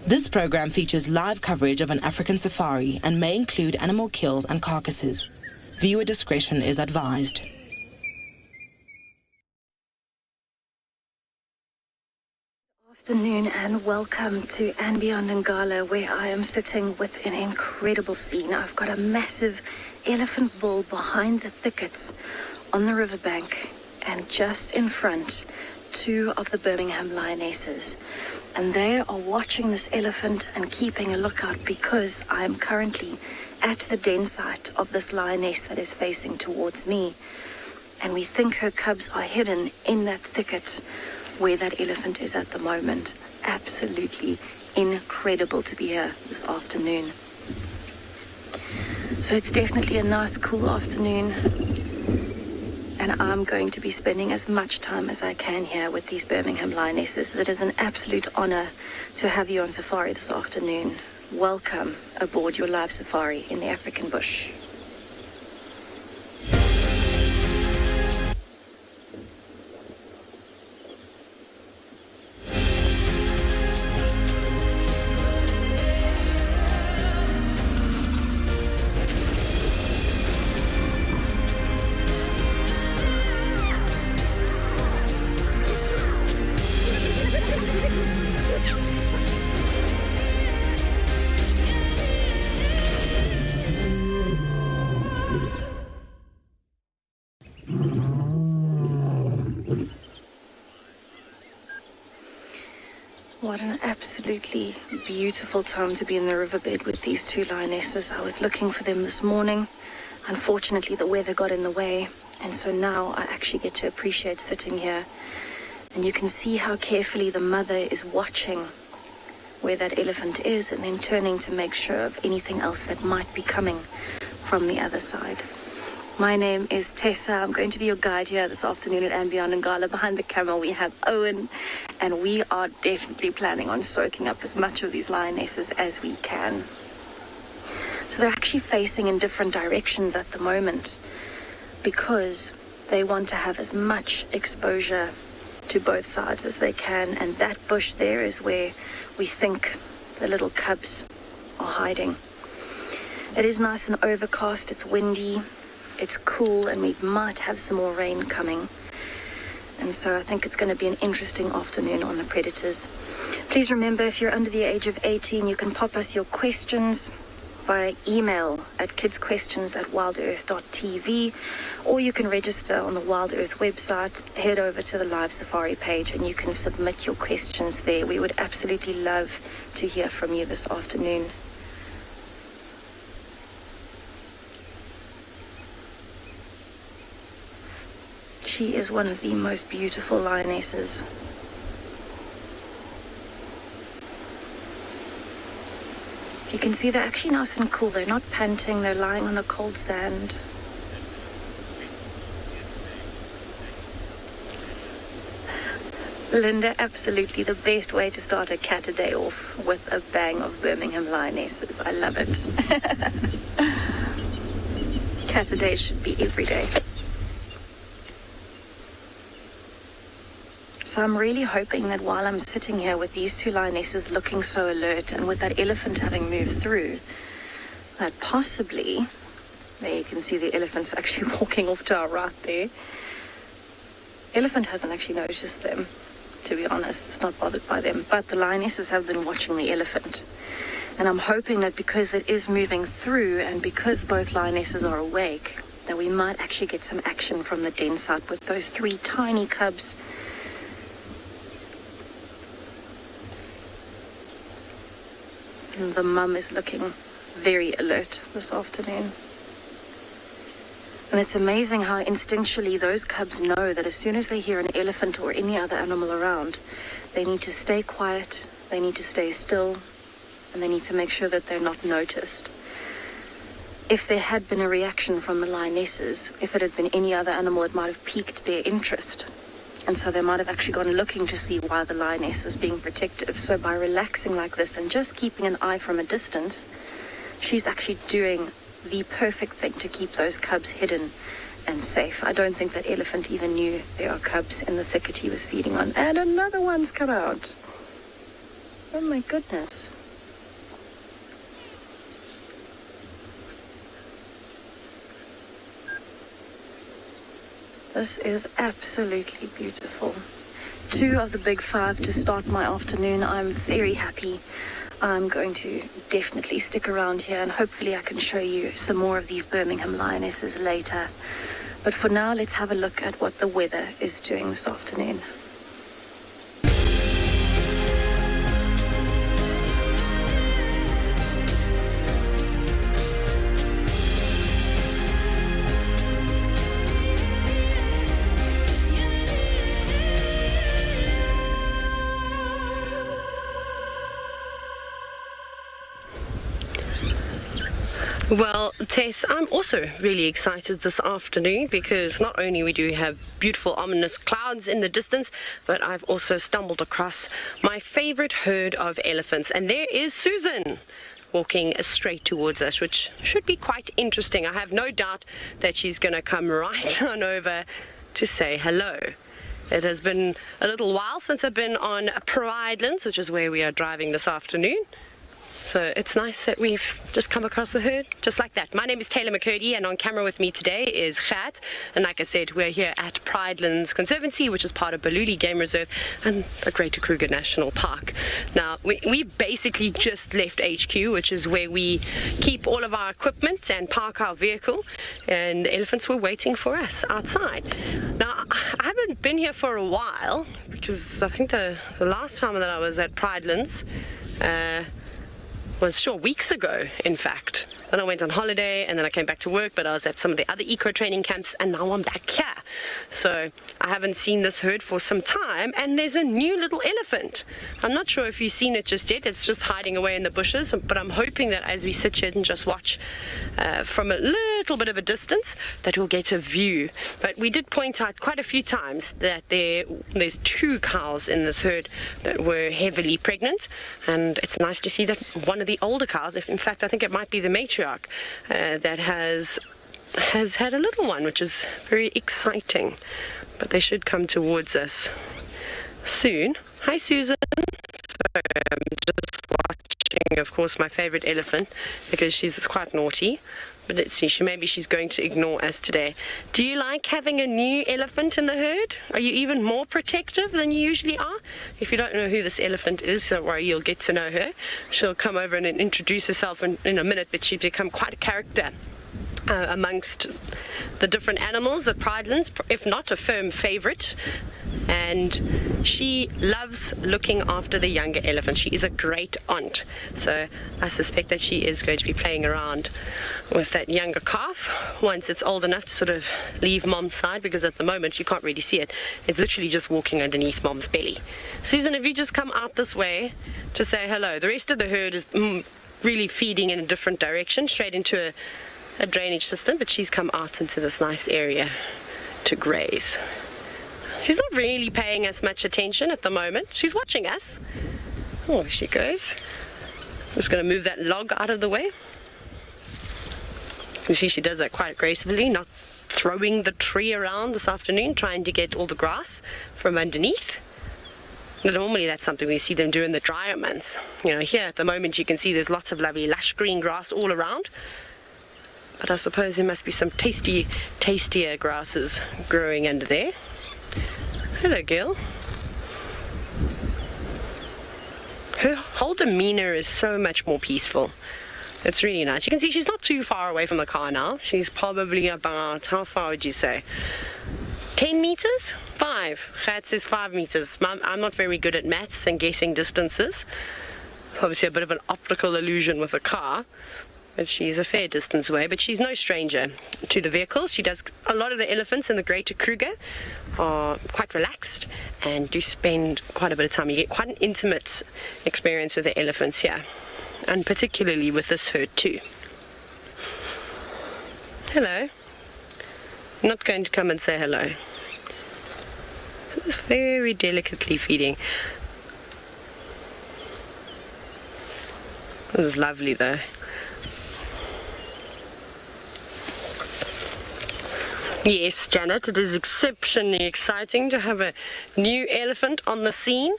This program features live coverage of an African safari and may include animal kills and carcasses. Viewer discretion is advised. Afternoon and welcome to And Beyond Ngala, where I am sitting with an incredible scene. I've got a massive elephant bull behind the thickets on the riverbank, and just in front, two of the Birmingham lionesses. And they are watching this elephant and keeping a lookout because I am currently at the den site of this lioness that is facing towards me. And we think her cubs are hidden in that thicket where that elephant is at the moment. Absolutely incredible to be here this afternoon. So it's definitely a nice cool afternoon, and I'm going to be spending as much time as I can here with these Birmingham lionesses. It is an absolute honor to have you on safari this afternoon. Welcome aboard your live safari in the African bush. What an absolutely beautiful time to be in the riverbed with these two lionesses. I was looking for them this morning. Unfortunately, the weather got in the way, and so now I actually get to appreciate sitting here. And you can see how carefully the mother is watching where that elephant is and then turning to make sure of anything else that might be coming from the other side. My name is Tessa. I'm going to be your guide here this afternoon at And Beyond Ngala. Behind the camera we have Owen, and we are definitely planning on soaking up as much of these lionesses as we can. So they're actually facing in different directions at the moment because they want to have as much exposure to both sides as they can, and that bush there is where we think the little cubs are hiding. It is nice and overcast, it's windy, it's cool, and we might have some more rain coming. And so I think it's going to be an interesting afternoon on the predators. Please remember, if you're under the age of 18, you can pop us your questions via email at kidsquestions@wildearth.tv, or you can register on the Wild Earth website. Head over to the live safari page and you can submit your questions there. We would absolutely love to hear from you this afternoon. She is one of the most beautiful lionesses. You can see they're actually nice and cool. They're not panting, they're lying on the cold sand. Linda, absolutely the best way to start a cat a day off, with a bang of Birmingham lionesses. I love it. Cat a day should be every day. So I'm really hoping that while I'm sitting here with these two lionesses looking so alert, and with that elephant having moved through, that possibly, there you can see the elephant's actually walking off to our right there. Elephant hasn't actually noticed them, to be honest. It's not bothered by them. But the lionesses have been watching the elephant. And I'm hoping that because it is moving through, and because both lionesses are awake, that we might actually get some action from the den site with those three tiny cubs. And the mum is looking very alert this afternoon. And it's amazing how instinctually those cubs know that as soon as they hear an elephant or any other animal around, they need to stay quiet, they need to stay still, and they need to make sure that they're not noticed. If there had been a reaction from the lionesses, if it had been any other animal, it might have piqued their interest. And so they might have actually gone looking to see why the lioness was being protective. So by relaxing like this and just keeping an eye from a distance, she's actually doing the perfect thing to keep those cubs hidden and safe. I don't think that elephant even knew there are cubs in the thicket he was feeding on. And another one's come out. Oh my goodness. This is absolutely beautiful. 2 of the big 5 to start my afternoon. I'm very happy. I'm going to definitely stick around here and hopefully I can show you some more of these Birmingham lionesses later. But for now, let's have a look at what the weather is doing this afternoon. Well, Tess, I'm also really excited this afternoon because not only we do have beautiful ominous clouds in the distance, but I've also stumbled across my favorite herd of elephants. And there is Susan walking straight towards us, which should be quite interesting. I have no doubt that she's going to come right on over to say hello. It has been a little while since I've been on Pridelands, which is where we are driving this afternoon. So it's nice that we've just come across the herd, just like that. My name is Taylor McCurdy, and on camera with me today is Gert. And like I said, we're here at Pridelands Conservancy, which is part of Baluli Game Reserve and the Greater Kruger National Park. Now, we basically just left HQ, which is where we keep all of our equipment and park our vehicle. And the elephants were waiting for us outside. Now, I haven't been here for a while, because I think the last time that I was at Pridelands, was weeks ago, in fact. Then I went on holiday and then I came back to work, but I was at some of the other eco training camps and now I'm back here. So I haven't seen this herd for some time, and there's a new little elephant. I'm not sure if you've seen it just yet. It's just hiding away in the bushes, but I'm hoping that as we sit here and just watch from a little bit of a distance, that we'll get a view. But we did point out quite a few times that there's 2 cows in this herd that were heavily pregnant, and it's nice to see that one of the older cows, in fact I think it might be the matriarch, that has had a little one, which is very exciting. But they should come towards us soon. Hi Susan. So I'm just watching, of course, my favorite elephant because she's quite naughty. But let's see, maybe she's going to ignore us today. Do you like having a new elephant in the herd? Are you even more protective than you usually are? If you don't know who this elephant is, don't worry, you'll get to know her. She'll come over and introduce herself in a minute, but she's become quite a character amongst the different animals at Pridelands, if not a firm favorite. And she loves looking after the younger elephants. She is a great aunt, so I suspect that she is going to be playing around with that younger calf once it's old enough to sort of leave mom's side, because at the moment you can't really see it. It's literally just walking underneath mom's belly. Susan, have you just come out this way to say hello? The rest of the herd is really feeding in a different direction, straight into a drainage system, but she's come out into this nice area to graze. She's not really paying us much attention at the moment. She's watching us. Oh, there she goes. I'm just going to move that log out of the way. You can see she does that quite gracefully, not throwing the tree around this afternoon, trying to get all the grass from underneath. Normally that's something we see them do in the drier months. You know, here at the moment you can see there's lots of lovely lush green grass all around. But I suppose there must be some tastier grasses growing under there. Hello, girl. Her whole demeanor is so much more peaceful. It's really nice. You can see she's not too far away from the car now. She's probably about, how far would you say? 10 meters? 5. Gert says 5 meters. I'm not very good at maths and guessing distances. It's obviously a bit of an optical illusion with a car. But she's a fair distance away, but she's no stranger to the vehicle. She does, a lot of the elephants in the Greater Kruger are quite relaxed and do spend quite a bit of time. You get quite an intimate experience with the elephants here, and particularly with this herd too. Hello. Not going to come and say hello. Just very delicately feeding. This is lovely though. Yes, Janet, it is exceptionally exciting to have a new elephant on the scene.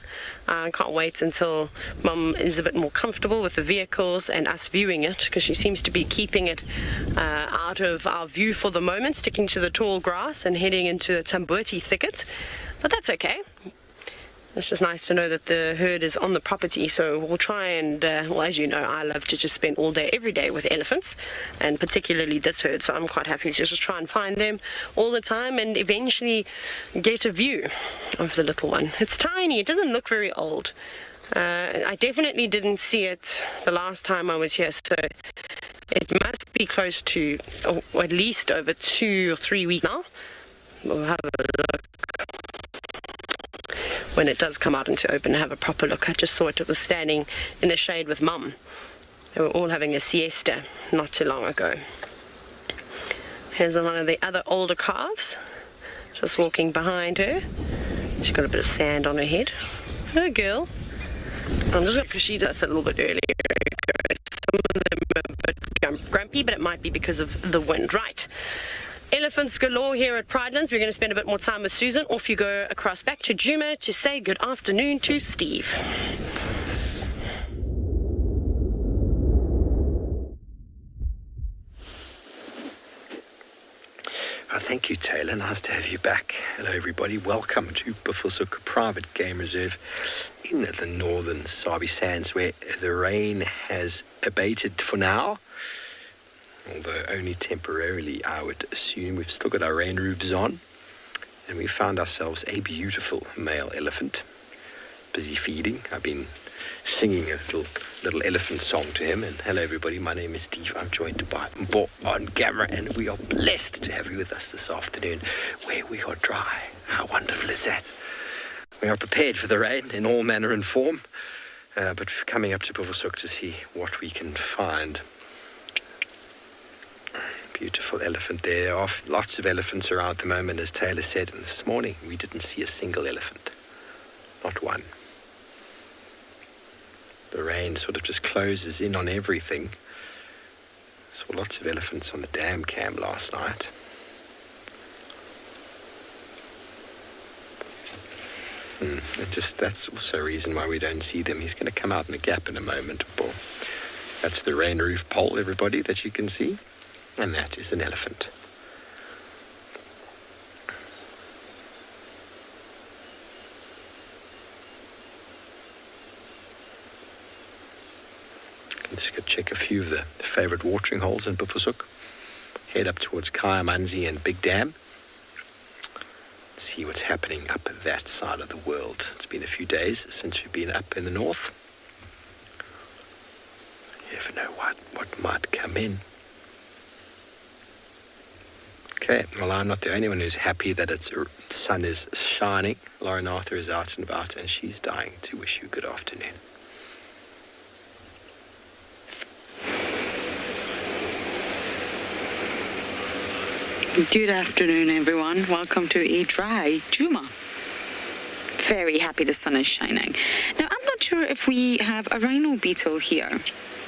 I can't wait until Mum is a bit more comfortable with the vehicles and us viewing it, because she seems to be keeping it out of our view for the moment, sticking to the tall grass and heading into the Tamboti thicket. But that's okay. It's just nice to know that the herd is on the property, so we'll try and, well, as you know, I love to just spend all day, every day with elephants, and particularly this herd, so I'm quite happy to just try and find them all the time and eventually get a view of the little one. It's tiny, it doesn't look very old. I definitely didn't see it the last time I was here, so it must be close to, or at least over 2 or 3 weeks now. We'll have a look when it does come out into open and have a proper look. I just saw it was standing in the shade with Mum. They were all having a siesta not too long ago. Here's one of the other older calves, just walking behind her. She's got a bit of sand on her head. Hello, girl. I'm just because she does a little bit earlier. Some of them are a bit grumpy, but it might be because of the wind. Right. Elephants galore here at Pridelands. We're going to spend a bit more time with Susan. Off you go across back to Djuma to say good afternoon to Steve. Thank you, Taylor. Nice to have you back. Hello, everybody. Welcome to Buffelshoek Private Game Reserve in the northern Sabi Sands, where the rain has abated for now. Although only temporarily, I would assume. We've still got our rain roofs on, and we found ourselves a beautiful male elephant busy feeding. I've been singing a little elephant song to him. And hello, everybody. My name is Steve. I'm joined by Mbo on camera, and we are blessed to have you with us this afternoon, where we are dry. How wonderful is that? We are prepared for the rain in all manner and form, but we're coming up to Buffelshoek to see what we can find. Beautiful elephant there. There are lots of elephants around at the moment, as Taylor said. And this morning, we didn't see a single elephant. Not one. The rain sort of just closes in on everything. Saw lots of elephants on the dam cam last night. And that's also a reason why we don't see them. He's going to come out in the gap in a moment. That's the rain roof pole, everybody, that you can see. And that is an elephant. I'm just going to check a few of the favourite watering holes in Buffelshoek. Head up towards Kaamanzi and Big Dam. See what's happening up that side of the world. It's been a few days since we've been up in the north. You never know what might come in. Okay, well, I'm not the only one who's happy that the sun is shining. Lauren Arthur is out and about, and she's dying to wish you good afternoon. Good afternoon, everyone. Welcome to a dry Djuma. Very happy the sun is shining. Now, I'm not sure if we have a rhino beetle here.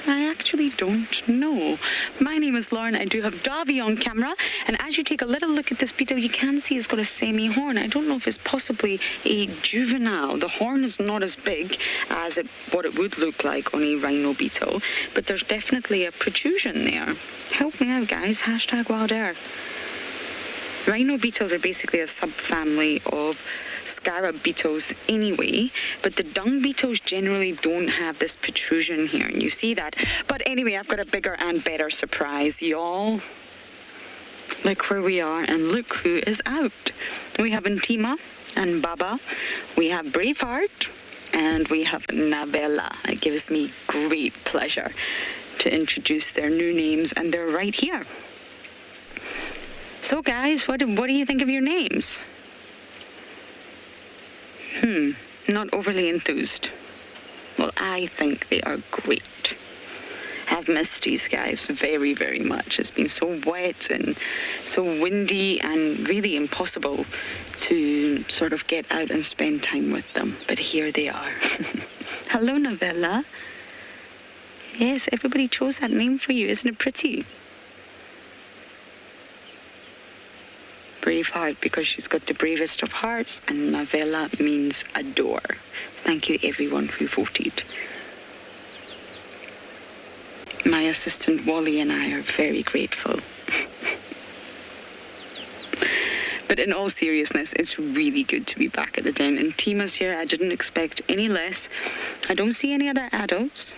I actually don't know. My name is Lauren. I do have Davi on camera. And as you take a little look at this beetle, you can see it's got a semi-horn. I don't know if it's possibly a juvenile. The horn is not as big as what it would look like on a rhino beetle. But there's definitely a protrusion there. Help me out, guys. # Wild Earth. Rhino beetles are basically a subfamily of scarab beetles anyway, but the dung beetles generally don't have this protrusion here, and you see that. But anyway, I've got a bigger and better surprise, y'all. Look where we are, and look who is out. We have Ntima and Baba, we have Braveheart, and we have Navella. It gives me great pleasure to introduce their new names, and they're right here. So guys, what do you think of your names? Not overly enthused. Well, I think they are great. I've missed these guys very, very much. It's been so wet and so windy and really impossible to sort of get out and spend time with them. But here they are. Hello, Novella. Yes, everybody chose that name for you. Isn't it pretty? Braveheart because she's got the bravest of hearts, and Novella means adore. Thank you everyone who voted. My assistant Wally and I are very grateful. But in all seriousness, it's really good to be back at the den. And Tima's here. I didn't expect any less. I don't see any other adults.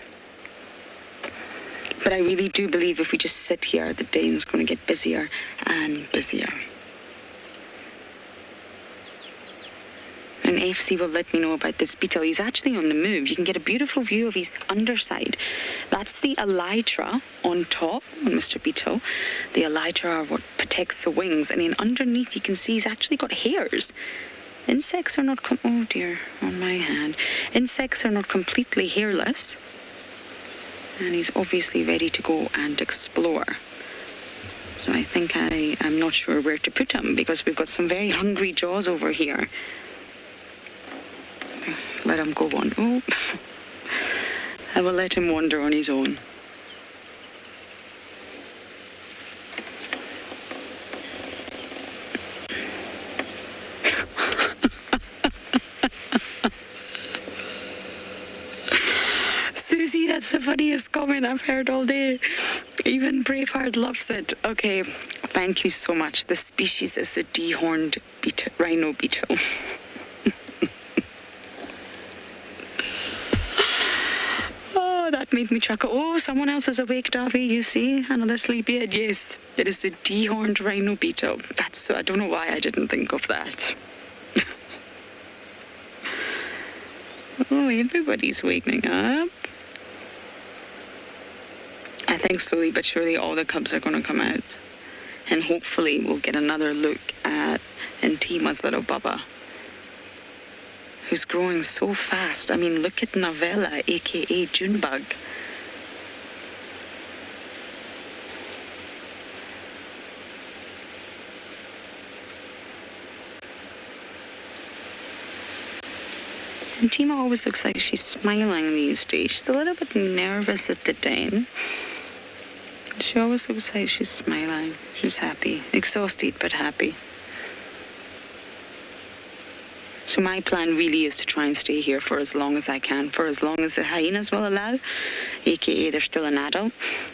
But I really do believe if we just sit here, the den's going to get busier and busier. And FC will let me know about this beetle. He's actually on the move. You can get a beautiful view of his underside. That's the elytra on top on Mr. Beetle. The elytra are what protects the wings. And then underneath you can see he's actually got hairs. Insects are not, oh dear, on my hand. Insects are not completely hairless. And he's obviously ready to go and explore. So I think I'm not sure where to put him because we've got some very hungry jaws over here. Let him go on. Oh, I will let him wander on his own. Susie, that's the funniest comment I've heard all day. Even Braveheart loves it. Okay, thank you so much. The species is a dehorned rhino beetle. That made me chuckle. Oh, someone else is awake, Davy, you see? Another sleepyhead. Yes, it is a dehorned rhino beetle. I don't know why I didn't think of that. Oh, everybody's waking up. I think slowly but surely all the cubs are going to come out. And hopefully we'll get another look at Intima's little Bubba, who's growing so fast. I mean, look at Novella, a.k.a. Junebug. And Tima always looks like she's smiling these days. She's a little bit nervous at the den. She always looks like she's smiling. She's happy. Exhausted, but happy. So my plan really is to try and stay here for as long as I can, for as long as the hyenas will allow, aka they're still an adult,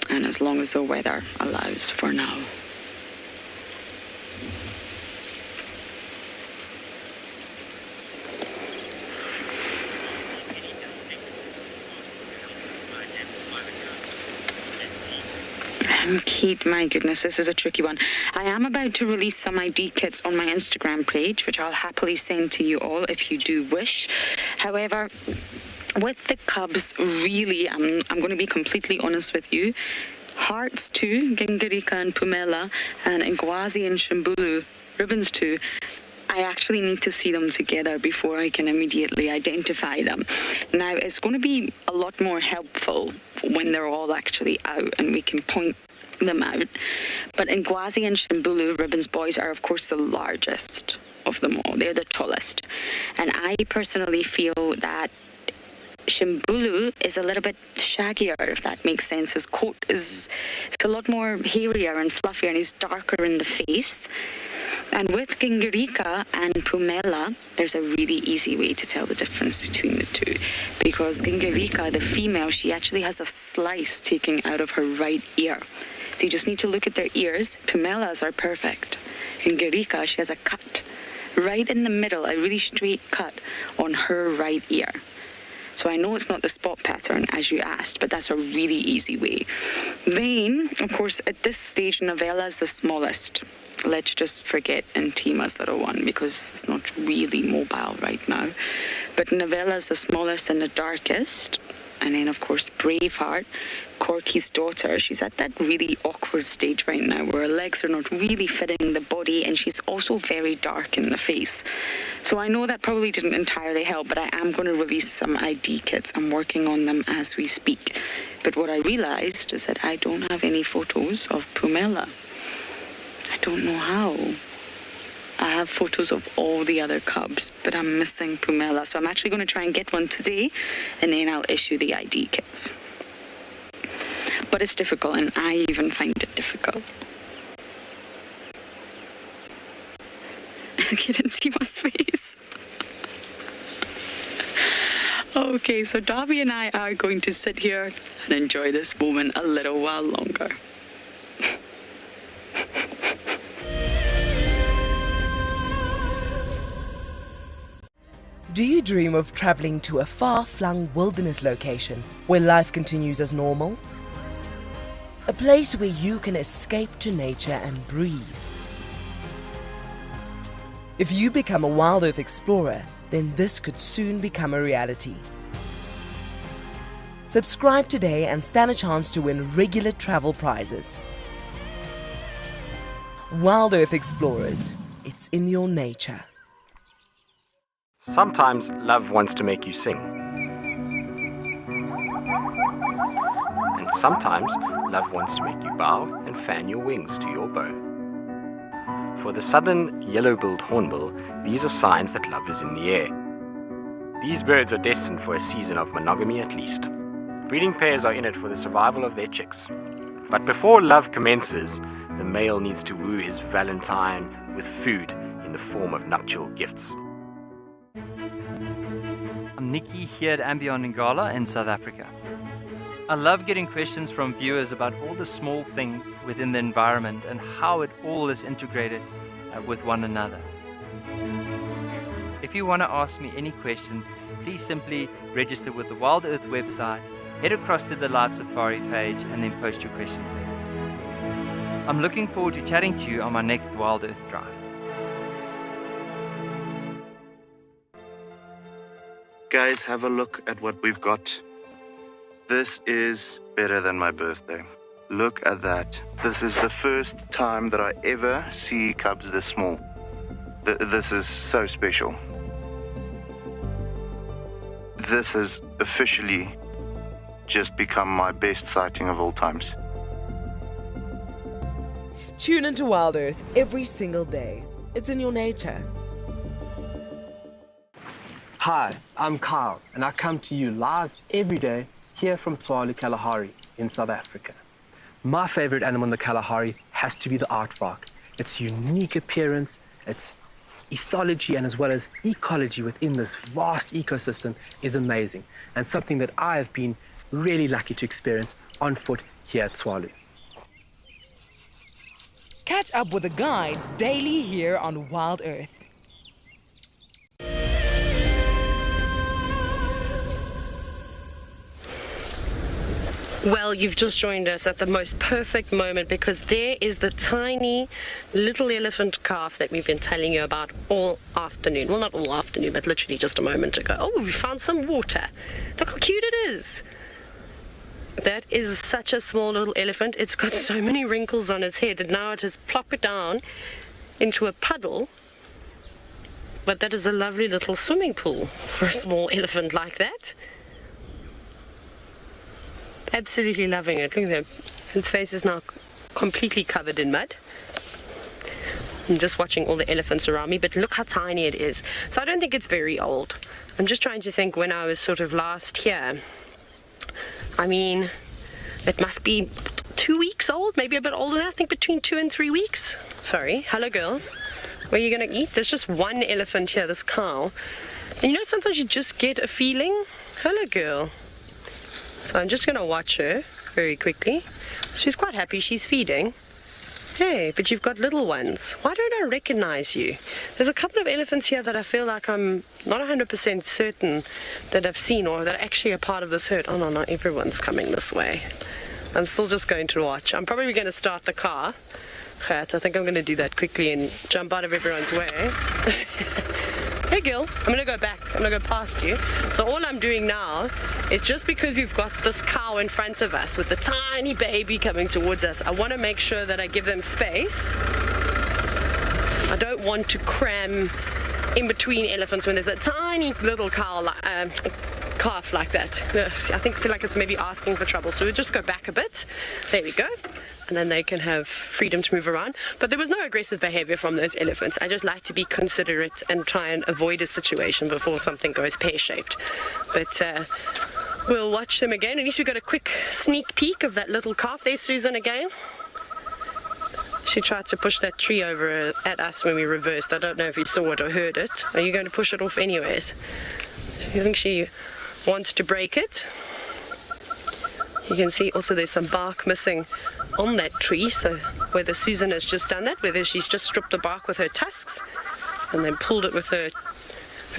and as long as the weather allows for now. Kate, my goodness, this is a tricky one. I am about to release some ID kits on my Instagram page, which I'll happily send to you all if you do wish. However, with the cubs, really, I'm going to be completely honest with you. Hearts 2, Gingarika and Pumela, and Ngwazi and Shimbulu, Ribbons 2, I actually need to see them together before I can immediately identify them. Now, it's going to be a lot more helpful when they're all actually out and we can point them out. But Ngwazi and Shimbulu, Ribbons boys, are of course the largest of them all. They're the tallest. And I personally feel that Shimbulu is a little bit shaggier, if that makes sense. His coat is a lot more hairier and fluffier, and he's darker in the face. And with Gingarika and Pumela, there's a really easy way to tell the difference between the two. Because Gingarika, the female, she actually has a slice taken out of her right ear. So you just need to look at their ears. Pumela's are perfect. Gingarika, she has a cut right in the middle, a really straight cut on her right ear. So I know it's not the spot pattern, as you asked, but that's a really easy way. Then, of course, at this stage, Novella's the smallest. Let's just forget Intima's little one because it's not really mobile right now. But Novella's the smallest and the darkest. And then, of course, Braveheart, Corky's daughter, she's at that really awkward stage right now where her legs are not really fitting the body, and she's also very dark in the face. So I know that probably didn't entirely help, but I am going to release some ID kits. I'm working on them as we speak. But what I realized is that I don't have any photos of Pumela. I don't know how. I have photos of all the other cubs, but I'm missing Pumela. So I'm actually going to try and get one today, and then I'll issue the ID kits. But it's difficult, and I even find it difficult. Get into my space. Okay, so Darby and I are going to sit here and enjoy this moment a little while longer. Do you dream of traveling to a far-flung wilderness location where life continues as normal? A place where you can escape to nature and breathe. If you become a Wild Earth explorer, then this could soon become a reality. Subscribe today and stand a chance to win regular travel prizes. Wild Earth Explorers, it's in your nature. Sometimes love wants to make you sing. And sometimes love wants to make you bow and fan your wings to your bow. For the southern yellow-billed hornbill, these are signs that love is in the air. These birds are destined for a season of monogamy at least. Breeding pairs are in it for the survival of their chicks. But before love commences, the male needs to woo his valentine with food in the form of nuptial gifts. I'm Nikki here at Ambion Ngala in South Africa. I love getting questions from viewers about all the small things within the environment and how it all is integrated with one another. If you want to ask me any questions, please simply register with the Wild Earth website, head across to the Live Safari page and then post your questions there. I'm looking forward to chatting to you on my next Wild Earth drive. Guys, have a look at what we've got. This is better than my birthday. Look at that. This is the first time that I ever see cubs this small. This is so special. This has officially just become my best sighting of all times. Tune into Wild Earth every single day. It's in your nature. Hi, I'm Kyle, and I come to you live every day here from Tswalu Kalahari in South Africa. My favorite animal in the Kalahari has to be the aardvark. Its unique appearance, its ethology, and as well as ecology within this vast ecosystem is amazing, and something that I have been really lucky to experience on foot here at Tswalu. Catch up with the guides daily here on Wild Earth. Well, you've just joined us at the most perfect moment because there is the tiny little elephant calf that we've been telling you about all afternoon. Well, not all afternoon, but literally just a moment ago. Oh, we found some water. Look how cute it is. That is such a small little elephant. It's got so many wrinkles on its head and now it has plopped it down into a puddle. But that is a lovely little swimming pool for a small elephant like that. Absolutely loving it. Look at that. Its face is now completely covered in mud. I'm just watching all the elephants around me, but look how tiny it is. So I don't think it's very old. I'm just trying to think when I was sort of last here. I mean, it must be 2 weeks old, maybe a bit older than that. I think between 2 and 3 weeks. Sorry. Hello, girl. Where are you going to eat? There's just one elephant here, this cow. And you know, sometimes you just get a feeling. Hello, girl. So I'm just going to watch her very quickly. She's quite happy. She's feeding. Hey, but you've got little ones. Why don't I recognize you? There's a couple of elephants here that I feel like I'm not 100% certain that I've seen or that are actually a part of this herd. Oh, no, not everyone's coming this way. I'm still just going to watch. I'm probably going to start the car. I think I'm going to do that quickly and jump out of everyone's way. Hey, Gil, I'm going to go back. I'm going to go past you. So all I'm doing now is just because we've got this cow in front of us with the tiny baby coming towards us, I want to make sure that I give them space. I don't want to cram in between elephants when there's a tiny little calf like that. I feel like it's maybe asking for trouble. So we'll just go back a bit. There we go. And then they can have freedom to move around. But there was no aggressive behavior from those elephants. I just like to be considerate and try and avoid a situation before something goes pear-shaped. But we'll watch them again. At least we got a quick sneak peek of that little calf. There's Susan again. She tried to push that tree over at us when we reversed. I don't know if you saw it or heard it. Are you going to push it off anyways? I think she wants to break it. You can see also there's some bark missing on that tree, so whether Susan has just done that, whether she's just stripped the bark with her tusks and then pulled it with her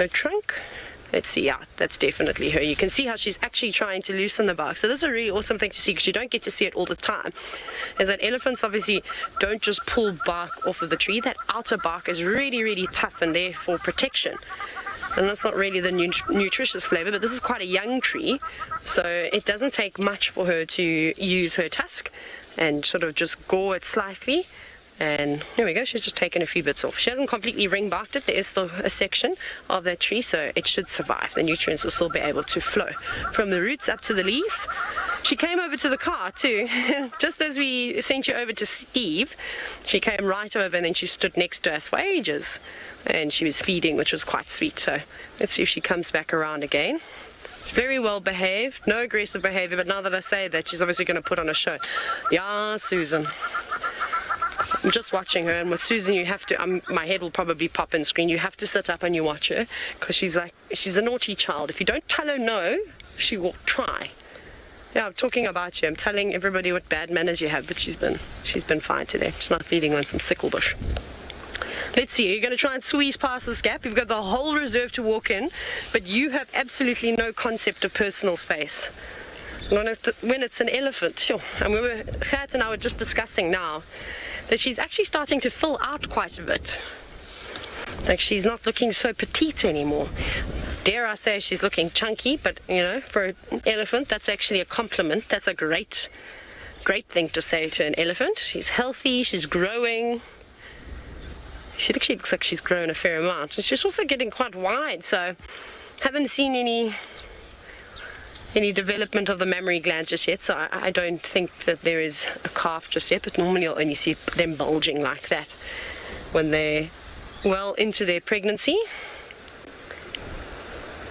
trunk. Let's see, yeah, that's definitely her. You can see how she's actually trying to loosen the bark. So this is a really awesome thing to see because you don't get to see it all the time. Is that elephants obviously don't just pull bark off of the tree. That outer bark is really, really tough and there for protection. And that's not really the nutritious flavor, but this is quite a young tree, so it doesn't take much for her to use her tusk and sort of just gore it slightly. And there we go, she's just taken a few bits off. She hasn't completely ring barked it. There is still a section of that tree, so it should survive. The nutrients will still be able to flow from the roots up to the leaves. She came over to the car too. Just as we sent you over to Steve, she came right over and then she stood next to us for ages. And she was feeding, which was quite sweet. So let's see if she comes back around again. She's very well behaved, no aggressive behavior, but now that I say that, she's obviously going to put on a show. Yeah, Susan. I'm just watching her, and with Susan you have to, my head will probably pop in screen, you have to sit up and you watch her, because she's a naughty child. If you don't tell her no, she will try. Yeah, I'm talking about you. I'm telling everybody what bad manners you have, but she's been fine today. She's not feeding on some sickle bush. Let's see, you're going to try and squeeze past this gap. You've got the whole reserve to walk in, but you have absolutely no concept of personal space. When it's an elephant, sure. And Gert and I were just discussing now that she's actually starting to fill out quite a bit. Like, she's not looking so petite anymore. Dare I say she's looking chunky, but you know, for an elephant, that's actually a compliment. That's a great thing to say to an elephant. She's healthy, she's growing. She actually looks like she's grown a fair amount. And she's also getting quite wide, so haven't seen any development of the mammary glands just yet, so I don't think that there is a calf just yet, but normally you'll only see them bulging like that when they're well into their pregnancy.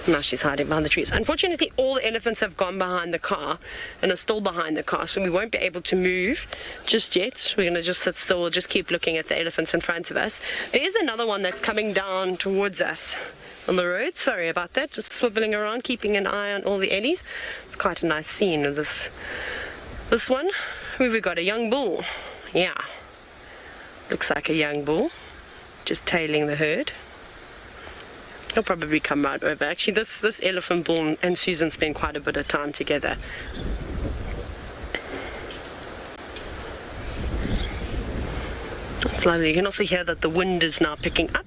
Now she's hiding behind the trees. Unfortunately, all the elephants have gone behind the car and are still behind the car, so we won't be able to move just yet. We're going to just sit still. We'll just keep looking at the elephants in front of us. There is another one that's coming down towards us on the road. Sorry about that. Just swiveling around, keeping an eye on all the ellies. It's quite a nice scene of this one. We've got a young bull. Yeah. Looks like a young bull. Just tailing the herd. He'll probably come right over. Actually, this elephant bull and Susan spend quite a bit of time together. It's lovely. You can also hear that the wind is now picking up.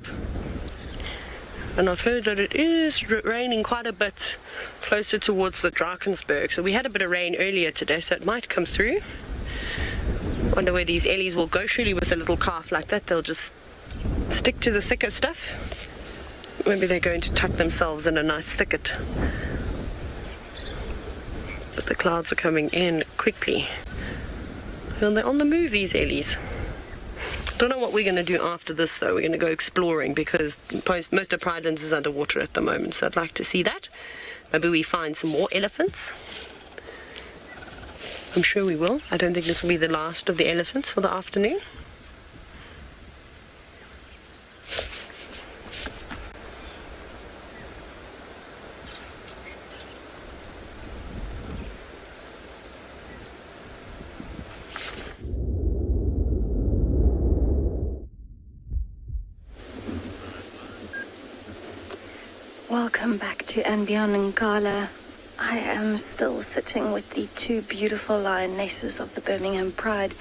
And I've heard that it is raining quite a bit closer towards the Drakensberg. So we had a bit of rain earlier today, so it might come through. Wonder where these ellies will go. Surely with a little calf like that, they'll just stick to the thicker stuff. Maybe they're going to tuck themselves in a nice thicket. But the clouds are coming in quickly. And they're on the move, these ellies. Don't know what we're going to do after this, though. We're going to go exploring because most of Pridelands is underwater at the moment, so I'd like to see that. Maybe we find some more elephants. I'm sure we will. I don't think this will be the last of the elephants for the afternoon. Welcome back to And Beyond Ngala. I am still sitting with the two beautiful lionesses of the Birmingham Pride.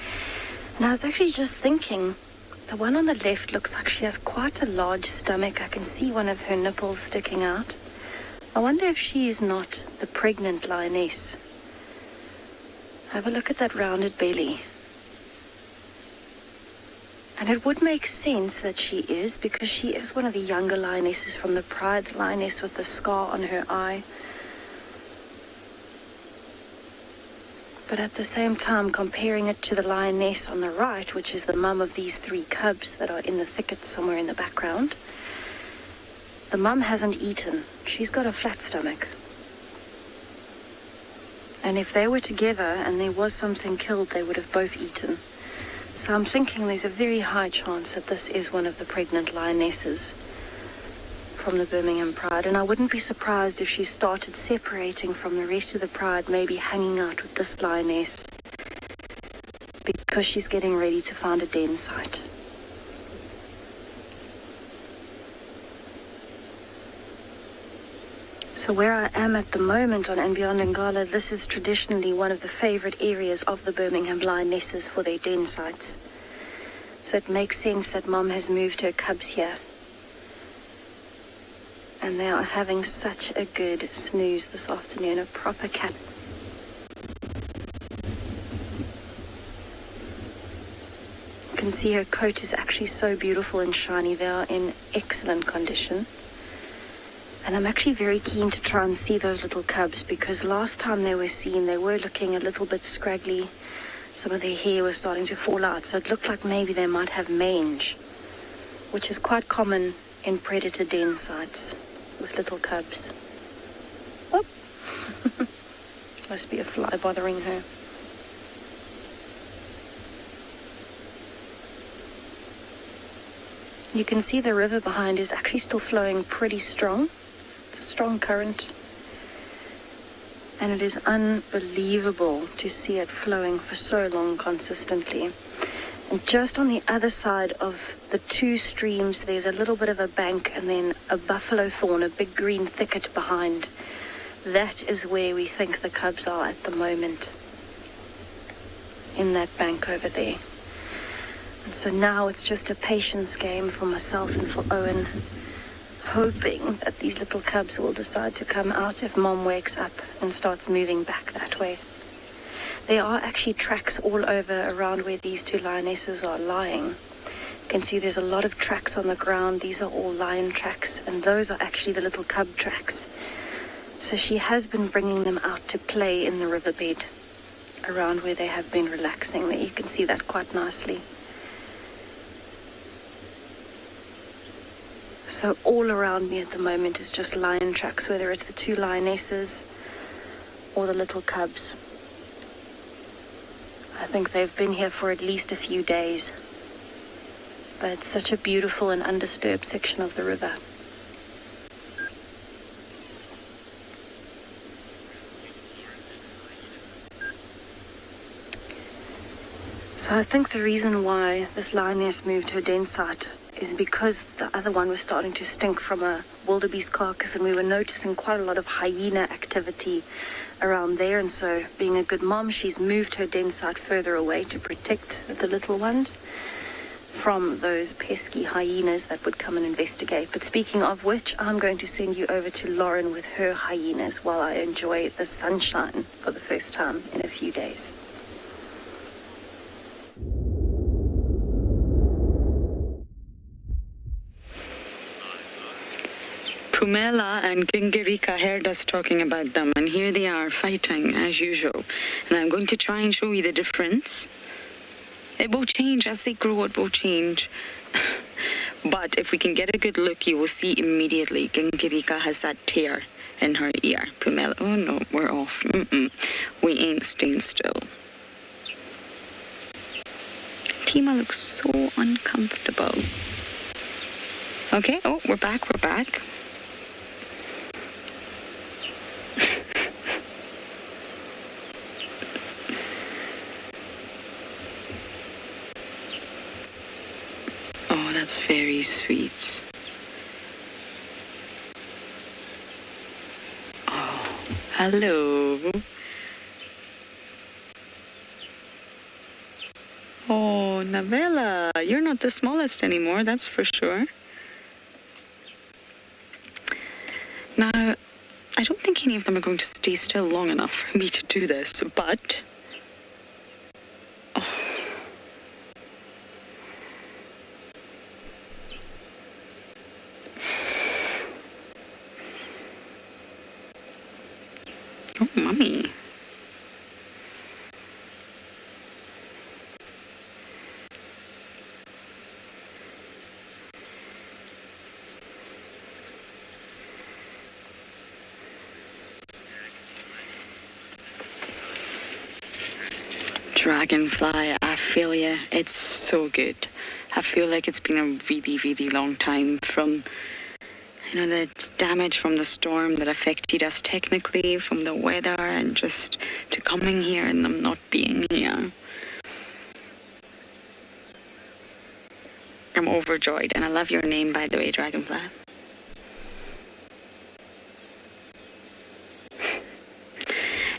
And I was actually just thinking, the one on the left looks like she has quite a large stomach. I can see one of her nipples sticking out. I wonder if she is not the pregnant lioness. Have a look at that rounded belly. And it would make sense that she is, because she is one of the younger lionesses from the Pride, the lioness with the scar on her eye. But at the same time, comparing it to the lioness on the right, which is the mum of these 3 cubs that are in the thicket somewhere in the background, the mum hasn't eaten. She's got a flat stomach. And if they were together and there was something killed, they would have both eaten. So I'm thinking there's a very high chance that this is one of the pregnant lionesses from the Birmingham Pride, and I wouldn't be surprised if she started separating from the rest of the Pride, maybe hanging out with this lioness, because she's getting ready to find a den site. So where I am at the moment on and Beyond Ngala, this is traditionally one of the favorite areas of the Birmingham lionesses for their den sites. So it makes sense that Mom has moved her cubs here. And they are having such a good snooze this afternoon, a proper cat. You can see her coat is actually so beautiful and shiny. They are in excellent condition. And I'm actually very keen to try and see those little cubs, because last time they were seen, they were looking a little bit scraggly. Some of their hair was starting to fall out, so it looked like maybe they might have mange, which is quite common in predator den sites with little cubs. Oh, must be a fly bothering her. You can see the river behind is actually still flowing pretty strong. It's a strong current. And it is unbelievable to see it flowing for so long consistently. And just on the other side of the two streams, there's a little bit of a bank and then a buffalo thorn, a big green thicket behind. That is where we think the cubs are at the moment, in that bank over there. And so now it's just a patience game for myself and for Owen, hoping that these little cubs will decide to come out if Mom wakes up and starts moving back that way. There are actually tracks all over around where these two lionesses are lying. You can see there's a lot of tracks on the ground. These are all lion tracks, and those are actually the little cub tracks. So she has been bringing them out to play in the riverbed around where they have been relaxing. There you can see that quite nicely. So all around me at the moment is just lion tracks, whether it's the two lionesses or the little cubs. I think they've been here for at least a few days. But it's such a beautiful and undisturbed section of the river. So I think the reason why this lioness moved her den site is because the other one was starting to stink from a wildebeest carcass, and we were noticing quite a lot of hyena activity around there. And so, being a good mom, she's moved her den site further away to protect the little ones from those pesky hyenas that would come and investigate. But speaking of which, I'm going to send you over to Lauren with her hyenas while I enjoy the sunshine for the first time in a few days. Pumela and Gingirika heard us talking about them, and here they are fighting as usual. And I'm going to try and show you the difference. It will change as they grow, it will change. But if we can get a good look, you will see immediately Gingirika has that tear in her ear. Pumela, oh no, we're off. We ain't staying still. Tima looks so uncomfortable. Okay, oh, we're back. Oh, that's very sweet. Oh, hello. Oh, Navella, you're not the smallest anymore, that's for sure. Now, I don't think any of them are going to stay still long enough for me to do this, but... Oh, Mummy. Dragonfly feel you. It's so good. I feel like it's been a really, really long time from, the damage from the storm that affected us technically, from the weather, and just to coming here and them not being here. I'm overjoyed, and I love your name, by the way, Dragonfly.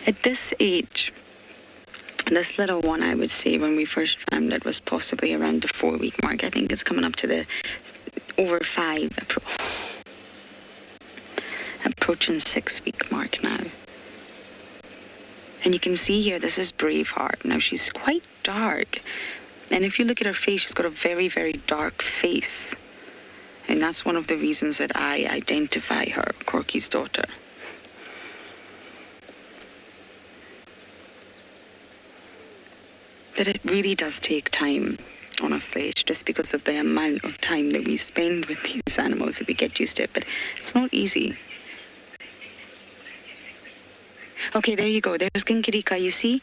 At this age, this little one, I would say, when we first found it, was possibly around the 4-week mark. I think it's coming up to the over 5, approaching 6-week mark now. And you can see here, this is Braveheart. Now, she's quite dark. And if you look at her face, she's got a very, very dark face. And that's one of the reasons that I identify her, Corky's daughter. But it really does take time, honestly. It's just because of the amount of time that we spend with these animals that we get used to it. But it's not easy. Okay, there you go. There's Ginkirika, you see?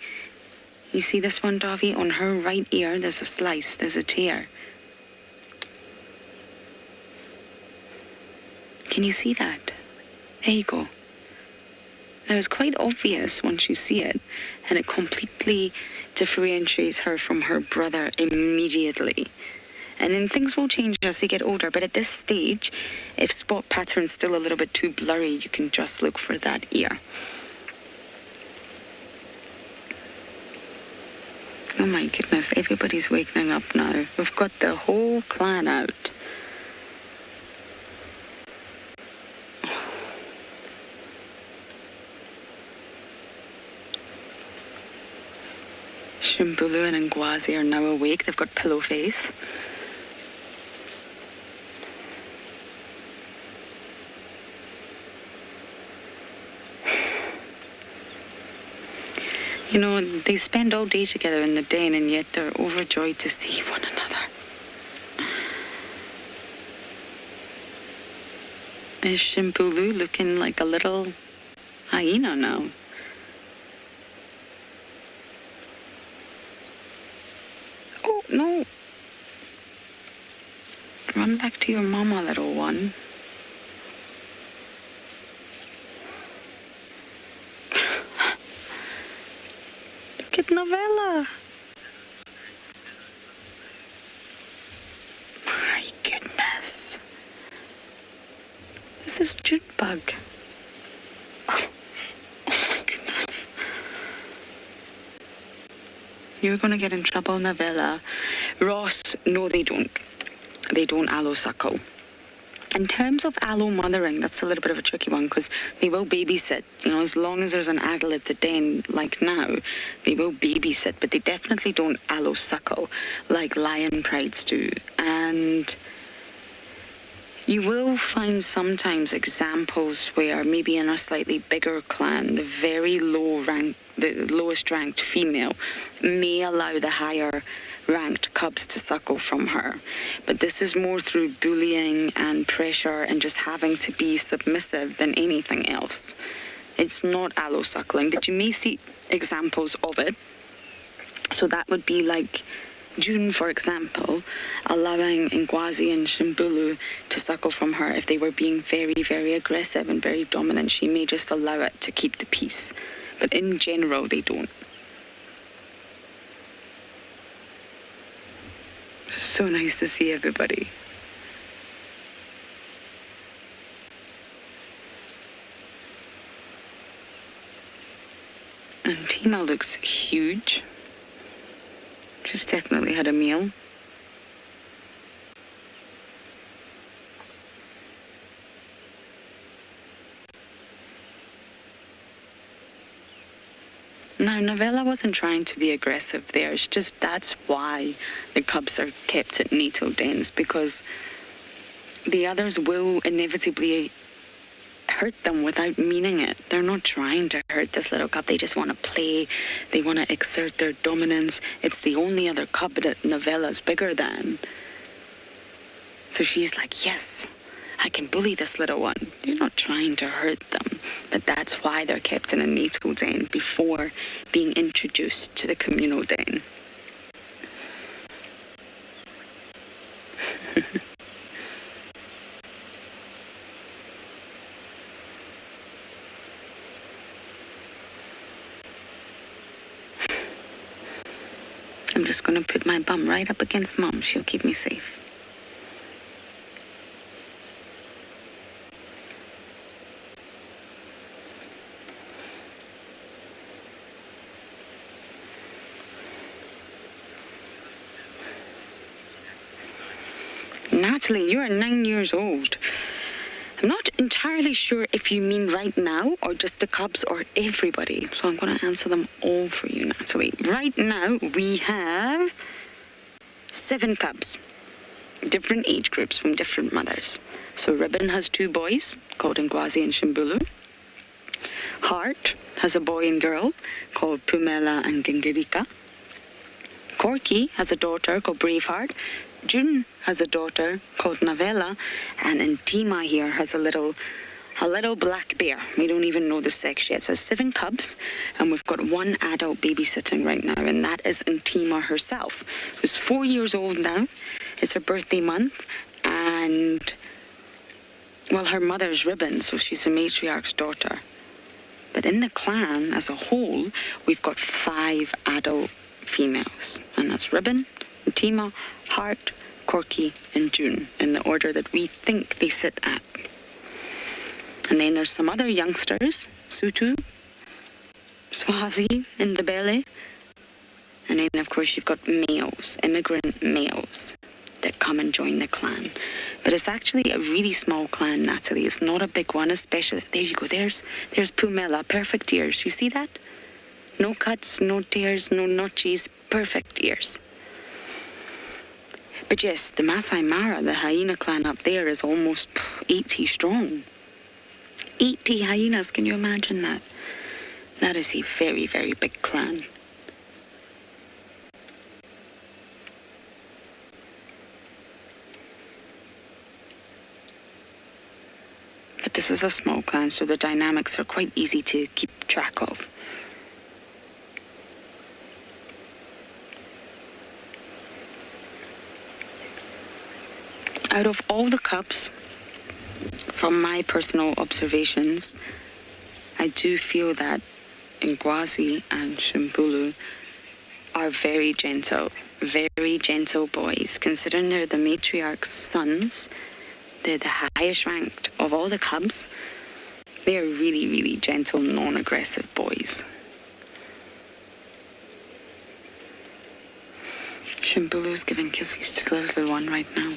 You see this one, Davi? On her right ear, there's a slice, there's a tear. Can you see that? There you go. Now, it's quite obvious once you see it, and it completely differentiates her from her brother immediately. And then things will change as they get older, but at this stage, if spot pattern's still a little bit too blurry, you can just look for that ear. Oh my goodness, everybody's waking up now. We've got the whole clan out. Shimbulu and Ngwazi are now awake. They've got pillow face. They spend all day together in the den, and yet they're overjoyed to see one another. Is Shimbulu looking like a little hyena now? Oh, no. Run back to your mama, little one. Look at Novella. My goodness. This is Junebug. Oh my goodness. You're going to get in trouble, Novella. Ross, no, they don't. They don't allo suckle. In terms of allo mothering, that's a little bit of a tricky one because they will babysit. As long as there's an adult at the den, like now, they will babysit, but they definitely don't allo suckle like lion prides do. And you will find sometimes examples where maybe in a slightly bigger clan, the very the lowest ranked female may allow the higher ranked cubs to suckle from her. But this is more through bullying and pressure and just having to be submissive than anything else. It's not allo suckling, but you may see examples of it. So that would be like June, for example, allowing Ngwazi and Shimbulu to suckle from her. If they were being very, very aggressive and very dominant, she may just allow it to keep the peace. But in general, they don't. So nice to see everybody. And Tima looks huge. She's definitely had a meal. Now, Novella wasn't trying to be aggressive there. It's just that's why the cubs are kept at NATO dens, because the others will inevitably hurt them without meaning it. They're not trying to hurt this little cub. They just want to play. They want to exert their dominance. It's the only other cub that Novella's bigger than. So she's like, yes, I can bully this little one. You're not trying to hurt them. But that's why they're kept in a NATO den before being introduced to the communal den. I'm just going to put my bum right up against Mum. She'll keep me safe. Natalie, you're 9 years old. I'm not entirely sure if you mean right now or just the cubs or everybody. So I'm going to answer them all for you, Natalie. Right now, we have 7 cubs. Different age groups from different mothers. So Ribbon has 2 boys called Ngwazi and Shimbulu. Heart has a boy and girl called Pumela and Gingirika. Corky has a daughter called Braveheart. June has a daughter called Navella, and Intima here has a little black bear. We don't even know the sex yet. So 7 cubs, and we've got 1 adult babysitting right now, and that is Intima herself, who's 4 years old now. It's her birthday month, and well, her mother's Ribbon, so she's a matriarch's daughter. But in the clan as a whole, we've got 5 adult females, and that's Ribbon, Intima, Heart, Corky, and June, in the order that we think they sit at. And then there's some other youngsters, Sutu, Swazi, and the belly. And then, of course, you've got males, immigrant males, that come and join the clan. But it's actually a really small clan, Natalie. It's not a big one, especially. There you go. There's Pumela, perfect ears. You see that? No cuts, no tears, no notches, perfect ears. But yes, the Masai Mara, the hyena clan up there, is almost 80 strong. 80 hyenas, can you imagine that? That is a very, very big clan. But this is a small clan, so the dynamics are quite easy to keep track of. Out of all the cubs, from my personal observations, I do feel that Ngwazi and Shimbulu are very gentle boys. Considering they're the matriarch's sons, they're the highest ranked of all the cubs. They are really, really gentle, non-aggressive boys. Shimbulu's giving kisses to the little one right now.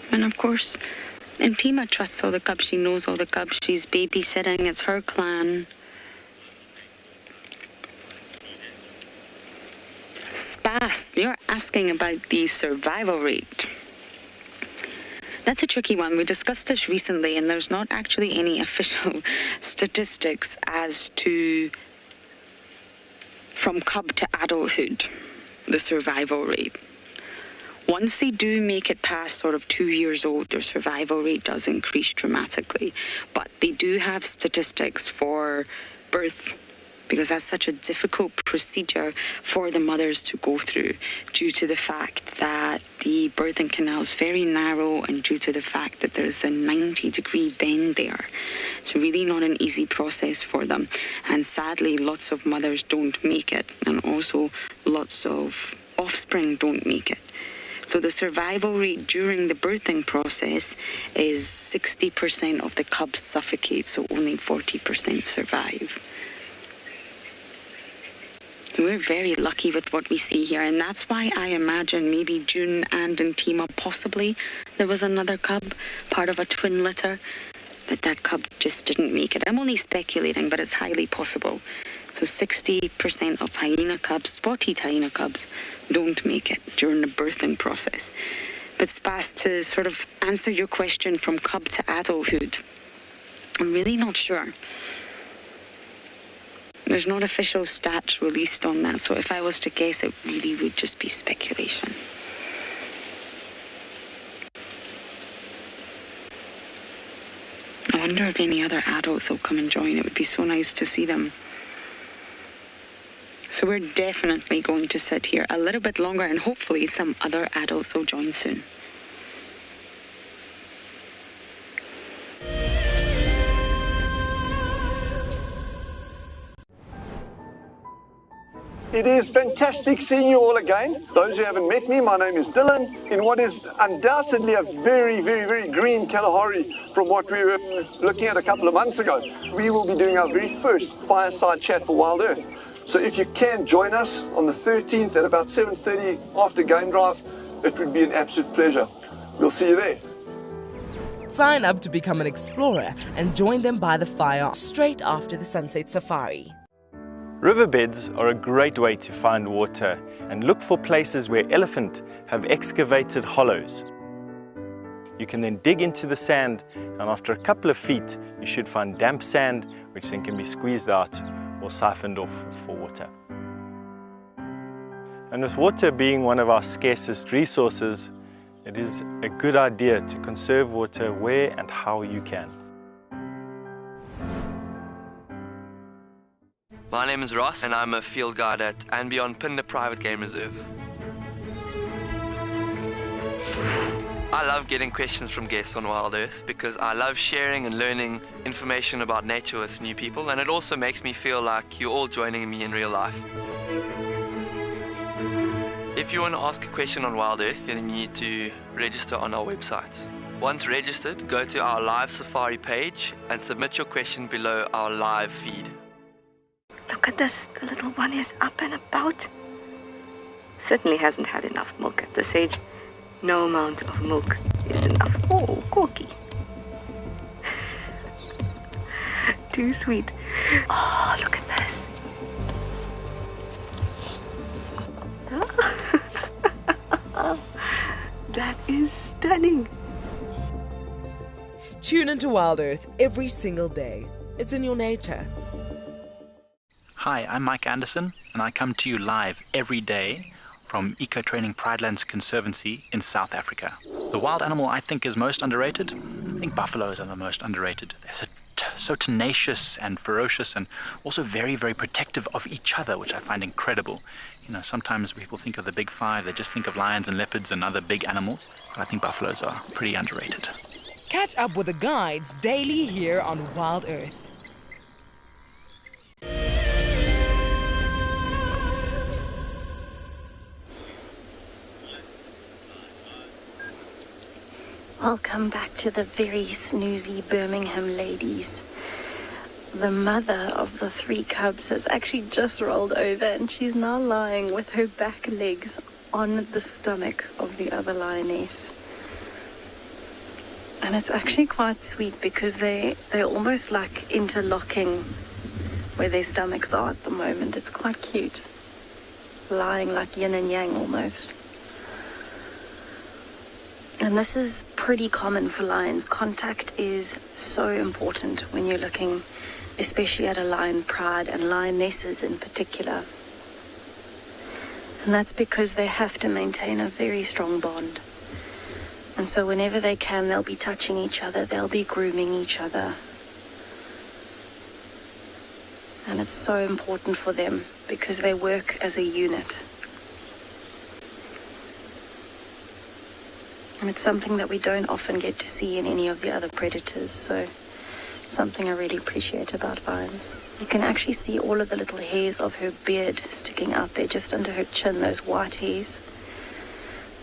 And of course, Intima trusts all the cubs. She knows all the cubs. She's babysitting. It's her clan. Spas, you're asking about the survival rate. That's a tricky one. We discussed this recently, and there's not actually any official statistics as to from cub to adulthood, the survival rate. Once they do make it past sort of 2 years old, their survival rate does increase dramatically. But they do have statistics for birth, because that's such a difficult procedure for the mothers to go through, due to the fact that the birthing canal is very narrow and due to the fact that there's a 90-degree bend there. It's really not an easy process for them. And sadly, lots of mothers don't make it, and also lots of offspring don't make it. So the survival rate during the birthing process is 60% of the cubs suffocate, so only 40% survive. We're very lucky with what we see here, and that's why I imagine maybe June and Intima, possibly there was another cub, part of a twin litter, but that cub just didn't make it. I'm only speculating, but it's highly possible. So 60% of hyena cubs, spotted hyena cubs, don't make it during the birthing process. But Spas, to sort of answer your question from cub to adulthood, I'm really not sure. There's not official stats released on that, so if I was to guess, it really would just be speculation. wonder if any other adults will come and join. It would be so nice to see them. So we're definitely going to sit here a little bit longer, and hopefully some other adults will join soon. It is fantastic seeing you all again. Those who haven't met me, my name is Dylan, in what is undoubtedly a very, very, very green Kalahari from what we were looking at a couple of months ago. We will be doing our very first fireside chat for Wild Earth. So if you can join us on the 13th at about 7:30 after game drive, it would be an absolute pleasure. We'll see you there. Sign up to become an explorer and join them by the fire straight after the sunset safari. Riverbeds are a great way to find water and look for places where elephant have excavated hollows. You can then dig into the sand, and after a couple of feet you should find damp sand, which then can be squeezed out or siphoned off for water. And with water being one of our scarcest resources, it is a good idea to conserve water where and how you can. My name is Ross and I'm a field guide at and beyond Pinda Private Game Reserve. I love getting questions from guests on Wild Earth because I love sharing and learning information about nature with new people, and it also makes me feel like you're all joining me in real life. If you want to ask a question on Wild Earth, then you need to register on our website. Once registered, go to our live safari page and submit your question below our live feed. Look at this, the little one is up and about. Certainly hasn't had enough milk at this age. No amount of milk is enough. Oh, Corky. Too sweet. Oh, look at this. That is stunning. Tune into Wild Earth every single day. It's in your nature. Hi, I'm Mike Anderson, and I come to you live every day from Eco Training Pridelands Conservancy in South Africa. The wild animal I think is most underrated. I think buffaloes are the most underrated. They're so tenacious and ferocious, and also very, very protective of each other, which I find incredible. You know, sometimes people think of the big five, they just think of lions and leopards and other big animals, but I think buffaloes are pretty underrated. Catch up with the guides daily here on Wild Earth. Welcome back to the very snoozy Birmingham ladies. The mother of the 3 cubs has actually just rolled over and she's now lying with her back legs on the stomach of the other lioness. And it's actually quite sweet because they're almost like interlocking where their stomachs are at the moment. It's quite cute. Lying like yin and yang almost. And this is pretty common for lions. Contact is so important when you're looking, especially at a lion pride and lionesses in particular. And that's because they have to maintain a very strong bond. And so whenever they can, they'll be touching each other, they'll be grooming each other. And it's so important for them because they work as a unit. And it's something that we don't often get to see in any of the other predators, so it's something I really appreciate about lions. You can actually see all of the little hairs of her beard sticking out there just under her chin, those white hairs.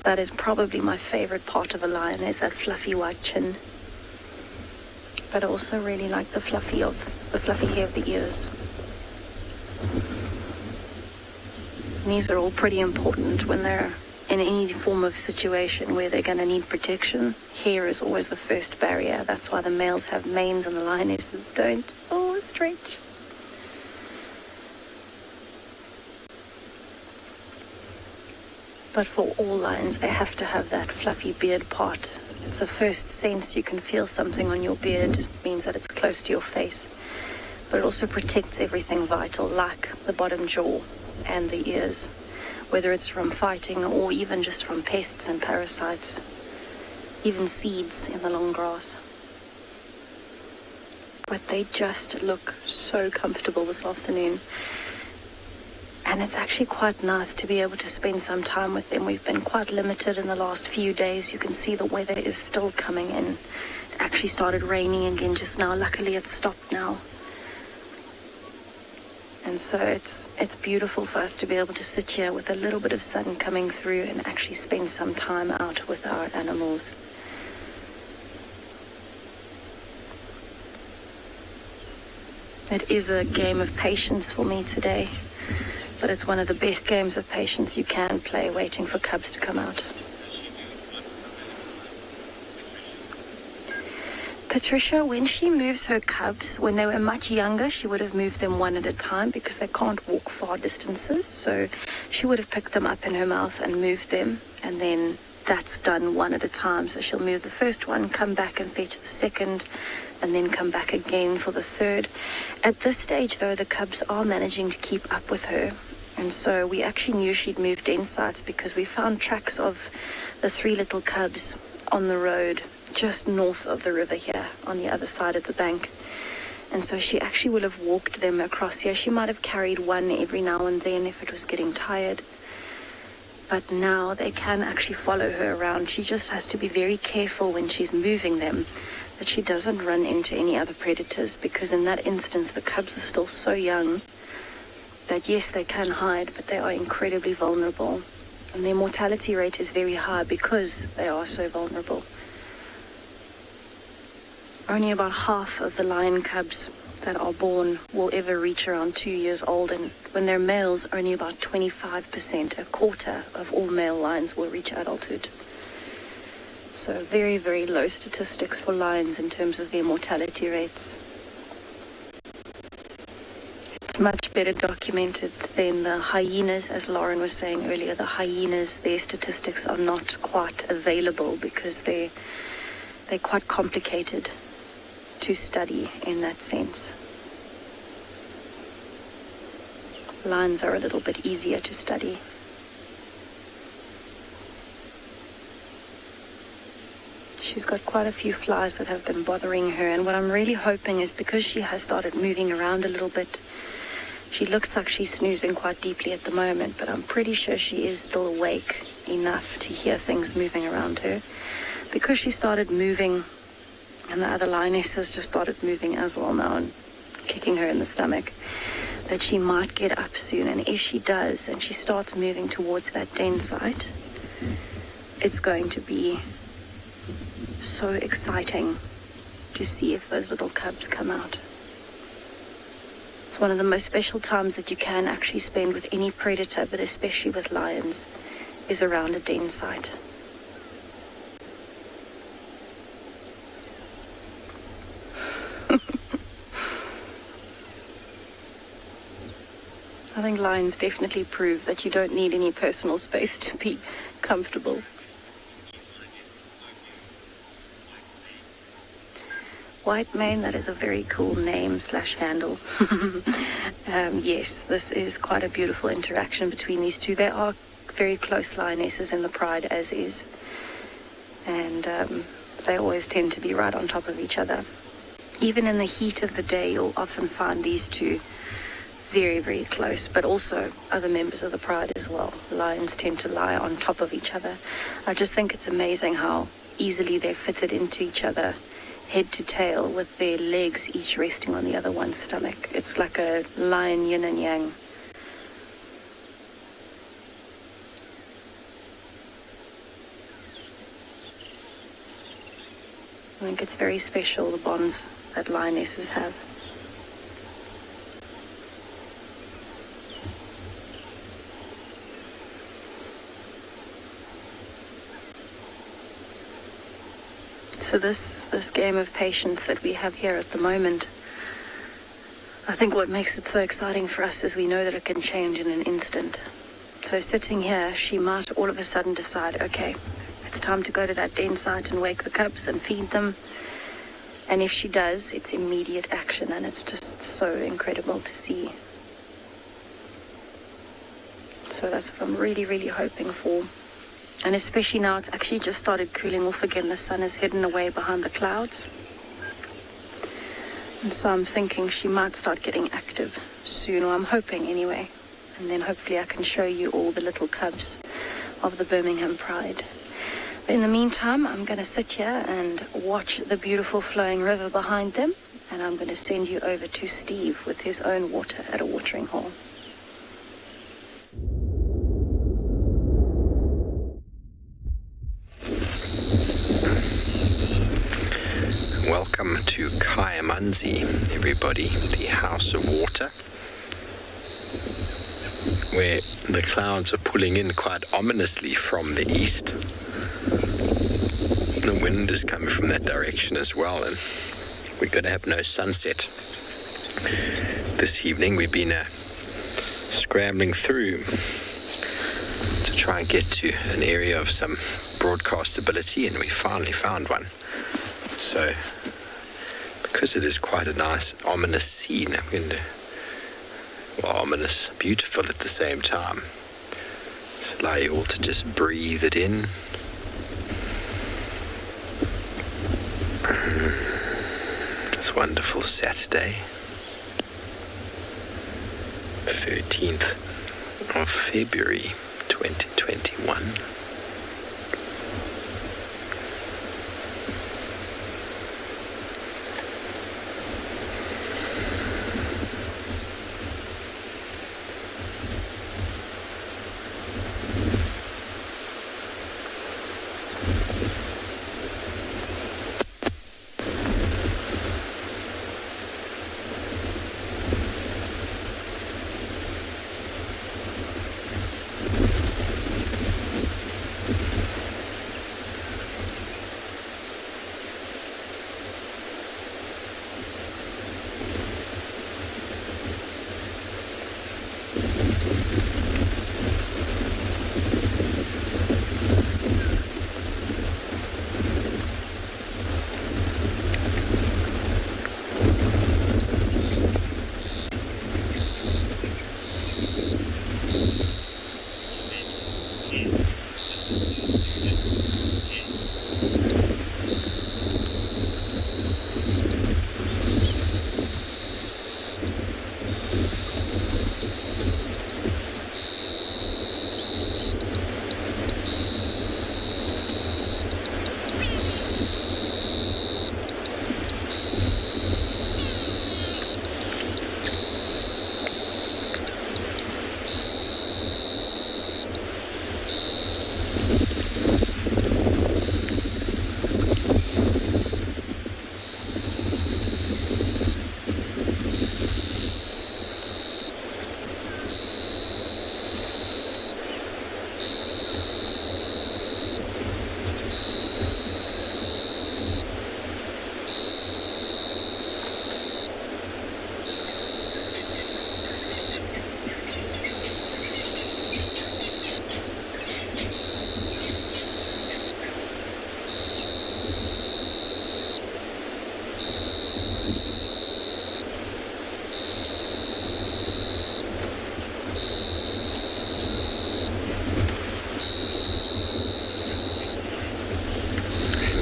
That is probably my favorite part of a lion, is that fluffy white chin. But I also really like the fluffy hair of the ears. And these are all pretty important when they're in any form of situation where they're going to need protection. Hair is always the first barrier. That's why the males have manes and the lionesses don't. Oh, stretch. But for all lions, they have to have that fluffy beard part. It's the first sense you can feel something on your beard. It means that it's close to your face. But it also protects everything vital, like the bottom jaw and the ears, whether it's from fighting or even just from pests and parasites, even seeds in the long grass. but they just look so comfortable this afternoon. And it's actually quite nice to be able to spend some time with them. We've been quite limited in the last few days. You can see the weather is still coming in. It actually started raining again just now. Luckily it's stopped now. And so it's beautiful for us to be able to sit here with a little bit of sun coming through and actually spend some time out with our animals. It is a game of patience for me today, but it's one of the best games of patience you can play, waiting for cubs to come out. Patricia, when she moves her cubs, when they were much younger, she would have moved them one at a time because they can't walk far distances. So she would have picked them up in her mouth and moved them, and then that's done one at a time. So she'll move the first one, come back and fetch the second, and then come back again for the third. At this stage, though, the cubs are managing to keep up with her. And so we actually knew she'd moved den sites because we found tracks of the 3 little cubs on the road just north of the river here on the other side of the bank. And so she actually will have walked them across here. She might have carried one every now and then if it was getting tired. But now they can actually follow her around. She just has to be very careful when she's moving them that she doesn't run into any other predators, because in that instance the cubs are still so young that yes, they can hide, but they are incredibly vulnerable. And their mortality rate is very high because they are so vulnerable. Only about half of the lion cubs that are born will ever reach around 2 years old, and when they're males, only about 25%, a quarter of all male lions will reach adulthood. So very, very low statistics for lions in terms of their mortality rates. It's much better documented than the hyenas, as Lauren was saying earlier. The hyenas, their statistics are not quite available because they're quite complicated to study in that sense. Lions are a little bit easier to study. She's got quite a few flies that have been bothering her, and what I'm really hoping is because she has started moving around a little bit, she looks like she's snoozing quite deeply at the moment, but I'm pretty sure she is still awake enough to hear things moving around her. Because she started moving, and the other lioness has just started moving as well now and kicking her in the stomach, that she might get up soon. And if she does and she starts moving towards that den site, it's going to be so exciting to see if those little cubs come out. It's one of the most special times that you can actually spend with any predator, but especially with lions, is around a den site. I think lions definitely prove that you don't need any personal space to be comfortable. White mane, that is a very cool name / handle. Yes, this is quite a beautiful interaction between these two. They are very close lionesses in the pride, as is. And they always tend to be right on top of each other. Even in the heat of the day, you'll often find these two very, very close, but also other members of the pride as well. Lions tend to lie on top of each other. I just think it's amazing how easily they're fitted into each other, head to tail, with their legs each resting on the other one's stomach. It's like a lion yin and yang. I think it's very special, the bonds that lionesses have. So this game of patience that we have here at the moment, I think what makes it so exciting for us is we know that it can change in an instant. So sitting here, she might all of a sudden decide, okay, it's time to go to that den site and wake the cubs and feed them. And if she does, it's immediate action, and it's just so incredible to see. So that's what I'm really, really hoping for. And especially now, it's actually just started cooling off again. The sun is hidden away behind the clouds. And so I'm thinking she might start getting active soon, or I'm hoping anyway. And then hopefully I can show you all the little cubs of the Birmingham Pride. But in the meantime, I'm going to sit here and watch the beautiful flowing river behind them. And I'm going to send you over to Steve with his own water at a watering hole. Welcome to Kaiamanzi, everybody, the House of Water, where the clouds are pulling in quite ominously from the east. The wind is coming from that direction as well, and we're going to have no sunset this evening. We've been scrambling through to try and get to an area of some broadcastability, and we finally found one. So, because it is quite a nice, ominous scene, I'm going to, well, ominous, beautiful at the same time. So allow you all to just breathe it in. This wonderful Saturday, 13th of February, 2021.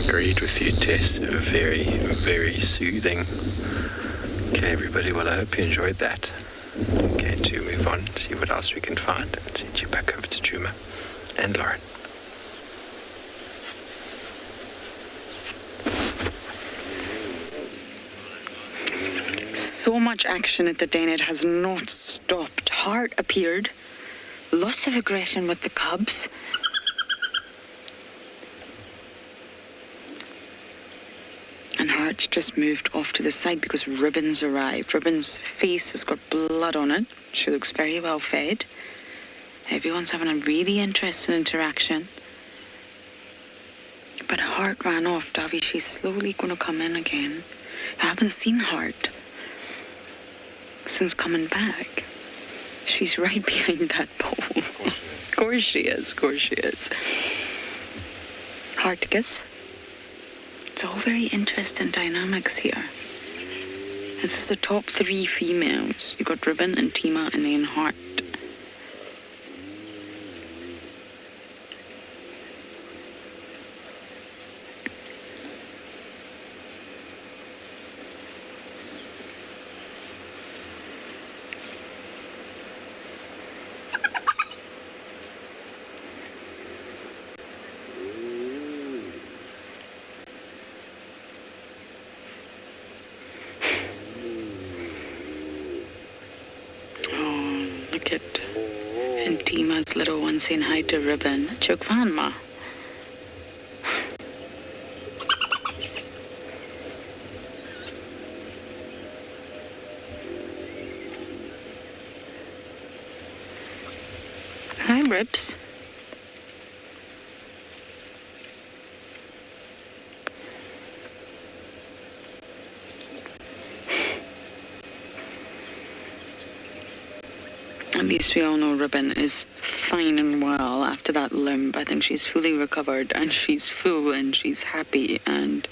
Agreed with you, Tess. Very, very soothing. Okay, everybody, well, I hope you enjoyed that. Okay, to move on, see what else we can find, and send you back over to Juma and Lauren. So much action at the den, it has not stopped. Hart appeared. Lots of aggression with the cubs. And Hart just moved off to the side because Ribbon's arrived. Ribbon's face has got blood on it. She looks very well fed. Everyone's having a really interesting interaction. But Hart ran off, Davy. She's slowly going to come in again. I haven't seen Hart since coming back. She's right behind that pole. Of course she is. Of course she is. Harticus. It's all very interesting dynamics here. This is the top 3 females. You've got Ribbon and Tima and then Hart. look at Tima's little one saying hi to Ribbon. That's your grandma. Hi, Ribs. At least we all know Ribbon is fine and well after that limp. I think she's fully recovered and she's full and she's happy, and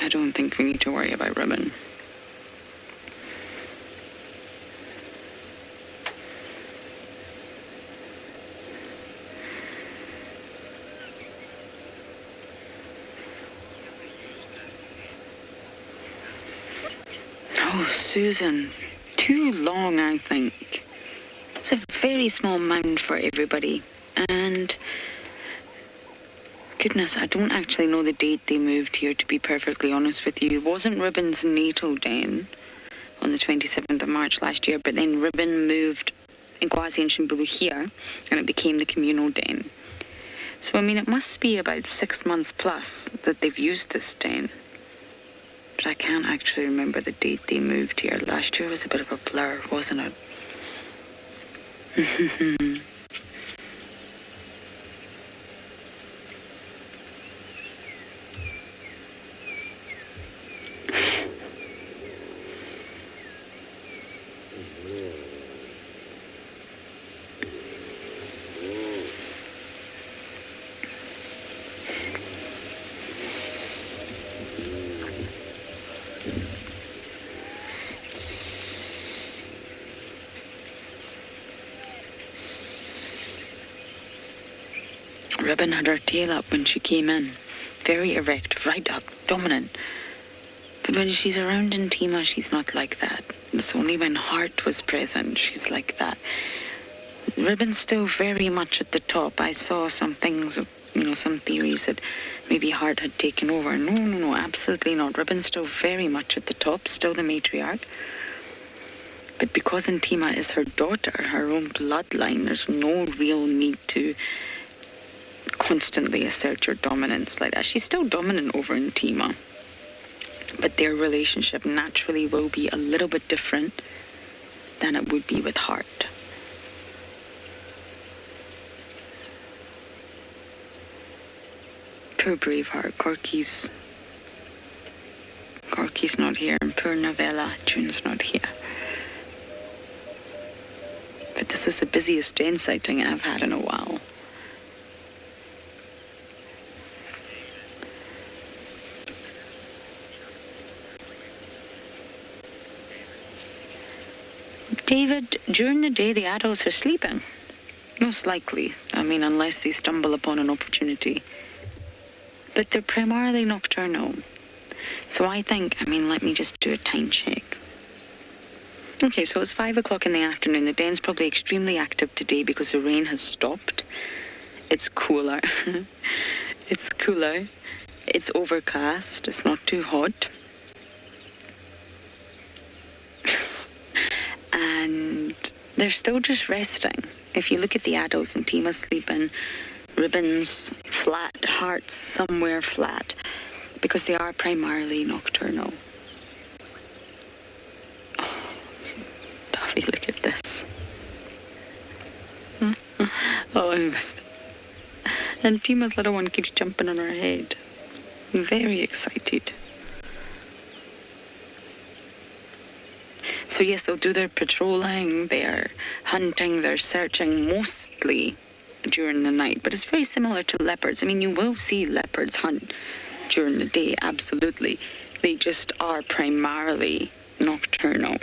I don't think we need to worry about Ribbon. Oh, Susan. Too long, I think. It's a very small mound for everybody. And goodness, I don't actually know the date they moved here, to be perfectly honest with you. It wasn't Ribbon's natal den on the 27th of March last year, but then Ribbon moved Nkwazi and Shimbulu here, and it became the communal den. So, I mean, it must be about 6 months plus that they've used this den. But I can't actually remember the date they moved here. Last year was a bit of a blur, wasn't it? Ribbon had her tail up when she came in. Very erect, right up, dominant. But when she's around Ntima, she's not like that. It's only when Heart was present she's like that. Ribbon's still very much at the top. I saw some things, some theories that maybe Heart had taken over. No, absolutely not. Ribbon's still very much at the top, still the matriarch. But because Ntima is her daughter, her own bloodline, there's no real need to constantly assert your dominance like that. She's still dominant over Ntima, but their relationship naturally will be a little bit different than it would be with Heart. Poor Braveheart. Corky's not here, and poor Novella. June's not here. But this is the busiest den sighting I've had in a while. David, during the day the adults are sleeping. Most likely. I mean, unless they stumble upon an opportunity. But they're primarily nocturnal. So I think, let me just do a time check. Okay, so it's 5 o'clock in the afternoon. The den's probably extremely active today because the rain has stopped. It's cooler. It's cooler. It's overcast. It's not too hot. And they're still just resting. If you look at the adults, and Tima's sleeping, Ribbon's flat, Heart's somewhere flat, because they are primarily nocturnal. Oh, Duffy, look at this. Oh, I missed it. And Tima's little one keeps jumping on her head. Very excited. So yes, they'll do their patrolling, they're hunting, they're searching, mostly during the night. But it's very similar to leopards. You will see leopards hunt during the day, absolutely. They just are primarily nocturnal.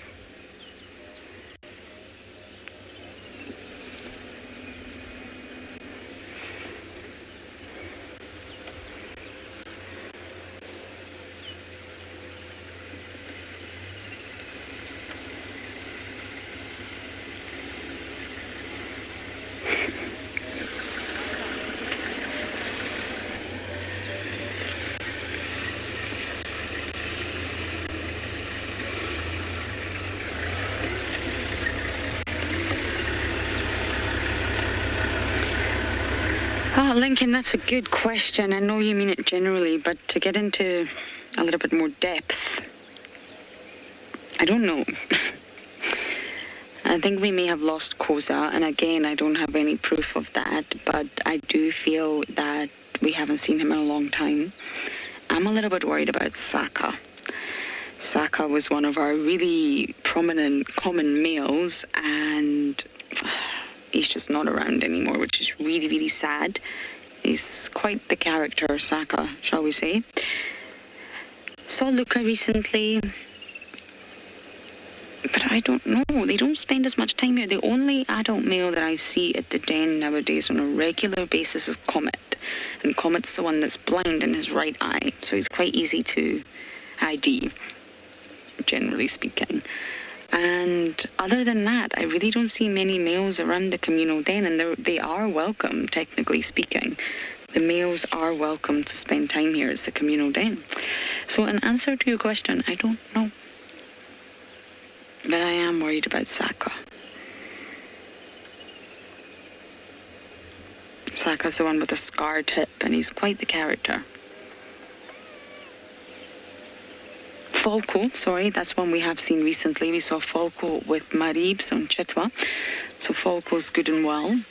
Oh, Lincoln, that's a good question. I know you mean it generally, but to get into a little bit more depth, I don't know. I think we may have lost Koza, and again, I don't have any proof of that, but I do feel that we haven't seen him in a long time. I'm a little bit worried about Saka. Saka was one of our really prominent common males, and he's just not around anymore, which is really, really sad. He's quite the character, Saka, shall we say. Saw Luca recently, but I don't know. They don't spend as much time here. The only adult male that I see at the den nowadays on a regular basis is Comet. And Comet's the one that's blind in his right eye, so he's quite easy to ID, generally speaking. And other than that, I really don't see many males around the communal den, and they are welcome, technically speaking. The males are welcome to spend time here. It's the communal den. So in answer to your question, I don't know. But I am worried about Saka. Saka's the one with the scarred hip, and he's quite the character. Falco, sorry, that's one we have seen recently. We saw Falco with Maribs on Chitwa. So Falco's good and well.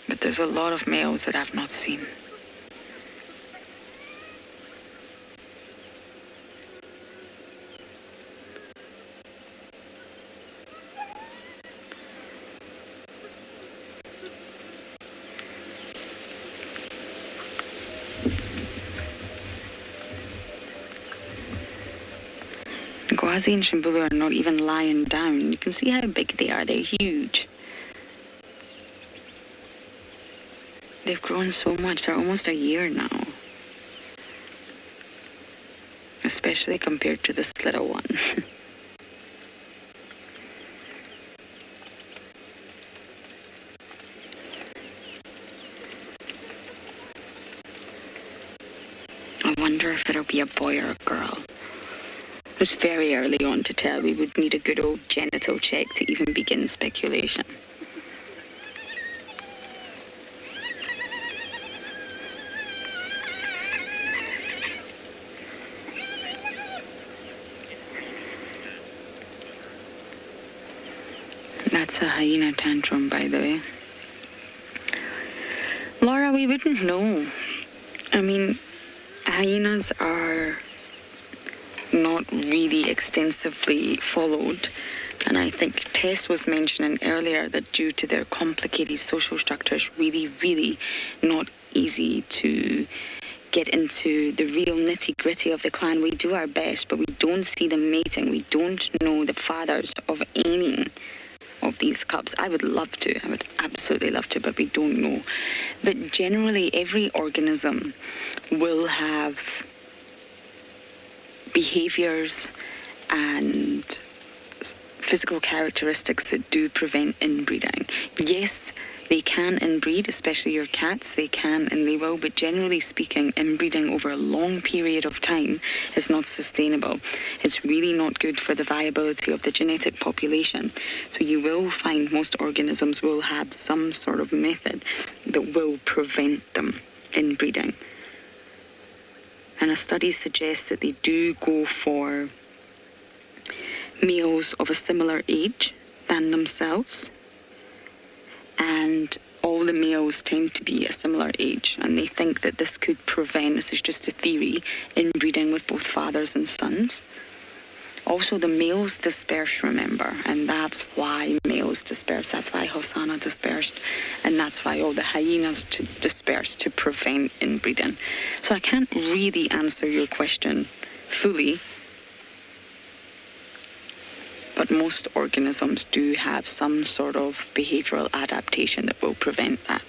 But there's a lot of males that I've not seen. Gwazi and Shimbulu are not even lying down. You can see how big they are. They're huge. They've grown so much. They're almost a year now. Especially compared to this little one. I wonder if it'll be a boy or a girl. It was very early on to tell. We would need a good old genital check to even begin speculation. That's a hyena tantrum, by the way. Laura, we wouldn't know. I mean, hyenas are not really extensively followed, and I think Tess was mentioning earlier that due to their complicated social structures, really not easy to get into the real nitty-gritty of the clan. We do our best, but we don't see them mating. We don't know the fathers of any of these cubs. I would love to. I would absolutely love to, but we don't know. But generally, every organism will have behaviors and physical characteristics that do prevent inbreeding. Yes, they can inbreed, especially your cats, they can and they will, but generally speaking, inbreeding over a long period of time is not sustainable. It's really not good for the viability of the genetic population. So you will find most organisms will have some sort of method that will prevent them inbreeding. And a study suggests that they do go for males of a similar age than themselves. And all the males tend to be a similar age. And they think that this could prevent, this is just a theory, inbreeding with both fathers and sons. Also, the males disperse, remember, and that's why males disperse. That's why Hosanna dispersed, and that's why all the hyenas disperse to prevent inbreeding. So I can't really answer your question fully, but most organisms do have some sort of behavioral adaptation that will prevent that.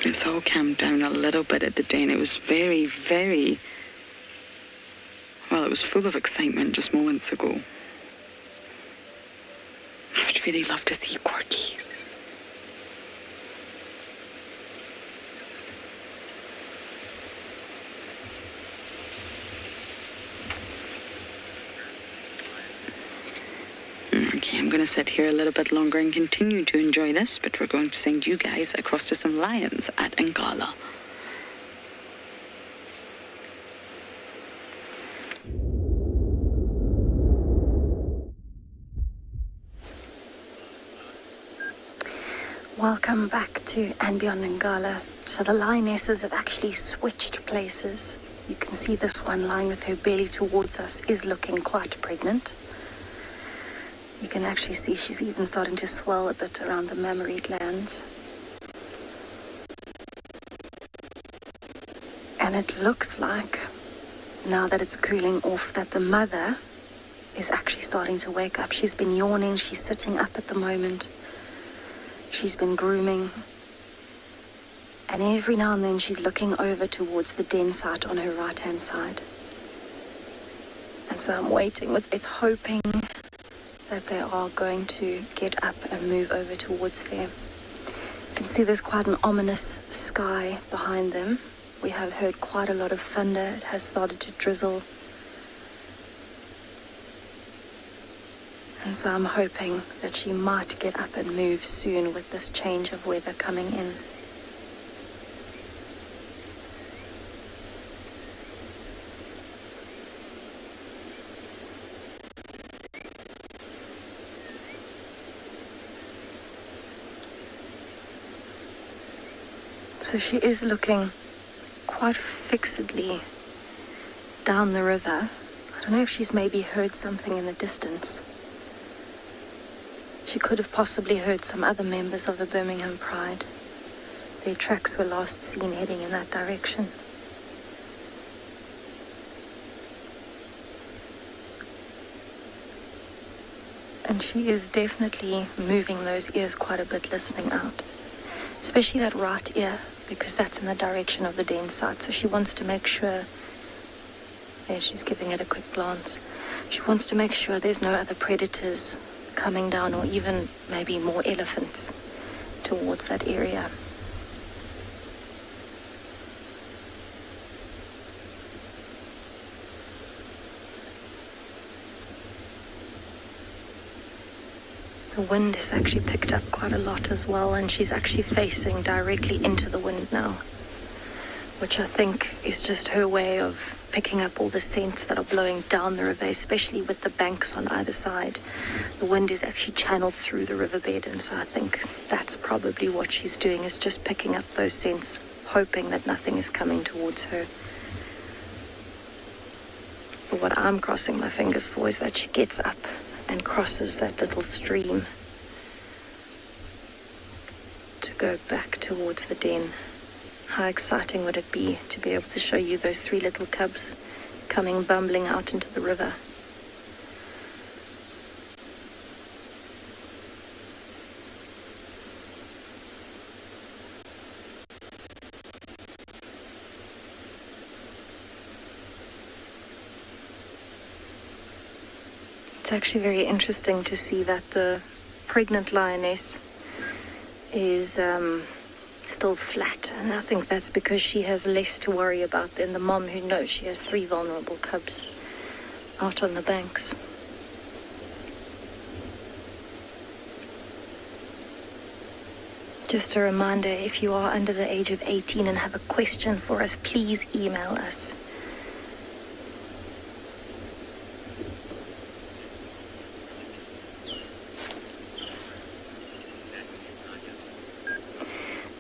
It's all calmed down a little bit at the den. It was very, well, it was full of excitement just moments ago. I would really love to see Corky. Okay, I'm going to sit here a little bit longer and continue to enjoy this, but we're going to send you guys across to some lions at Ngala. Welcome back to and beyond Ngala. So the lionesses have actually switched places. You can see this one lying with her belly towards us is looking quite pregnant. You can actually see she's even starting to swell a bit around the mammary glands. And it looks like, now that it's cooling off, that the mother is actually starting to wake up. She's been yawning, she's sitting up at the moment. She's been grooming. And every now and then she's looking over towards the den site on her right-hand side. And so I'm waiting with Beth, hoping that they are going to get up and move over towards there. You can see there's quite an ominous sky behind them. We have heard quite a lot of thunder. It has started to drizzle. And so I'm hoping that she might get up and move soon with this change of weather coming in. So she is looking quite fixedly down the river. I don't know if she's maybe heard something in the distance. She could have possibly heard some other members of the Birmingham Pride. Their tracks were last seen heading in that direction. And she is definitely moving those ears quite a bit, listening out. Especially that right ear, because that's in the direction of the den site. So she wants to make sure, there she's giving it a quick glance. She wants to make sure there's no other predators coming down, or even maybe more elephants towards that area. The wind has actually picked up quite a lot as well, and she's actually facing directly into the wind now, which I think is just her way of picking up all the scents that are blowing down the river, especially with the banks on either side. The wind is actually channeled through the riverbed, and so I think that's probably what she's doing, is just picking up those scents, hoping that nothing is coming towards her. But what I'm crossing my fingers for is that she gets up and crosses that little stream to go back towards the den. How exciting would it be to be able to show you those 3 little cubs coming bumbling out into the river. It's actually very interesting to see that the pregnant lioness is still flat, and I think that's because she has less to worry about than the mom, who knows she has 3 vulnerable cubs out on the banks. Just a reminder, if you are under the age of 18 and have a question for us, please email us.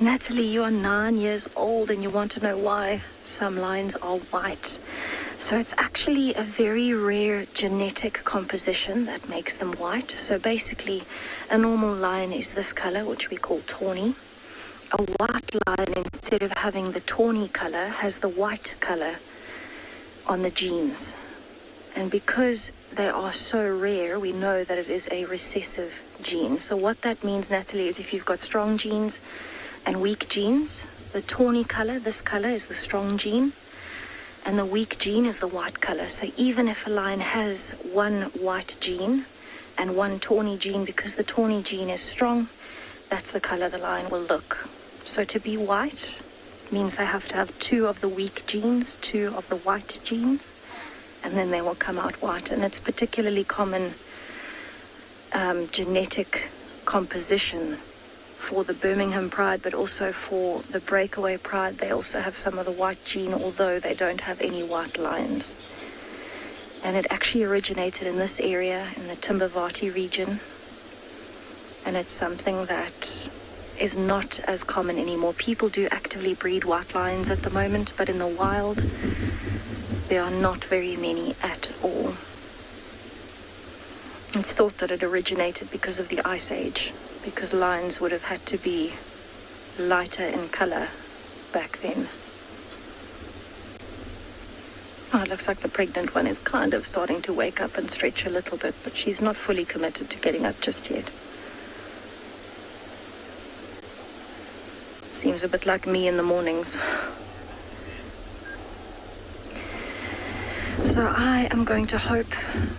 Natalie, you are 9 years old and you want to know why some lions are white. So it's actually a very rare genetic composition that makes them white. So basically, a normal lion is this color, which we call tawny. A white lion, instead of having the tawny color, has the white color on the genes. And because they are so rare, we know that it is a recessive gene. So what that means, Natalie, is if you've got strong genes and weak genes, the tawny color, this color, is the strong gene, and the weak gene is the white color. So even if a lion has one white gene and one tawny gene, because the tawny gene is strong, that's the color the lion will look. So to be white means they have to have 2 of the weak genes, 2 of the white genes, and then they will come out white. And it's particularly common genetic composition for the Birmingham pride, but also for the breakaway pride. They also have some of the white gene, although they don't have any white lions. And it actually originated in this area, in the Timbavati region. And it's something that is not as common anymore. People do actively breed white lions at the moment, but in the wild, there are not very many at all. It's thought that it originated because of the Ice Age, because lions would have had to be lighter in color back then. Oh, it looks like the pregnant one is kind of starting to wake up and stretch a little bit, but she's not fully committed to getting up just yet. Seems a bit like me in the mornings. So I am going to hope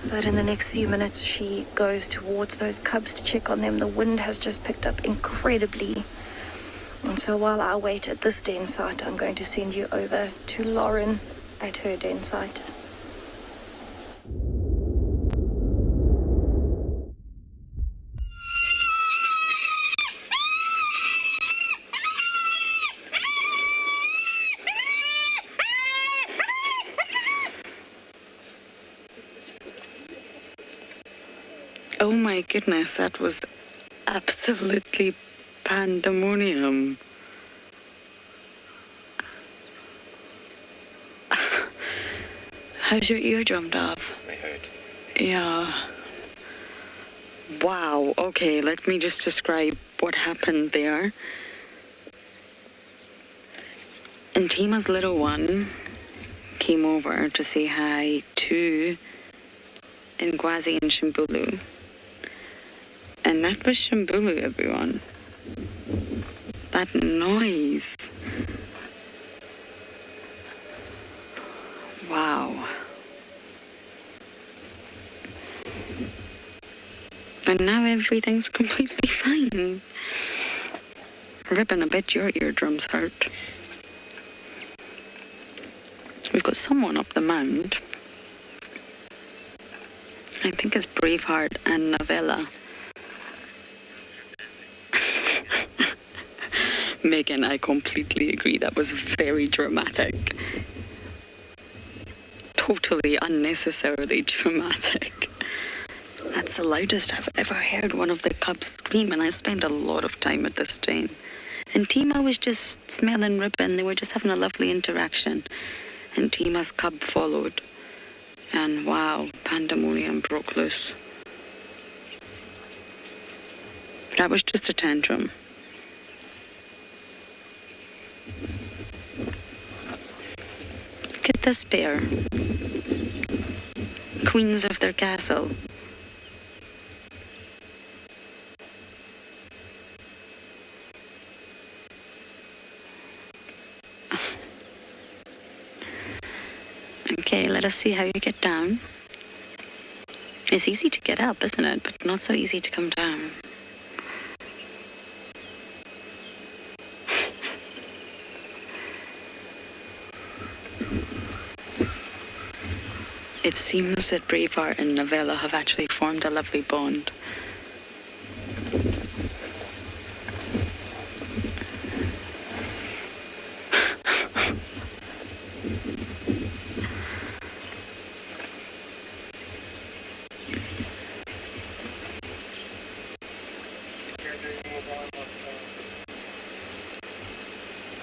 that in the next few minutes she goes towards those cubs to check on them. The wind has just picked up incredibly. And so while I wait at this den site, I'm going to send you over to Lauren at her den site. Oh my goodness, that was absolutely pandemonium. How's your eardrum, Dove? I heard. Yeah. Wow, okay, let me just describe what happened there. And Tima's little one came over to say hi to Ngwazi and Shimbulu. And that was Shimbulu, everyone. That noise. Wow. And now everything's completely fine. Ribbon, I bet your eardrums hurt. We've got someone up the mound. I think it's Braveheart and Novella. Megan, I completely agree. That was very dramatic. Totally unnecessarily dramatic. That's the loudest I've ever heard one of the cubs scream, and I spent a lot of time at this den. And Tima was just smelling ribbon. They were just having a lovely interaction. And Tima's cub followed. And wow, pandemonium broke loose. That was just a tantrum. Look at this pair. Queens of their castle. Okay, let us see how you get down. It's easy to get up, isn't it? But not so easy to come down. It seems that Braveheart and Novella have actually formed a lovely bond.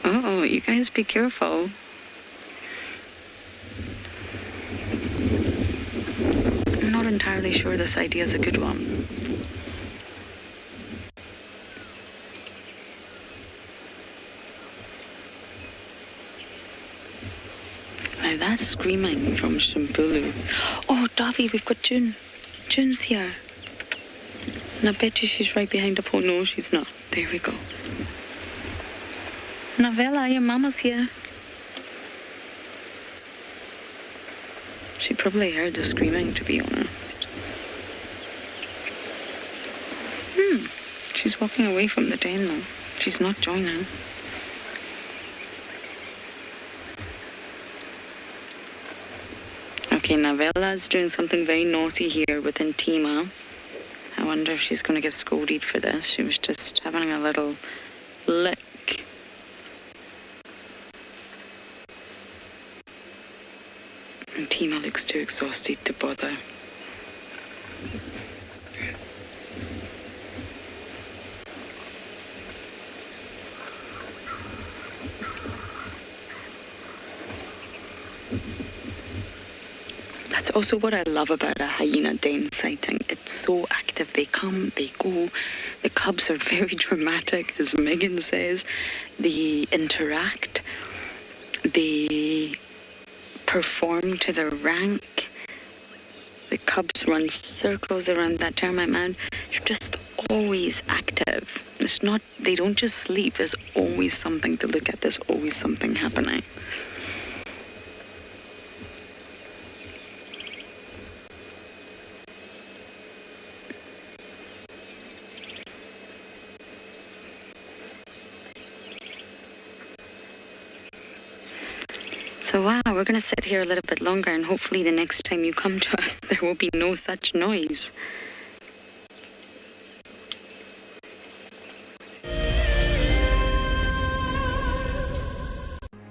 Oh, you guys be careful. I'm not entirely sure this idea is a good one. Now that's screaming from Shimbulu. Oh, Davi, we've got June. June's here. And I bet you she's right behind the pole. No, she's not. There we go. Novella, your mama's here. She probably heard the screaming, to be honest. She's walking away from the den now. She's not joining. Okay, Novella's doing something very naughty here with Intima. I want wonder if she's going to get scolded for this. She was just having a little lick. And Tima looks too exhausted to bother. That's also what I love about a hyena den sighting. It's so active. They come, they go. The cubs are very dramatic, as Megan says. They interact. They perform to their rank. The cubs run circles around that termite mound. They're just always active. It's not, they don't just sleep. There's always something to look at. There's always something happening. So wow, we're going to sit here a little bit longer, and hopefully the next time you come to us, there will be no such noise.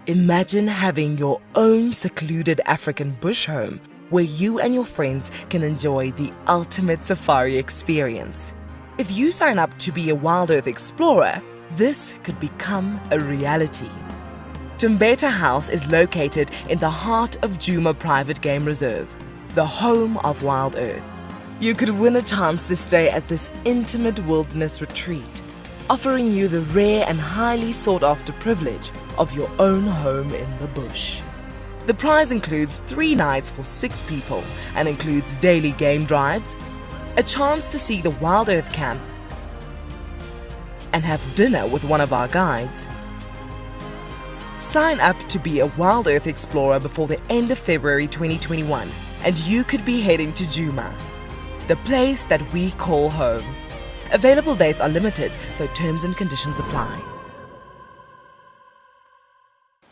Imagine having your own secluded African bush home where you and your friends can enjoy the ultimate safari experience. If you sign up to be a Wild Earth Explorer, this could become a reality. Tumbeta House is located in the heart of Djuma Private Game Reserve, the home of Wild Earth. You could win a chance to stay at this intimate wilderness retreat, offering you the rare and highly sought-after privilege of your own home in the bush. The prize includes 3 nights for 6 people and includes daily game drives, a chance to see the Wild Earth Camp, and have dinner with one of our guides. Sign up to be a Wild Earth Explorer before the end of February 2021, and you could be heading to Djuma, the place that we call home. Available dates are limited, so terms and conditions apply.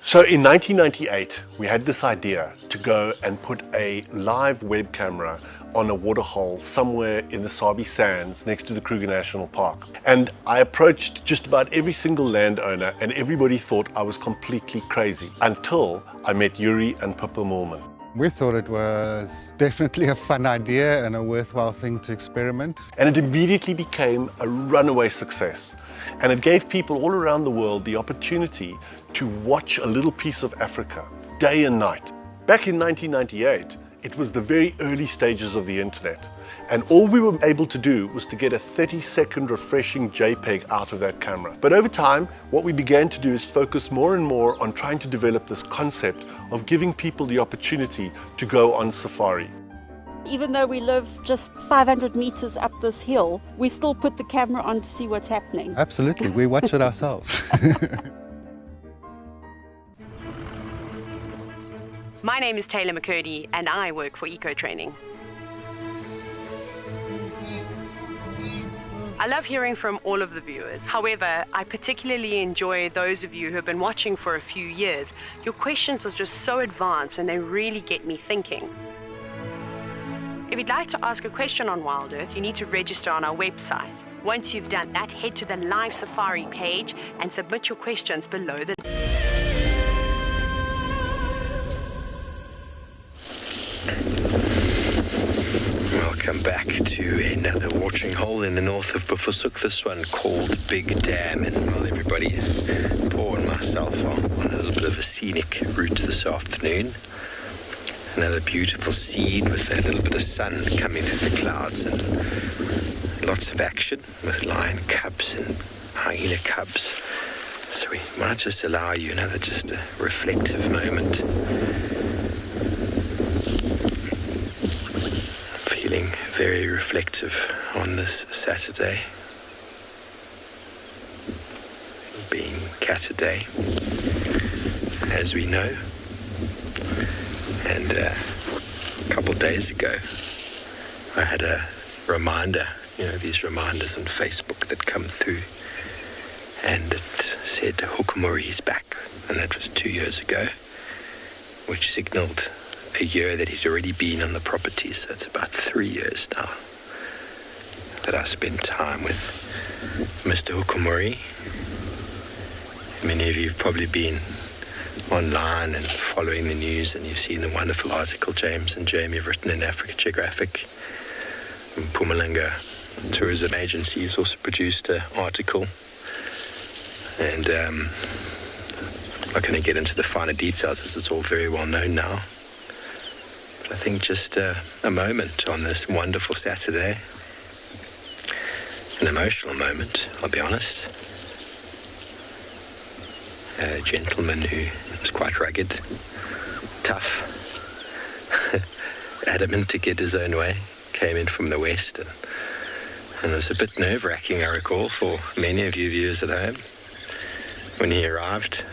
So in 1998, we had this idea to go and put a live web camera on a waterhole somewhere in the Sabi Sands next to the Kruger National Park. And I approached just about every single landowner, and everybody thought I was completely crazy until I met Yuri and Pippa Moorman. We thought it was definitely a fun idea and a worthwhile thing to experiment. And it immediately became a runaway success. And it gave people all around the world the opportunity to watch a little piece of Africa day and night. Back in 1998, it was the very early stages of the internet. And all we were able to do was to get a 30-second refreshing JPEG out of that camera. But over time, what we began to do is focus more and more on trying to develop this concept of giving people the opportunity to go on safari. Even though we live just 500 meters up this hill, we still put the camera on to see what's happening. Absolutely, we watch it ourselves. My name is Taylor McCurdy and I work for Eco Training. I love hearing from all of the viewers. However, I particularly enjoy those of you who have been watching for a few years. Your questions are just so advanced and they really get me thinking. If you'd like to ask a question on Wild Earth, you need to register on our website. Once you've done that, head to the Live Safari page and submit your questions below the... Welcome back to another watering hole in the north of Bafusuk, this one called Big Dam. And while everybody, Paul and myself, are on a little bit of a scenic route this afternoon, another beautiful scene with a little bit of sun coming through the clouds and lots of action with lion cubs and hyena cubs. So we might just allow you another just a reflective moment. Feeling very reflective on this Saturday, being Saturday, as we know. And a couple of days ago, I had a reminder, these reminders on Facebook that come through, and it said Hukumuri is back, and that was 2 years ago, which signaled a year that he'd already been on the property, so it's about 3 years now. that I spent time with Mr. Hukumuri. Many of you have probably been online and following the news, and you've seen the wonderful article James and Jamie have written in Africa Geographic. And Mpumalanga Tourism Agency has also produced an article, and I'm not going to get into the finer details as it's all very well known now. But I think just a moment on this wonderful Saturday, an emotional moment, I'll be honest. A gentleman who was quite rugged, tough, adamant to get his own way, came in from the west, and it was a bit nerve-wracking, I recall, for many of you viewers at home. When he arrived,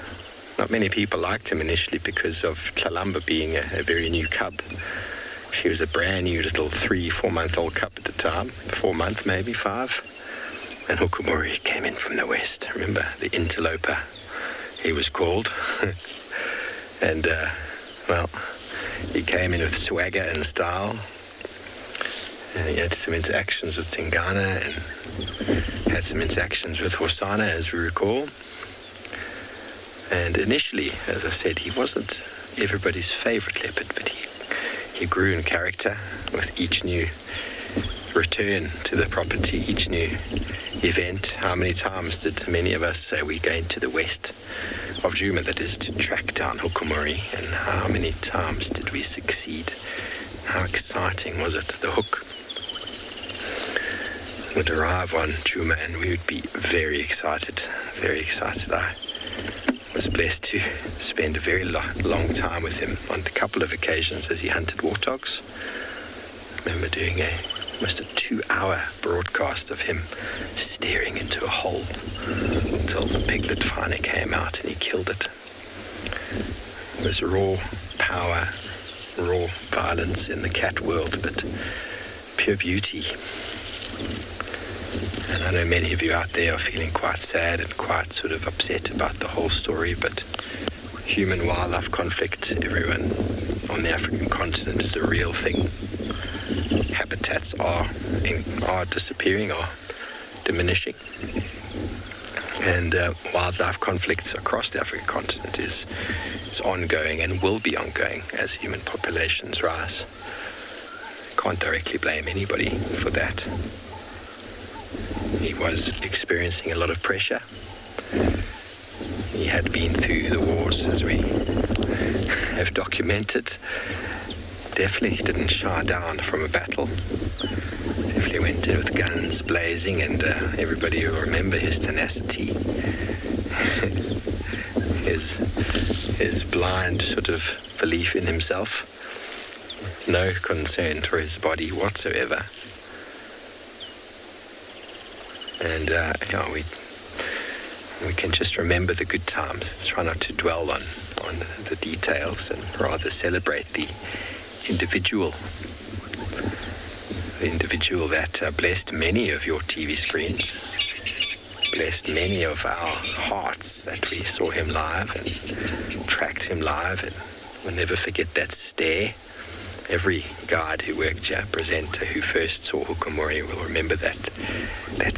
not many people liked him initially because of Tlalamba being a very new cub. She was a brand new little 3-4-month-old cub at the time, 4-month maybe, 5. And Hukumuri came in from the west. Remember, the interloper, he was called. And, well, he came in with swagger and style. And he had some interactions with Tingana and had some interactions with Hosana, as we recall. And initially, as I said, he wasn't everybody's favorite leopard, but he grew in character with each new return to the property, each new event. How many times did many of us say we're going to the west of Djuma, that is, to track down Hukumuri, and how many times did we succeed? How exciting was it? The hook would arrive on Djuma and we would be very excited, very excited. I was blessed to spend a very long time with him on a couple of occasions as he hunted warthogs. I remember doing almost a 2-hour broadcast of him staring into a hole until the piglet finally came out and he killed it. It was raw power, raw violence in the cat world, but pure beauty. And I know many of you out there are feeling quite sad and quite sort of upset about the whole story, but human-wildlife conflict, everyone on the African continent, is a real thing. Habitats are disappearing, are diminishing. And wildlife conflicts across the African continent is ongoing and will be ongoing as human populations rise. Can't directly blame anybody for that. He was experiencing a lot of pressure. He had been through the wars, as we have documented. Definitely didn't shy down from a battle. Definitely went in with guns blazing, and everybody will remember his tenacity. his blind sort of belief in himself. No concern for his body whatsoever. And we can just remember the good times. Let's try not to dwell on the details and rather celebrate the individual that blessed many of your TV screens, blessed many of our hearts that we saw him live and tracked him live. And we'll never forget that stare. Every guide who worked here, presenter who first saw Hukumuri, will remember that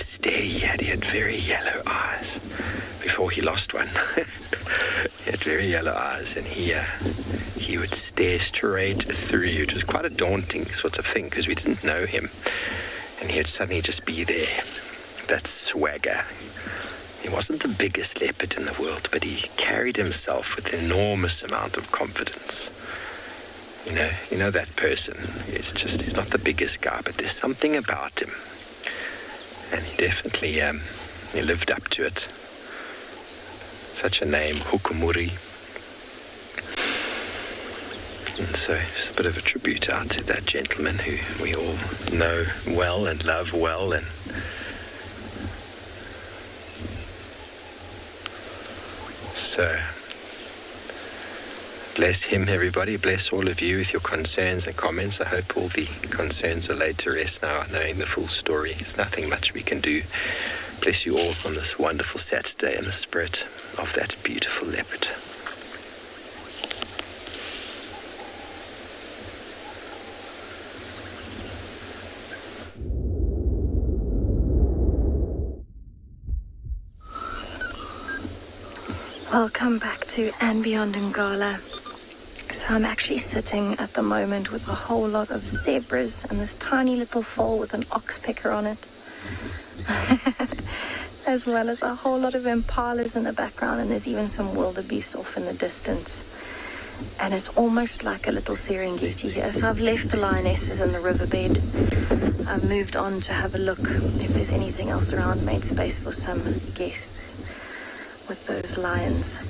stare he had. He had very yellow eyes before he lost one. He had very yellow eyes, and he would stare straight through you. It was quite a daunting sort of thing because we didn't know him, and he would suddenly just be there. That swagger. He wasn't the biggest leopard in the world, but he carried himself with an enormous amount of confidence. You know that person. He's not the biggest guy, but there's something about him. And he definitely, he lived up to it. Such a name, Hukumuri. And so it's a bit of a tribute out to that gentleman who we all know well and love well. And so bless him, everybody. Bless all of you with your concerns and comments. I hope all the concerns are laid to rest now, knowing the full story. There's nothing much we can do. Bless you all on this wonderful Saturday in the spirit of that beautiful leopard. Welcome back to And Beyond Ngala. So I'm actually sitting at the moment with a whole lot of zebras and this tiny little foal with an oxpecker on it. As well as a whole lot of impalas in the background, and there's even some wildebeest off in the distance. And it's almost like a little Serengeti here. So I've left the lionesses in the riverbed. I've moved on to have a look if there's anything else around, made space for some guests with those lions.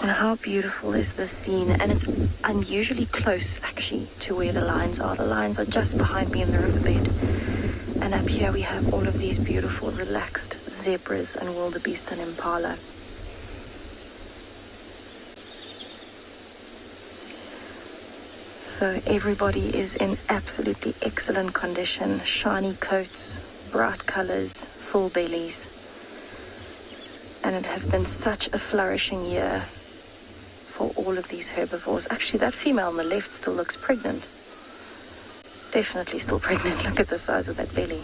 And how beautiful is this scene? And it's unusually close actually to where the lions are. The lions are just behind me in the riverbed. And up here we have all of these beautiful relaxed zebras and wildebeest and impala. So everybody is in absolutely excellent condition. Shiny coats, bright colors, full bellies. And it has been such a flourishing year for all of these herbivores. Actually, that female on the left still looks pregnant. Definitely still pregnant. Look at the size of that belly.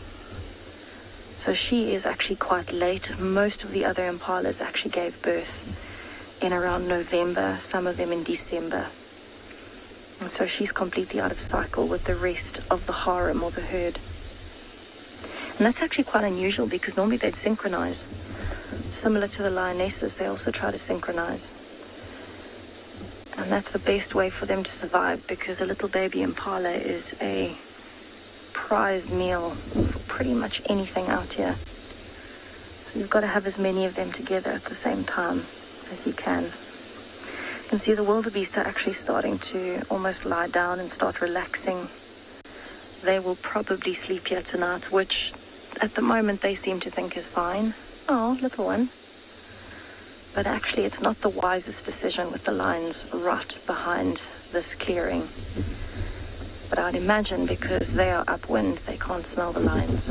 So she is actually quite late. Most of the other impalas actually gave birth in around November, some of them in December. And so she's completely out of cycle with the rest of the harem or the herd. And that's actually quite unusual because normally they'd synchronize. Similar to the lionesses, they also try to synchronize. And that's the best way for them to survive, because a little baby impala is a prized meal for pretty much anything out here. So you've got to have as many of them together at the same time as you can. You can see the wildebeest are actually starting to almost lie down and start relaxing. They will probably sleep here tonight, which at the moment they seem to think is fine. Oh, little one. But actually it's not the wisest decision with the lions right behind this clearing. But I'd imagine because they are upwind, they can't smell the lions.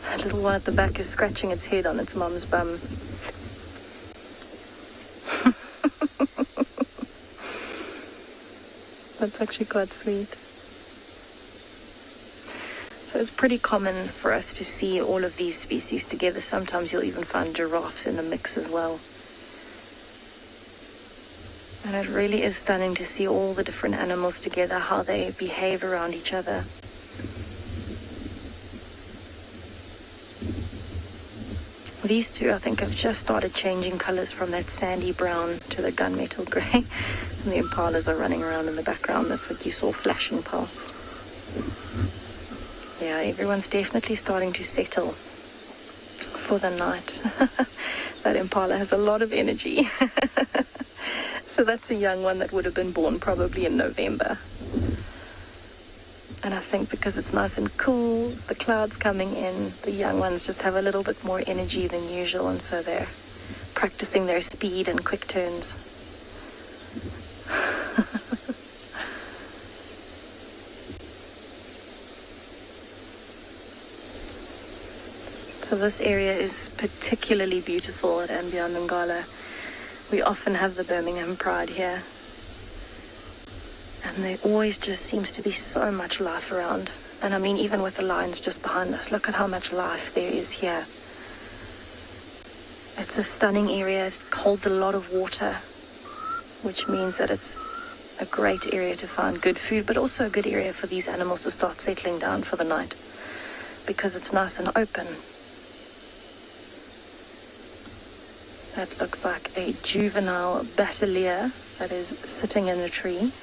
That little one at the back is scratching its head on its mum's bum. That's actually quite sweet. So it's pretty common for us to see all of these species together. Sometimes you'll even find giraffes in the mix as well. And it really is stunning to see all the different animals together, how they behave around each other. These two, I think, have just started changing colors from that sandy brown to the gunmetal gray. And the impalas are running around in the background. That's what you saw flashing past. Yeah, everyone's definitely starting to settle for the night. That impala has a lot of energy. So that's a young one that would have been born probably in November. And I think because it's nice and cool, the clouds coming in, the young ones just have a little bit more energy than usual, and so they're practicing their speed and quick turns. So this area is particularly beautiful at And Beyond Ngala. We often have the Birmingham Pride here. And there always just seems to be so much life around. And I mean, even with the lions just behind us, look at how much life there is here. It's a stunning area. It holds a lot of water, which means that it's a great area to find good food, but also a good area for these animals to start settling down for the night, because it's nice and open. That looks like a juvenile battalier that is sitting in a tree,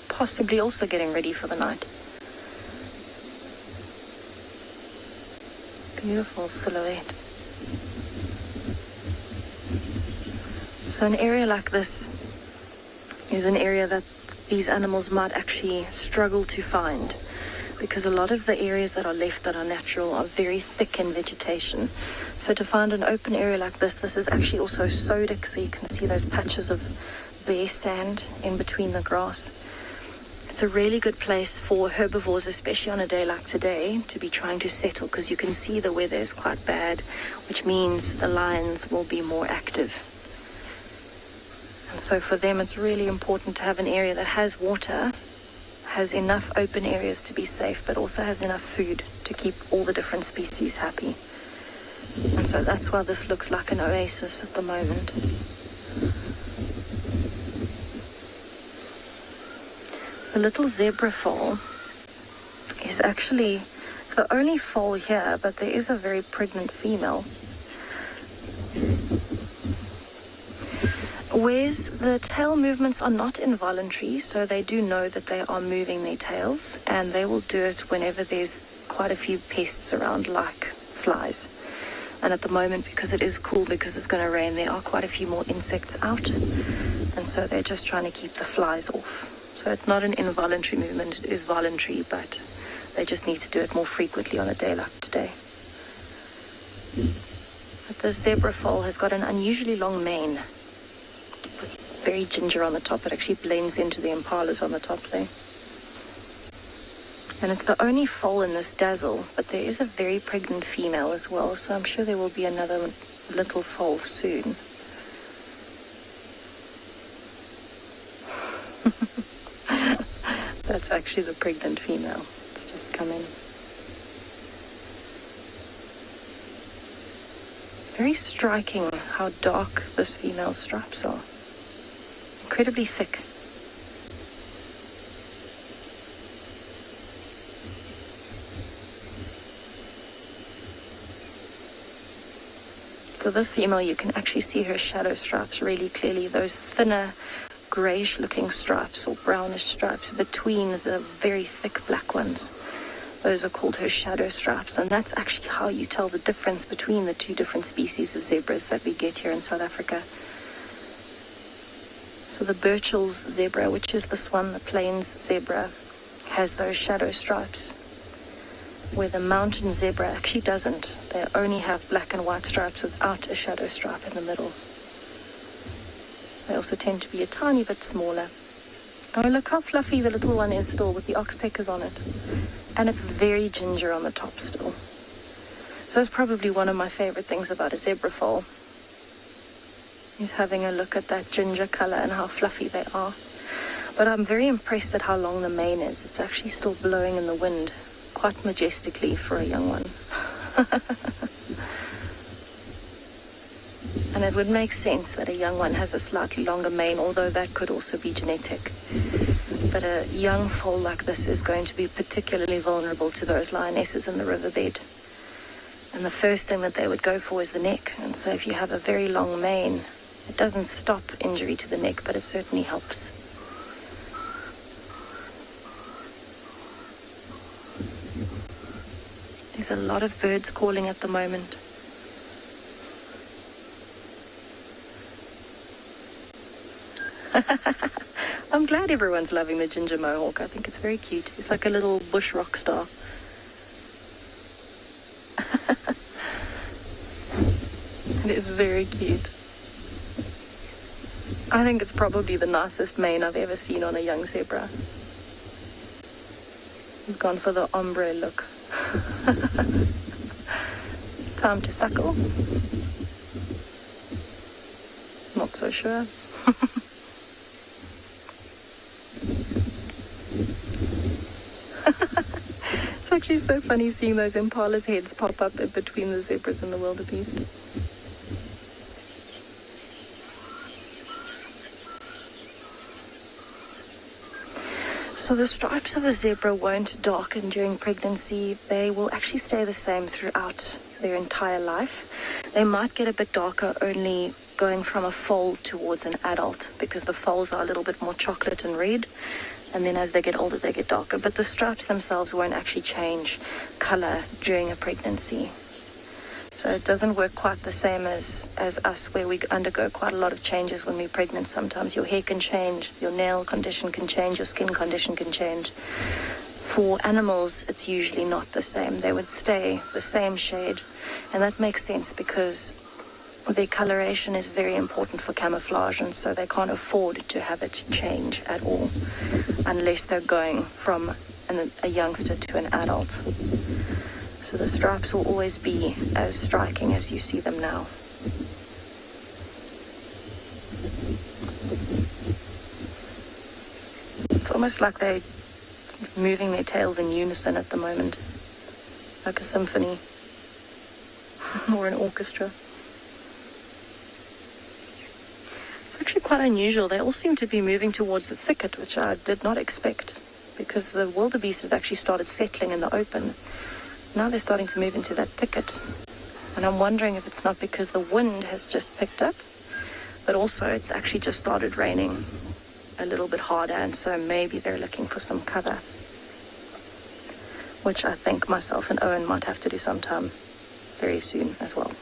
possibly also getting ready for the night. Beautiful silhouette. So an area like this is an area that these animals might actually struggle to find, because a lot of the areas that are left that are natural are very thick in vegetation. So to find an open area like this is actually also sodic, so you can see those patches of bare sand in between the grass. It's a really good place for herbivores, especially on a day like today, to be trying to settle, because you can see the weather is quite bad, which means the lions will be more active. And so for them it's really important to have an area that has water, has enough open areas to be safe, but also has enough food to keep all the different species happy. And so that's why this looks like an oasis at the moment. The little zebra foal is actually, it's the only foal here, but there is a very pregnant female. Whereas the tail movements are not involuntary, so they do know that they are moving their tails, and they will do it whenever there's quite a few pests around, like flies. And at the moment, because it is cool, because it's going to rain, there are quite a few more insects out, and so they're just trying to keep the flies off. So it's not an involuntary movement, it is voluntary, but they just need to do it more frequently on a day like today. But the zebra foal has got an unusually long mane, with very ginger on the top. It actually blends into the impalas on the top there. And it's the only foal in this dazzle, but there is a very pregnant female as well, so I'm sure there will be another little foal soon. That's actually the pregnant female. It's just come in. Very striking how dark this female's stripes are. Incredibly thick. So this female, you can actually see her shadow stripes really clearly. Those thinner greyish looking stripes or brownish stripes between the very thick black ones. Those are called her shadow stripes, and that's actually how you tell the difference between the two different species of zebras that we get here in South Africa. So the Burchell's zebra, which is this one, the plains zebra, has those shadow stripes, where the mountain zebra actually doesn't. They only have black and white stripes without a shadow stripe in the middle. They also tend to be a tiny bit smaller. Oh, look how fluffy the little one is still with the oxpeckers on it. And it's very ginger on the top still. So that's probably one of my favorite things about a zebra foal, is having a look at that ginger color and how fluffy they are. But I'm very impressed at how long the mane is. It's actually still blowing in the wind quite majestically for a young one. And it would make sense that a young one has a slightly longer mane, although that could also be genetic. But a young foal like this is going to be particularly vulnerable to those lionesses in the riverbed. And the first thing that they would go for is the neck. And so if you have a very long mane, it doesn't stop injury to the neck, but it certainly helps. There's a lot of birds calling at the moment. I'm glad everyone's loving the ginger mohawk. I think it's very cute. He's like a little bush rock star. It is very cute. I think it's probably the nicest mane I've ever seen on a young zebra. He's gone for the ombre look. Time to suckle? Not so sure. It's actually so funny seeing those impalas' heads pop up in between the zebras and the wildebeest. So the stripes of a zebra won't darken during pregnancy. They will actually stay the same throughout their entire life. They might get a bit darker only going from a foal towards an adult, because the foals are a little bit more chocolate and red, and then as they get older they get darker. But the stripes themselves won't actually change color during a pregnancy. So it doesn't work quite the same as us, where we undergo quite a lot of changes when we're pregnant. Sometimes your hair can change, your nail condition can change, your skin condition can change. For animals, it's usually not the same. They would stay the same shade, and that makes sense because their coloration is very important for camouflage, and so they can't afford to have it change at all unless they're going from a youngster to an adult. So the stripes will always be as striking as you see them now. It's almost like they moving their tails in unison at the moment, like a symphony or an orchestra. It's actually quite unusual. They all seem to be moving towards the thicket, which I did not expect, because the wildebeest had actually started settling in the open. Now they're starting to move into that thicket. And I'm wondering if it's not because the wind has just picked up, but also it's actually just started raining a little bit harder, and so maybe they're looking for some cover, which I think myself and Owen might have to do sometime very soon as well.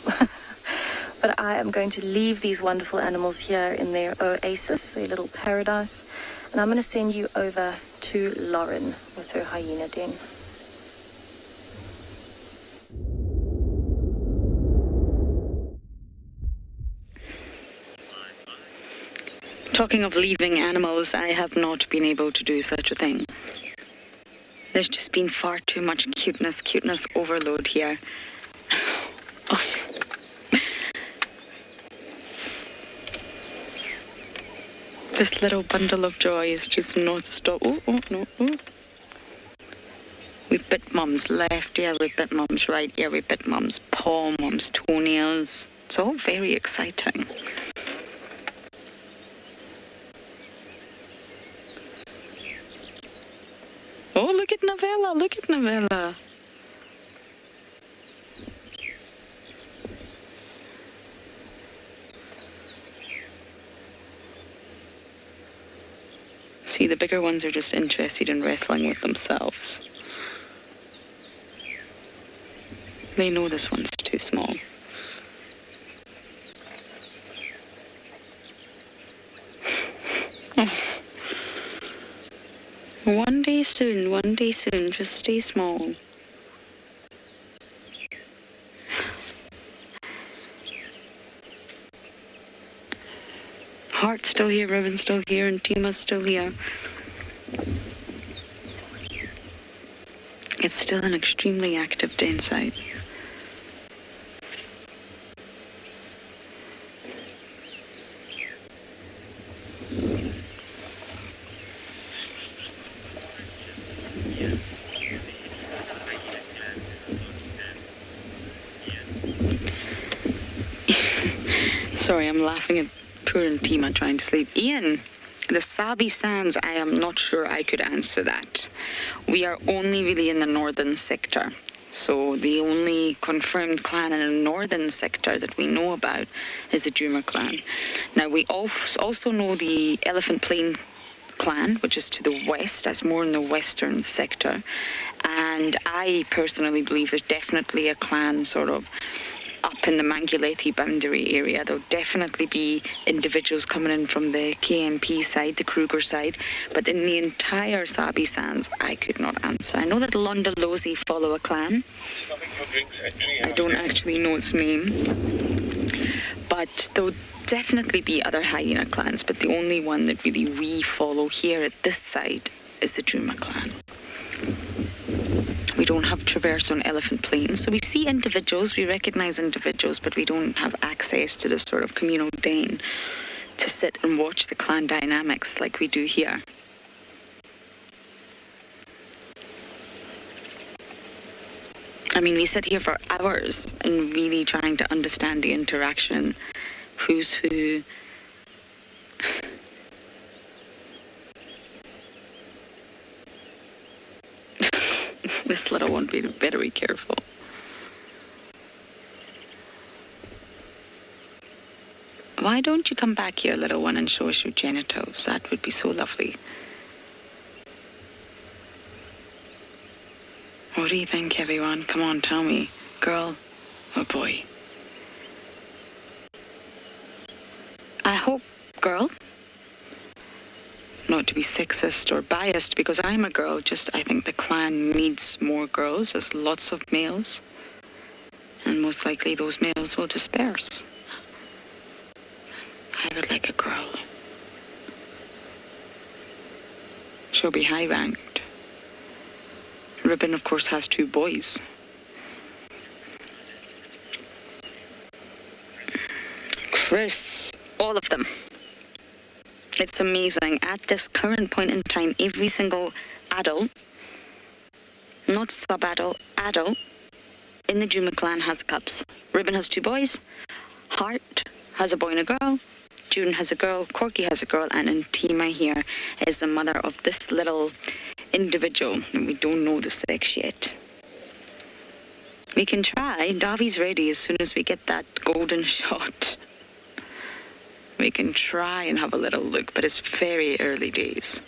But I am going to leave these wonderful animals here in their oasis, their little paradise, and I'm going to send you over to Lauren with her hyena den. Talking of leaving animals, I have not been able to do such a thing. There's just been far too much cuteness overload here. This little bundle of joy is just not stop. No. We bit Mum's left ear, we bit Mum's right ear, we bit Mum's paw, Mum's toenails. It's all very exciting. Oh, look at Novella. See, the bigger ones are just interested in wrestling with themselves. They know this one's too small. One day soon, just stay small. Heart's still here, Ribbon's still here, and Tima's still here. It's still an extremely active day inside. Sorry, I'm laughing at poor Tima trying to sleep. Ian, the Sabi Sands, I am not sure I could answer that. We are only really in the northern sector. So the only confirmed clan in the northern sector that we know about is the Djuma clan. Now, we also know the Elephant Plain clan, which is to the west. That's more in the western sector. And I personally believe there's definitely a clan sort of up in the Manguleti boundary area. There'll definitely be individuals coming in from the KMP side, the Kruger side, but in the entire Sabi Sands, I could not answer. I know that Londolozi follow a clan. I don't actually know its name, but there'll definitely be other hyena clans, but the only one that really we follow here at this side is the Djuma clan. We don't have traverse on Elephant Plains, so we see individuals, we recognize individuals, but we don't have access to this sort of communal den to sit and watch the clan dynamics like we do here. I mean, we sit here for hours and really trying to understand the interaction, who's who. This little one better be careful. Why don't you come back here, little one, and show us your genitals? That would be so lovely. What do you think, everyone? Come on, tell me. Girl or boy? I hope girl. Not to be sexist or biased, because I'm a girl, just I think the clan needs more girls. There's lots of males, and most likely those males will disperse. I would like a girl. She'll be high ranked. Ribbon, of course, has 2 boys. Chris, all of them. It's amazing. At this current point in time, every single adult, not sub-adult, adult, in the Djuma clan has cubs. Ribbon has 2 boys, Heart has a boy and a girl, June has a girl, Corky has a girl, and Intima here is the mother of this little individual, and we don't know the sex yet. We can try. Davi's ready as soon as we get that golden shot. We can try and have a little look, but it's very early days.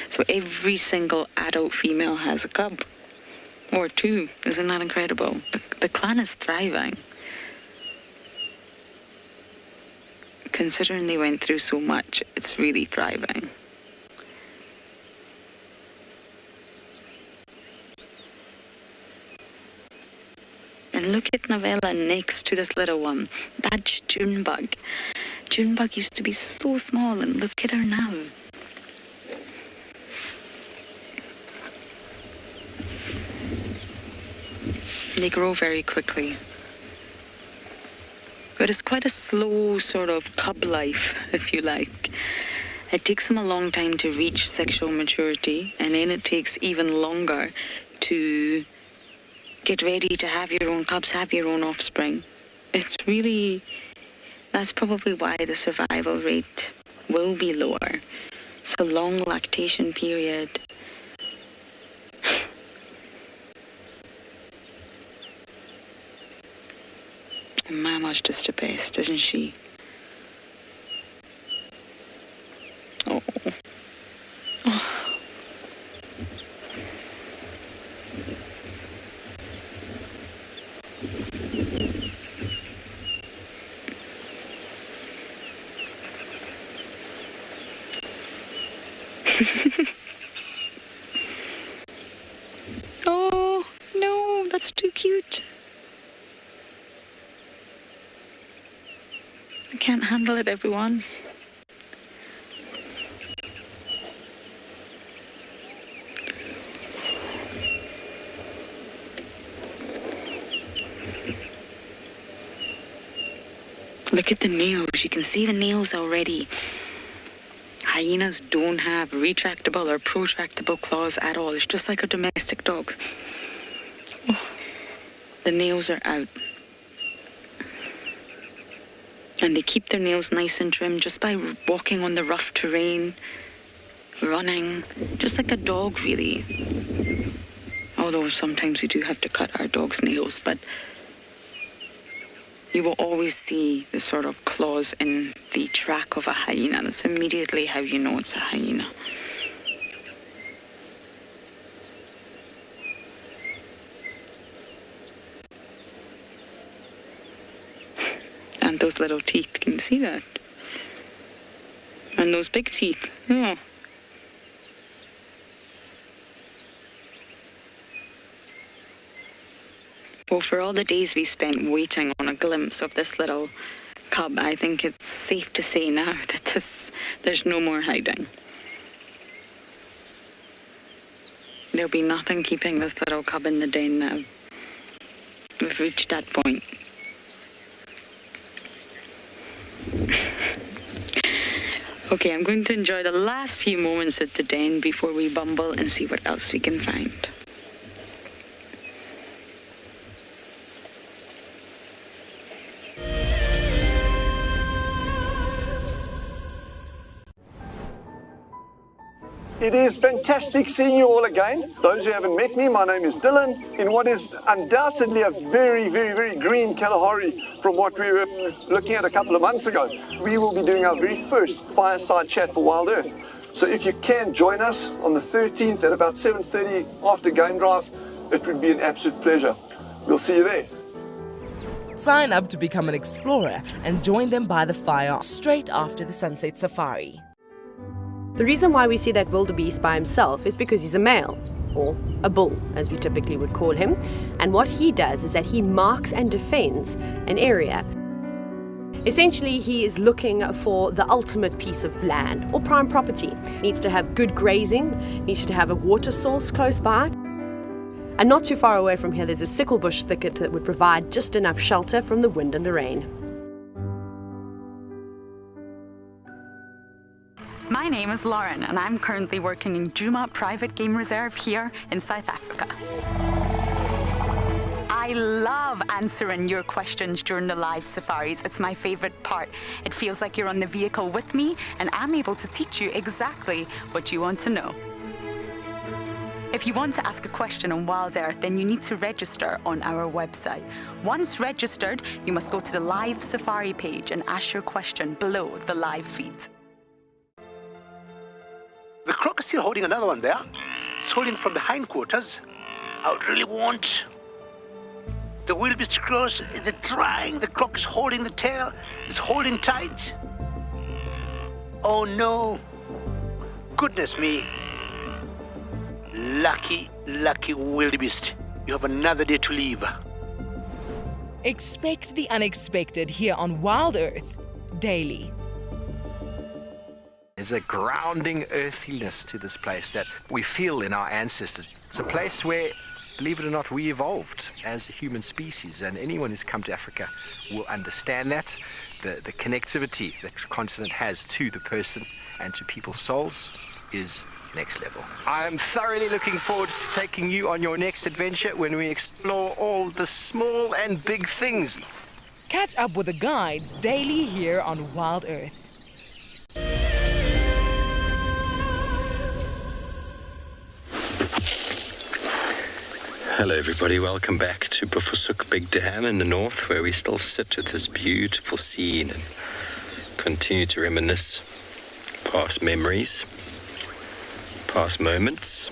So every single adult female has a cub. Or 2. Isn't that incredible? The clan is thriving. Considering they went through so much, it's really thriving. And look at Novella next to this little one. That's Junebug. Junebug used to be so small, and look at her now. They grow very quickly. But it's quite a slow sort of cub life, if you like. It takes them a long time to reach sexual maturity, and then it takes even longer to get ready to have your own cubs, have your own offspring. It's really, that's probably why the survival rate will be lower. It's a long lactation period. Mama's just the best, isn't she? Oh. Oh, no, that's too cute. I can't handle it, everyone. Look at the nails. You can see the nails already. Hyenas don't have retractable or protractable claws at all. It's just like a domestic dog. Oh, the nails are out. And they keep their nails nice and trim just by walking on the rough terrain, running, just like a dog, really. Although sometimes we do have to cut our dog's nails, but you will always see the sort of claws in the track of a hyena. That's immediately how you know it's a hyena. And those little teeth, can you see that? And those big teeth, oh. Well, for all the days we spent waiting on a glimpse of this little cub, I think it's safe to say now that there's no more hiding. There'll be nothing keeping this little cub in the den now. We've reached that point. Okay, I'm going to enjoy the last few moments at the den before we bumble and see what else we can find. It is fantastic seeing you all again. Those who haven't met me, my name is Dylan, in what is undoubtedly a very, very, very green Kalahari from what we were looking at a couple of months ago. We will be doing our very first fireside chat for Wild Earth. So if you can join us on the 13th at about 7:30 after game drive, it would be an absolute pleasure. We'll see you there. Sign up to become an explorer and join them by the fire straight after the sunset safari. The reason why we see that wildebeest by himself is because he's a male, or a bull, as we typically would call him. And what he does is that he marks and defends an area. Essentially, he is looking for the ultimate piece of land or prime property. Needs to have good grazing, needs to have a water source close by. And not too far away from here, there's a sickle bush thicket that would provide just enough shelter from the wind and the rain. My name is Lauren, and I'm currently working in Djuma Private Game Reserve here in South Africa. I love answering your questions during the live safaris. It's my favorite part. It feels like you're on the vehicle with me, and I'm able to teach you exactly what you want to know. If you want to ask a question on Wild Earth, then you need to register on our website. Once registered, you must go to the live safari page and ask your question below the live feed. The croc is still holding another one there. It's holding from the hindquarters. I would really want. The wildebeest cross is trying. The croc is holding the tail. It's holding tight. Oh no. Goodness me. Lucky wildebeest. You have another day to live. Expect the unexpected here on Wild Earth daily. There's a grounding earthiness to this place that we feel in our ancestors. It's a place where, believe it or not, we evolved as a human species, and anyone who's come to Africa will understand that. The connectivity that the continent has to the person and to people's souls is next level. I'm thoroughly looking forward to taking you on your next adventure when we explore all the small and big things. Catch up with the guides daily here on Wild Earth. Hello everybody, welcome back to Bufusuk Big Dam in the north, where we still sit with this beautiful scene and continue to reminisce past memories, past moments.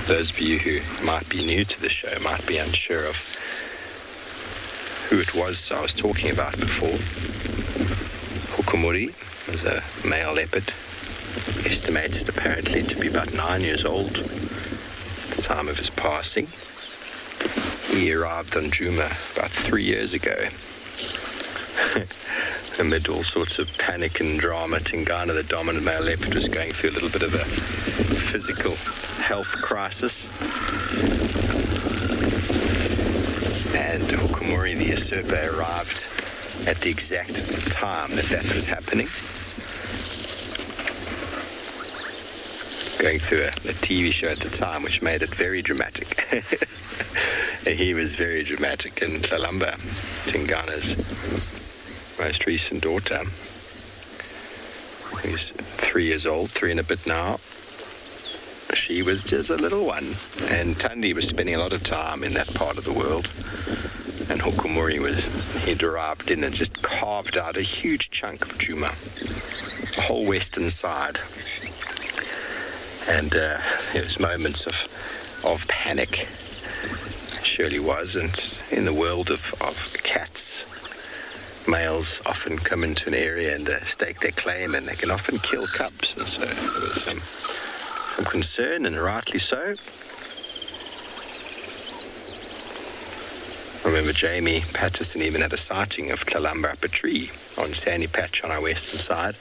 Those of you who might be new to the show might be unsure of who it was I was talking about before. Hukumuri was a male leopard, estimated apparently to be about 9 years old at the time of his passing. He arrived on Djuma about 3 years ago. Amid all sorts of panic and drama, Tingana, the dominant male leopard, was going through a little bit of a physical health crisis. And Hukumuri, the usurper, arrived at the exact time that was happening. Going through a TV show at the time, which made it very dramatic. He was very dramatic, and Kalamba, Tingana's most recent daughter, who's 3 years old, 3 and a bit now, she was just a little one. And Tandi was spending a lot of time in that part of the world, and Hukumuri he'd arrived in and just carved out a huge chunk of Djuma, the whole western side. And there was moments of panic, surely was. And in the world of cats, males often come into an area and stake their claim, and they can often kill cubs. And so there was some concern, and rightly so. I remember Jamie Patterson even had a sighting of Kalamba up a tree on Sandy Patch on our western side.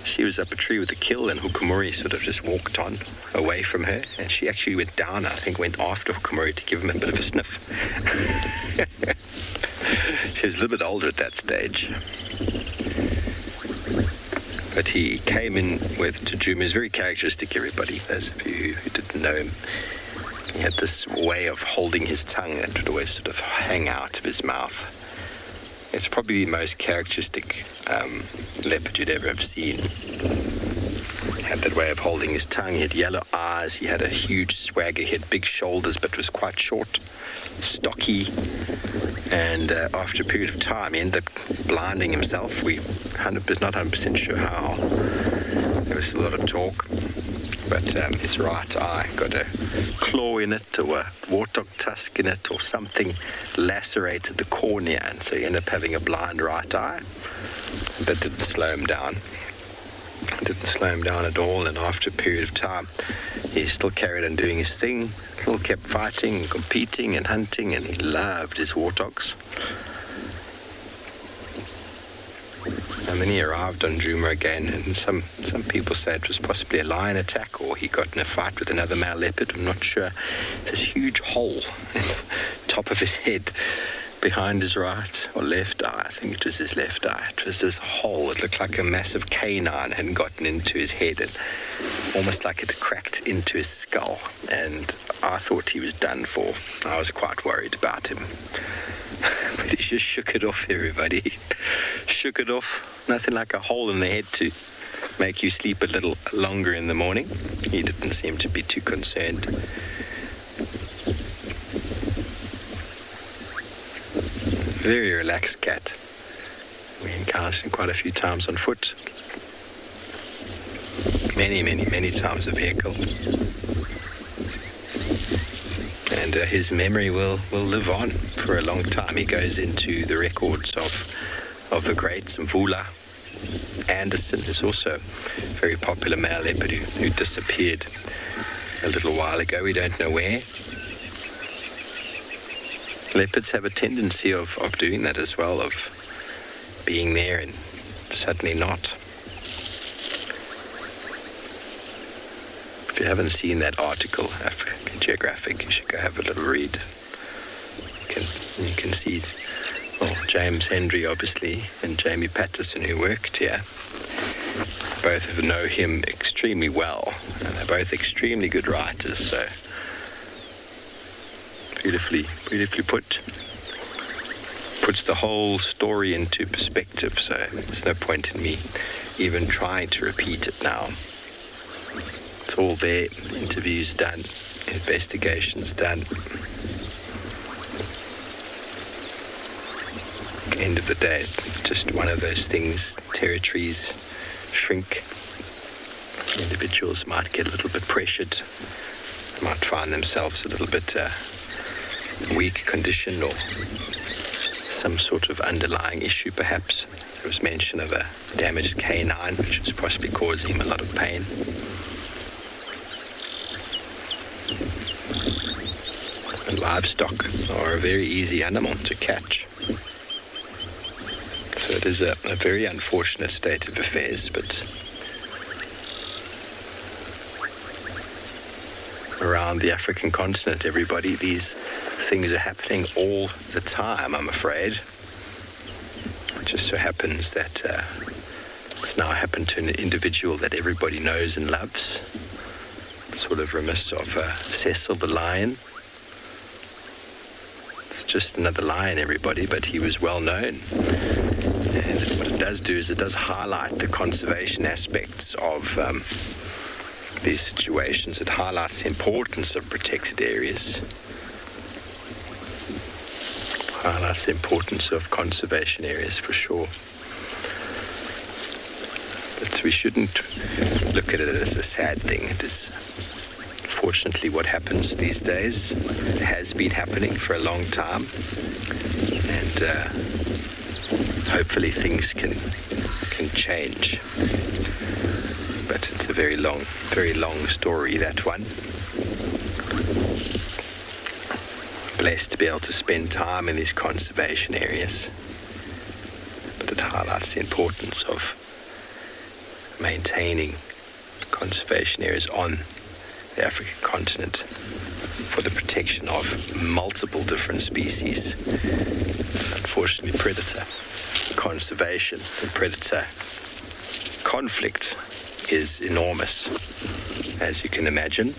She was up a tree with a kill, and Hukumuri sort of just walked on away from her, and she actually went down, I think went after Hukumuri to give him a bit of a sniff. She was a little bit older at that stage. But he came in with Djuma. He was very characteristic, everybody, those of you who didn't know him. He had this way of holding his tongue that would always sort of hang out of his mouth. It's probably the most characteristic leopard you'd ever have seen. He had that way of holding his tongue. He had yellow eyes. He had a huge swagger. He had big shoulders, but was quite short, stocky. And after a period of time, he ended up blinding himself. We're not 100% sure how. There was a lot of talk. But his right eye got a claw in it, or a warthog tusk in it, or something lacerated the cornea, and so he ended up having a blind right eye. But didn't slow him down. Didn't slow him down at all, and after a period of time, he still carried on doing his thing, still kept fighting and competing and hunting, and he loved his warthogs. And then he arrived on Djuma again, and some people say it was possibly a lion attack, or he got in a fight with another male leopard. I'm not sure. This huge hole in the top of his head behind his right or left eye. I think it was his left eye. It was this hole. It looked like a massive canine had gotten into his head, and almost like it cracked into his skull. And I thought he was done for. I was quite worried about him. But he just shook it off, everybody. Shook it off. Nothing like a hole in the head to make you sleep a little longer in the morning. He didn't seem to be too concerned. Very relaxed cat. We encountered him quite a few times on foot. Many times a vehicle. And his memory will live on for a long time. He goes into the records of the greats, Mvula Anderson, who's also a very popular male leopard who disappeared a little while ago. We don't know where. Leopards have a tendency of doing that as well, of being there and suddenly not. If you haven't seen that article, African Geographic, you should go have a little read. You can see James Hendry, obviously, and Jamie Patterson, who worked here. Both know him extremely well, and they're both extremely good writers, so beautifully puts the whole story into perspective, so there's no point in me even trying to repeat it now. It's all there, interviews done, investigations done. End of the day, just one of those things. Territories shrink. Individuals might get a little bit pressured, might find themselves a little bit weak condition or some sort of underlying issue perhaps. There was mention of a damaged canine which was possibly causing him a lot of pain. And livestock are a very easy animal to catch. So it is a very unfortunate state of affairs, but around the African continent, everybody, these things are happening all the time, I'm afraid. It just so happens that it's now happened to an individual that everybody knows and loves. It's sort of remiss of Cecil the lion. It's just another lion, everybody, but he was well known. And what it does do is it does highlight the conservation aspects of these situations. It highlights the importance of protected areas. Highlights the importance of conservation areas for sure. But we shouldn't look at it as a sad thing. It is unfortunately what happens these days. It has been happening for a long time. And hopefully things can change. But it's a very long story, that one. Blessed to be able to spend time in these conservation areas. But it highlights the importance of maintaining conservation areas on the African continent for the protection of multiple different species. Unfortunately, predator conservation and predator conflict is enormous, as you can imagine.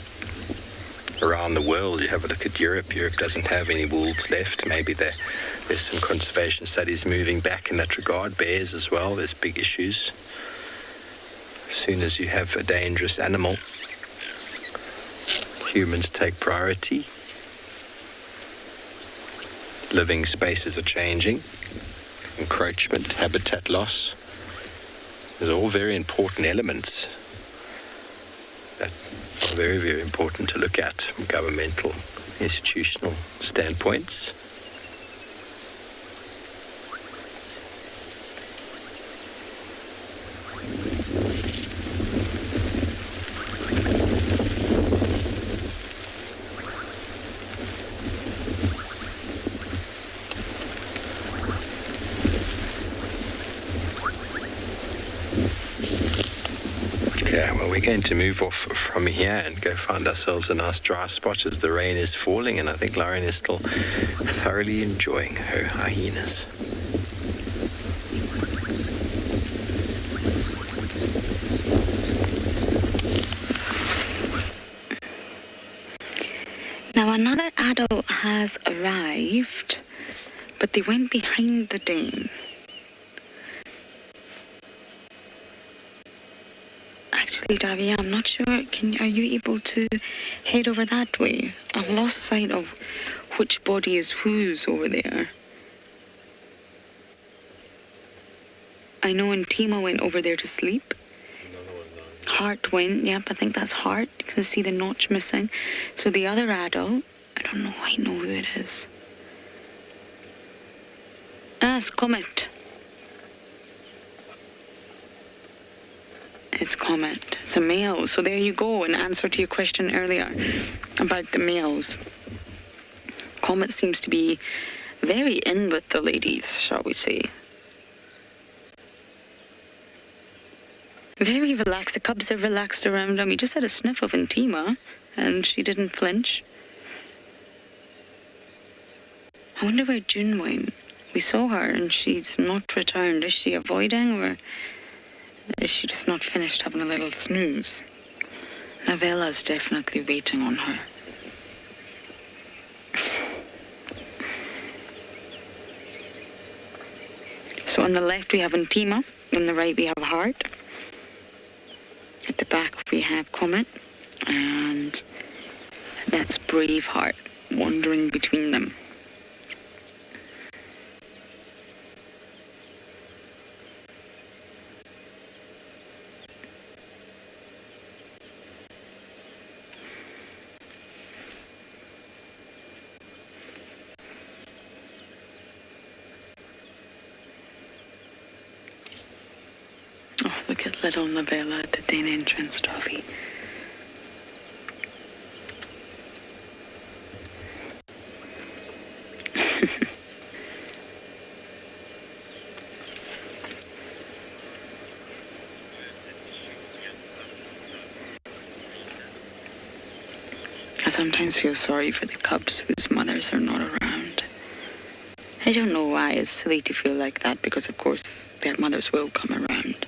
Around the world, you have a look at Europe. Europe doesn't have any wolves left. Maybe there's some conservation studies moving back in that regard. Bears as well, there's big issues. As soon as you have a dangerous animal, humans take priority. Living spaces are changing. Encroachment, habitat loss. These are all very important elements that are very, very important to look at from governmental, institutional standpoints. we're going to move off from here and go find ourselves a nice dry spot as the rain is falling, and I think Lauren is still thoroughly enjoying her hyenas. Now another adult has arrived, but they went behind the dam. Actually, Davia, I'm not sure. Are you able to head over that way? I've lost sight of which body is whose over there. I know Ntima went over there to sleep. Heart went, yep, I think that's Heart. You can see the notch missing. So the other adult, I know who it is. It's Comet. It's Comet. It's a male. So there you go, in answer to your question earlier about the males. Comet seems to be very in with the ladies, shall we say. Very relaxed. The cubs are relaxed around him. He just had a sniff of Ntima, and she didn't flinch. I wonder where June went. We saw her, and she's not returned. Is she avoiding, or is she just not finished having a little snooze? Navella's definitely waiting on her. So on the left we have Ntima, on the right we have Heart. At the back we have Comet, and that's Braveheart wandering between them. Oh, look at little Navella at the den entrance, Toffee. I sometimes feel sorry for the cubs whose mothers are not around. I don't know why it's silly to feel like that, because of course their mothers will come around.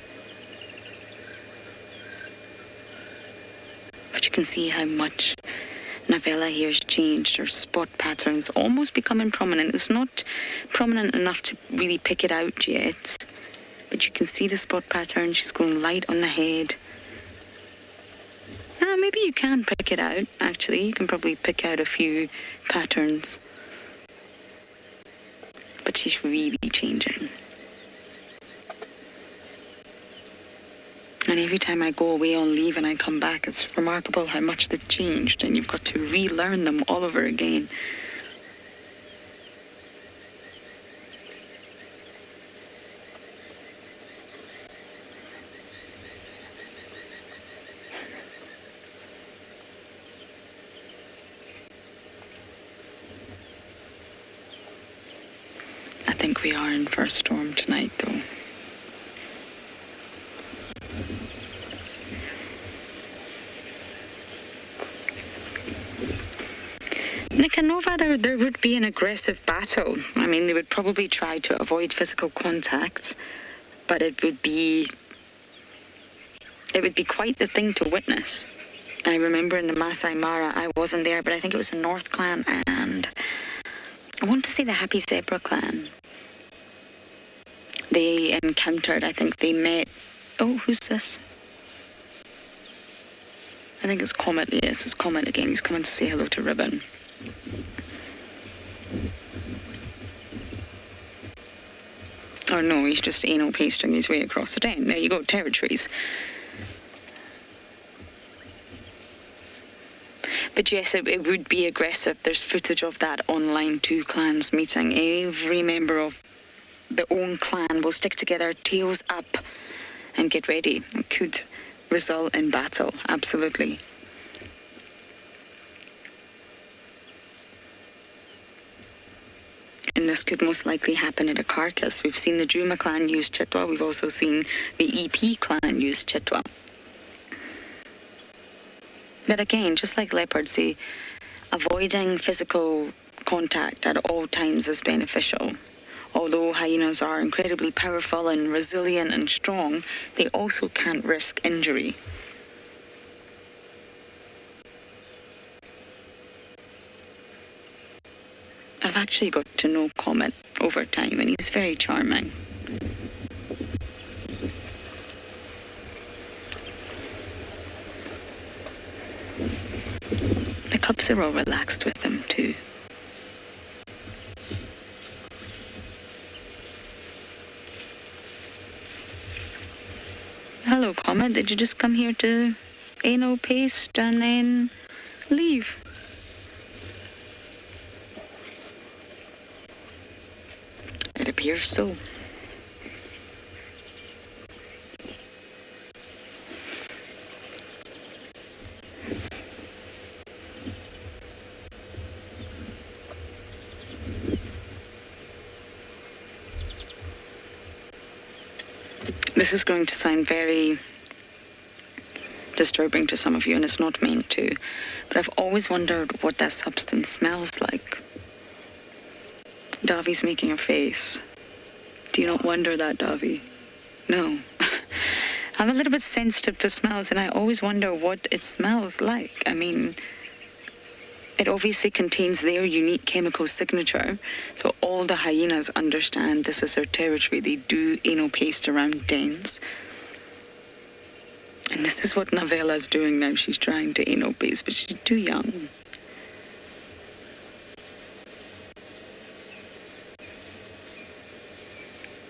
But you can see how much Navella here has changed. Her spot patterns almost becoming prominent. It's not prominent enough to really pick it out yet, but you can see the spot pattern. She's going light on the head. Maybe you can pick it out, actually. You can probably pick out a few patterns. But she's really changing. And every time I go away on leave and I come back, it's remarkable how much they've changed, and you've got to relearn them all over again. I think we are in for a storm tonight, though. Nick, I know whether there would be an aggressive battle. I mean, they would probably try to avoid physical contact, but it would be quite the thing to witness. I remember in the Masai Mara, I wasn't there, but I think it was the North Clan, and I want to say the Happy Zebra Clan. They encountered, I think they met, oh, who's this? I think it's Comet, yes, it's Comet again. He's coming to say hello to Ribbon. Or no, he's just anal pasting his way across the den. There you go, territories. But yes, it would be aggressive. There's footage of that online, two clans meeting. Every member of the own clan will stick together, tails up, and get ready. It could result in battle, absolutely. And this could most likely happen at a carcass. We've seen the Juma clan use Chitwa. We've also seen the EP clan use Chitwa. But again, just like leopards, avoiding physical contact at all times is beneficial. Although hyenas are incredibly powerful and resilient and strong, they also can't risk injury. I've actually got to know Comet over time, and he's very charming. The cubs are all relaxed with him too. Hello, Comet. Did you just come here to anal paste and then leave? It appears so. This is going to sound very disturbing to some of you, and it's not meant to, but I've always wondered what that substance smells like. Davi's making a face. Do you not wonder that, Davi? No. I'm a little bit sensitive to smells, and I always wonder what it smells like. I mean, it obviously contains their unique chemical signature, so all the hyenas understand this is their territory. They do anal paste around dens. And this is what Navella's doing now. She's trying to anal paste, but she's too young.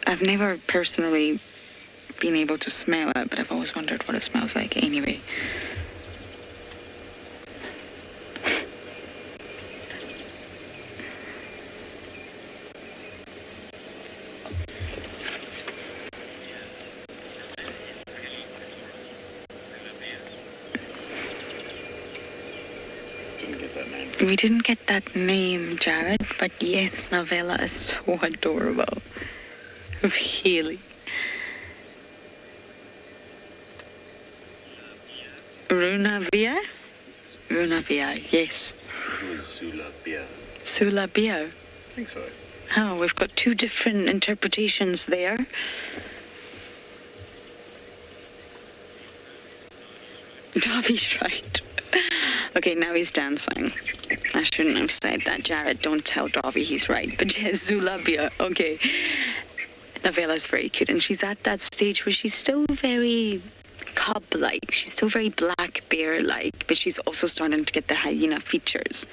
I've never personally been able to smell it, but I've always wondered what it smells like anyway. We didn't get that name, Jared, but yes, Navella is so adorable. Really. Runavia? Runavia, yes. It was Sulabia. Sulabia. I think so. Oh, we've got two different interpretations there. Davi's right. Okay, now he's dancing. I shouldn't have said that, Jared. Don't tell Davi he's right. But yes, Zulabia. Okay. Navella's very cute, and she's at that stage where she's still very cub-like. She's still very black bear-like, but she's also starting to get the hyena features.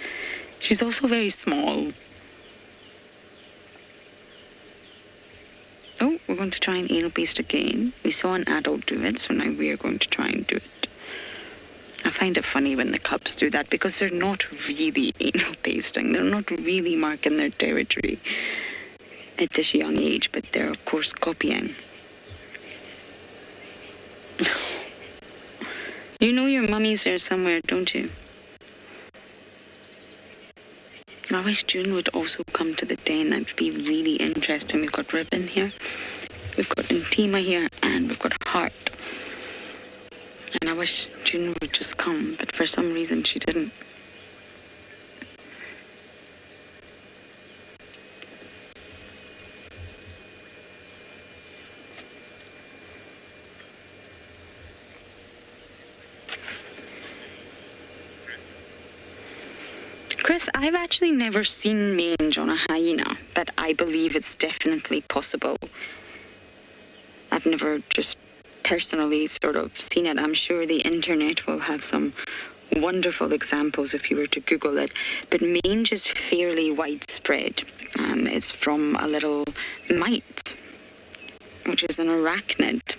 She's also very small. Oh, we're going to try and anal paste again. We saw an adult do it, so now we are going to try and do it. I find it funny when the cubs do that because they're not really anal pasting. They're not really marking their territory at this young age, but they're of course copying. You know your mummy's there somewhere, don't you? I wish June would also come to the den. That would be really interesting. We've got Ribbon here, we've got Intima here, and we've got Heart. And I wish June would just come, but for some reason she didn't. Chris, I've actually never seen mange on a hyena, but I believe it's definitely possible. I've never just personally sort of seen it. I'm sure the internet will have some wonderful examples if you were to Google it. But mange is fairly widespread. It's from a little mite, which is an arachnid.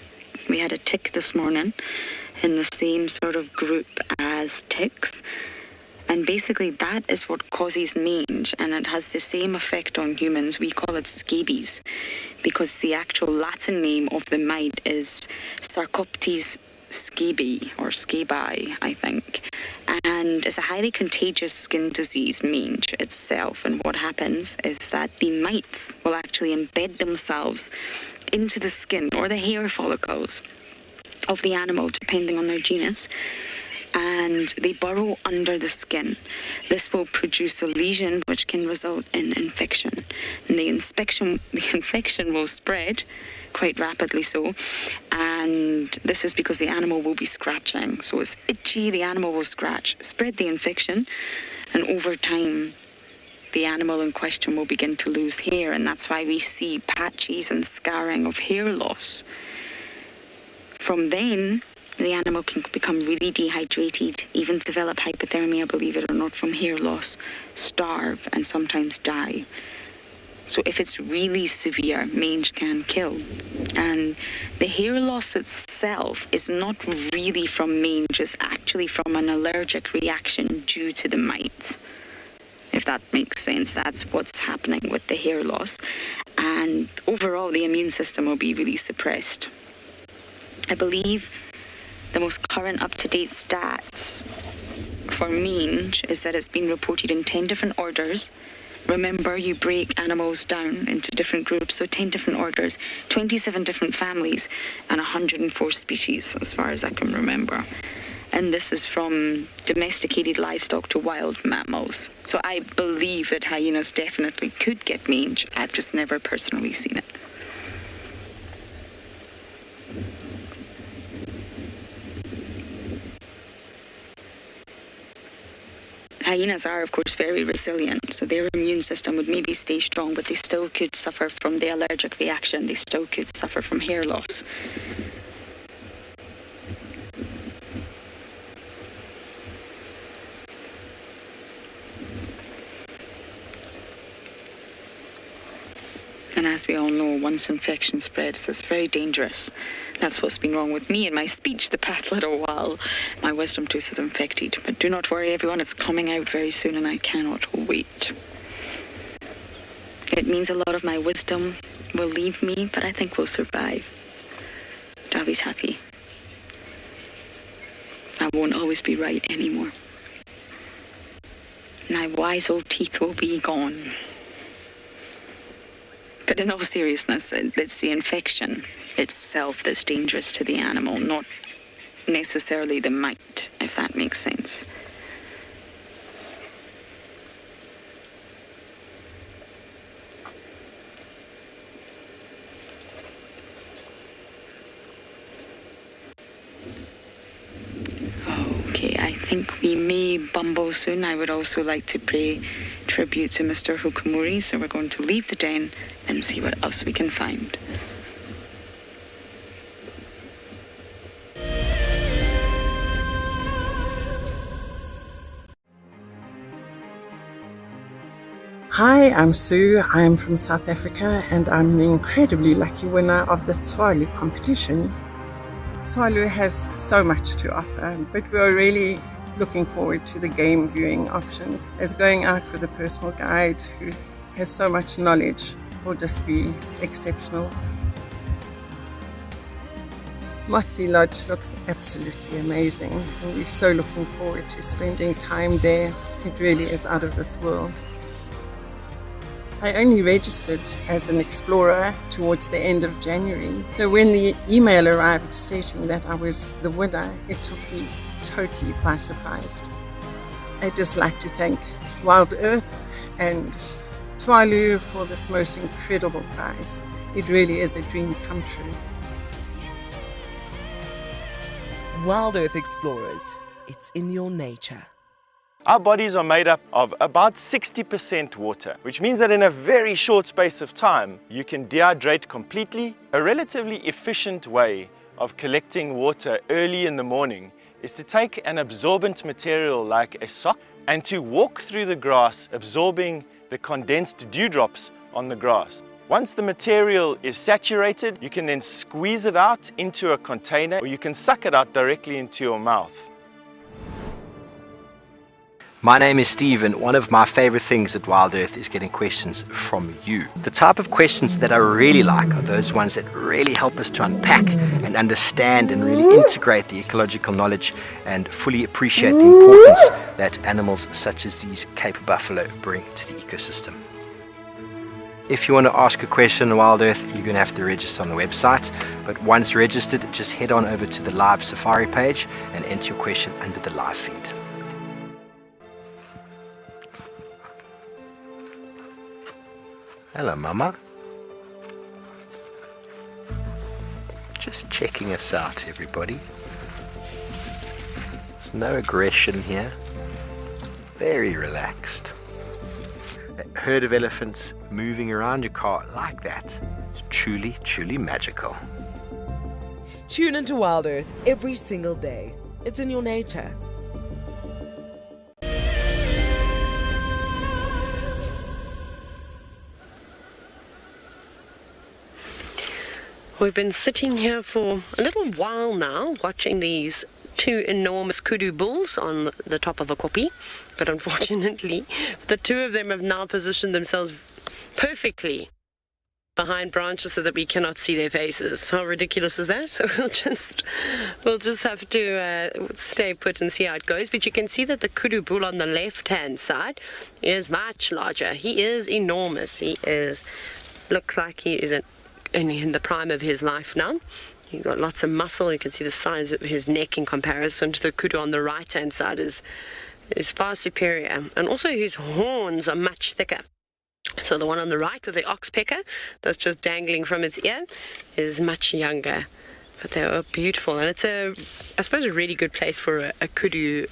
We had a tick this morning in the same sort of group as ticks. And basically that is what causes mange, and it has the same effect on humans. We call it scabies because the actual Latin name of the mite is Sarcoptes scabi, or scabi, I think. And it's a highly contagious skin disease, mange itself. And what happens is that the mites will actually embed themselves into the skin or the hair follicles of the animal, depending on their genus. and they burrow under the skin. This will produce a lesion which can result in infection. And the infection will spread quite rapidly so, and this is because the animal will be scratching. So it's itchy, the animal will scratch, spread the infection, and over time the animal in question will begin to lose hair, and that's why we see patches and scarring of hair loss. From then, the animal can become really dehydrated, even develop hypothermia, believe it or not, from hair loss, starve, and sometimes die. So if it's really severe, mange can kill. And the hair loss itself is not really from mange, it's actually from an allergic reaction due to the mite. If that makes sense, that's what's happening with the hair loss. And overall, the immune system will be really suppressed. I believe the most current up-to-date stats for mange is that it's been reported in 10 different orders. Remember, you break animals down into different groups, so 10 different orders, 27 different families, and 104 species, as far as I can remember. And this is from domesticated livestock to wild mammals. So I believe that hyenas definitely could get mange. I've just never personally seen it. Hyenas are, of course, very resilient, so their immune system would maybe stay strong, but they still could suffer from the allergic reaction. They still could suffer from hair loss. And as we all know, once infection spreads, it's very dangerous. That's what's been wrong with me in my speech the past little while. My wisdom tooth is infected. But do not worry, everyone, it's coming out very soon and I cannot wait. It means a lot of my wisdom will leave me, but I think we'll survive. Davi's happy. I won't always be right anymore. My wise old teeth will be gone. But in all seriousness, it's the infection itself that's dangerous to the animal, not necessarily the mite, if that makes sense. Okay, I think we may bumble soon. I would also like to pay tribute to Mr. Hukumuri, so we're going to leave the den and see what else we can find. Hi, I'm Sue. I'm from South Africa and I'm the incredibly lucky winner of the Tswalu competition. Tswalu has so much to offer, but we're really looking forward to the game viewing options, as going out with a personal guide who has so much knowledge will just be exceptional. Motsi Lodge looks absolutely amazing and we're so looking forward to spending time there. It really is out of this world. I only registered as an explorer towards the end of January, so when the email arrived stating that I was the winner, it took me totally by surprise. I'd just like to thank Wild Earth and Tswalu for this most incredible prize. It really is a dream come true. Wild Earth Explorers, it's in your nature. Our bodies are made up of about 60% water, which means that in a very short space of time, you can dehydrate completely. A relatively efficient way of collecting water early in the morning is to take an absorbent material like a sock and to walk through the grass, absorbing the condensed dewdrops on the grass. Once the material is saturated, you can then squeeze it out into a container, or you can suck it out directly into your mouth. My name is Steve, and one of my favorite things at Wild Earth is getting questions from you. The type of questions that I really like are those ones that really help us to unpack and understand and really integrate the ecological knowledge and fully appreciate the importance that animals such as these Cape buffalo bring to the ecosystem. If you want to ask a question on Wild Earth, you're going to have to register on the website. But once registered, just head on over to the live safari page and enter your question under the live feed. Hello, Mama. Just checking us out, everybody. There's no aggression here. Very relaxed. A herd of elephants moving around your car like that is truly, truly magical. Tune into Wild Earth every single day. It's in your nature. We've been sitting here for a little while now, watching these two enormous kudu bulls on the top of a koppie, but unfortunately the two of them have now positioned themselves perfectly behind branches so that we cannot see their faces. How ridiculous is that? So we'll just have to stay put and see how it goes. But you can see that the kudu bull on the left hand side is much larger. He is enormous. He looks like he is in the prime of his life now. He's got lots of muscle. You can see the size of his neck in comparison to the kudu on the right hand side is far superior, and also his horns are much thicker. So the one on the right with the oxpecker that's just dangling from its ear is much younger, but they are beautiful, and it's I suppose a really good place for a kudu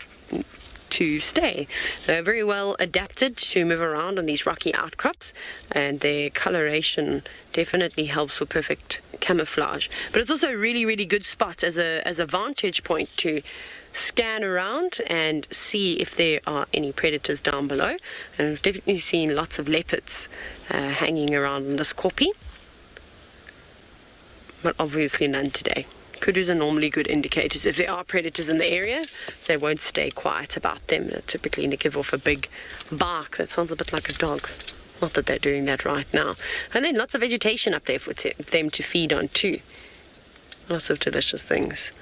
to stay. They're very well adapted to move around on these rocky outcrops, and their coloration definitely helps for perfect camouflage. But it's also a really, really good spot as a vantage point to scan around and see if there are any predators down below. And I've definitely seen lots of leopards hanging around in this koppie, but obviously none today. Kudus are normally good indicators. If there are predators in the area, they won't stay quiet about them. They typically give off a big bark that sounds a bit like a dog. Not that they're doing that right now. And then lots of vegetation up there for them to feed on too. Lots of delicious things.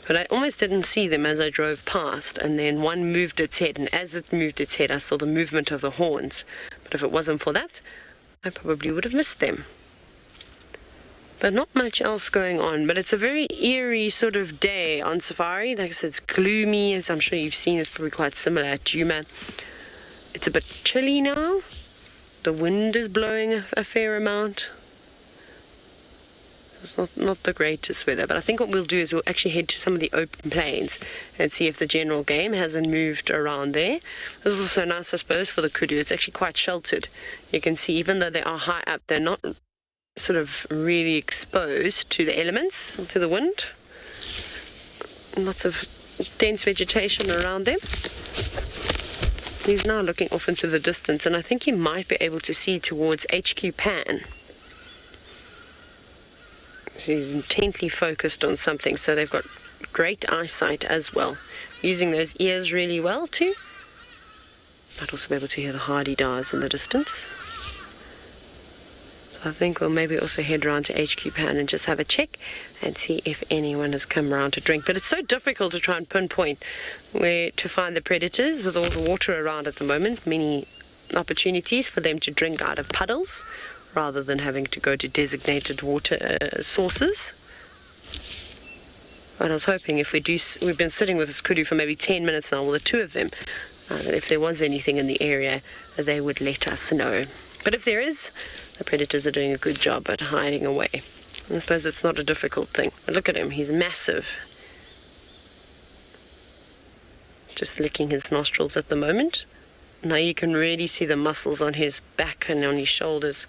But I almost didn't see them as I drove past, and then one moved its head, and as it moved its head I saw the movement of the horns. But if it wasn't for that, I probably would have missed them. But not much else going on. But it's a very eerie sort of day on safari. Like I said, it's gloomy, as I'm sure you've seen. It's probably quite similar at Djuma. It's a bit chilly now. The wind is blowing a fair amount. It's not the greatest weather. But I think what we'll do is we'll actually head to some of the open plains and see if the general game hasn't moved around there. This is also nice, I suppose, for the kudu. It's actually quite sheltered. You can see, even though they are high up, they're not sort of really exposed to the elements, to the wind. Lots of dense vegetation around them. He's now looking off into the distance, and I think he might be able to see towards HQ Pan. He's intently focused on something, so they've got great eyesight as well. Using those ears really well too. Might also be able to hear the hardy-dars in the distance. I think we'll maybe also head around to HQ Pan and just have a check and see if anyone has come around to drink. But it's so difficult to try and pinpoint where to find the predators with all the water around at the moment. Many opportunities for them to drink out of puddles rather than having to go to designated water sources. But I was hoping if we've been sitting with this kudu for maybe 10 minutes now, well, the two of them, that if there was anything in the area, they would let us know. But if there is, the predators are doing a good job at hiding away. I suppose it's not a difficult thing. But look at him, he's massive. Just licking his nostrils at the moment. Now you can really see the muscles on his back and on his shoulders.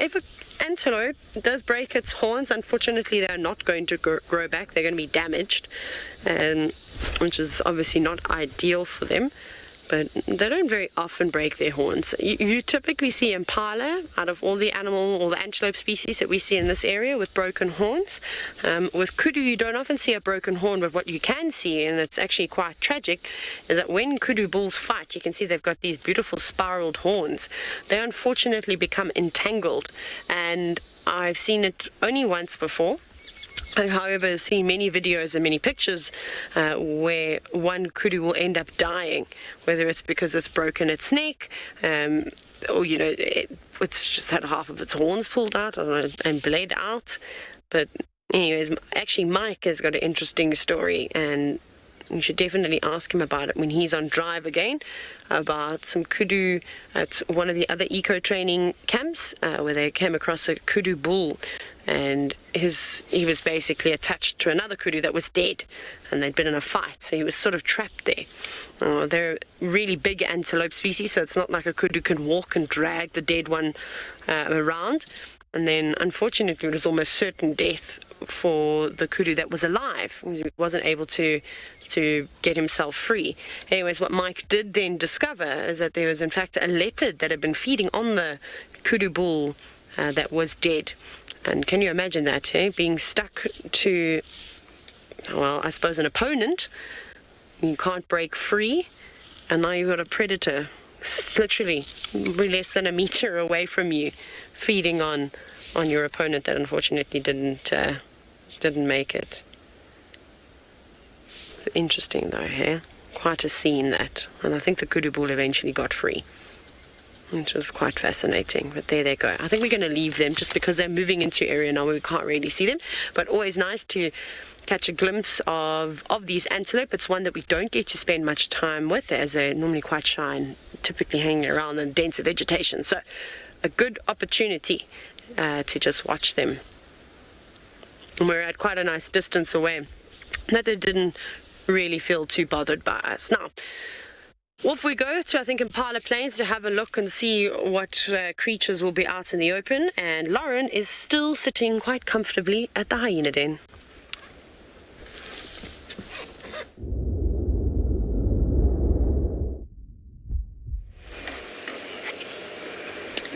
If an antelope does break its horns, unfortunately they're not going to grow back. They're going to be damaged, which is obviously not ideal for them. But they don't very often break their horns. You typically see impala out of all the antelope species that we see in this area with broken horns. With kudu, you don't often see a broken horn, but what you can see, and it's actually quite tragic, is that when kudu bulls fight, you can see they've got these beautiful spiraled horns. They unfortunately become entangled, and I've seen it only once before. I've, however, seen many videos and many pictures where one kudu will end up dying, whether it's because it's broken its neck, or, you know, it's just had half of its horns pulled out and bled out. But anyways, actually Mike has got an interesting story, and you should definitely ask him about it when he's on drive again, about some kudu at one of the other eco-training camps where they came across a kudu bull, and he was basically attached to another kudu that was dead, and they'd been in a fight, so he was sort of trapped there. They're really big antelope species, so it's not like a kudu can walk and drag the dead one around. And then, unfortunately, it was almost certain death for the kudu that was alive. He wasn't able to get himself free. Anyways, what Mike did then discover is that there was, in fact, a leopard that had been feeding on the kudu bull that was dead. And can you imagine that, being stuck to, well, I suppose an opponent? You can't break free, and now you've got a predator literally less than a meter away from you, feeding on your opponent that unfortunately didn't make it. Interesting though, hey? Quite a scene that, and I think the kudu bull eventually got free, which was quite fascinating. But there they go. I think we're going to leave them just because they're moving into an area now where we can't really see them, but always nice to catch a glimpse of these antelope. It's one that we don't get to spend much time with, as they're normally quite shy and typically hanging around in denser vegetation. So a good opportunity to just watch them. And we're at quite a nice distance away, that they didn't really feel too bothered by us. Now, off we go to, I think, Impala Plains to have a look and see what creatures will be out in the open. And Lauren is still sitting quite comfortably at the hyena den.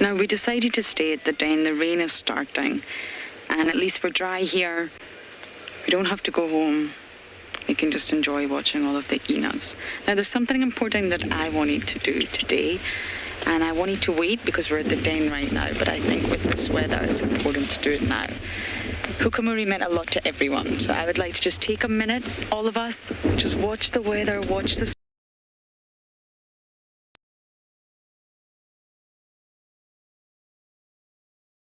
Now, we decided to stay at the den. The rain is starting, and at least we're dry here. We don't have to go home. We can just enjoy watching all of the enuts. Now, there's something important that I wanted to do today, and I wanted to wait because we're at the den right now, but I think with this weather, it's important to do it now. Hukamuri meant a lot to everyone, so I would like to just take a minute, all of us, just watch the weather, watch the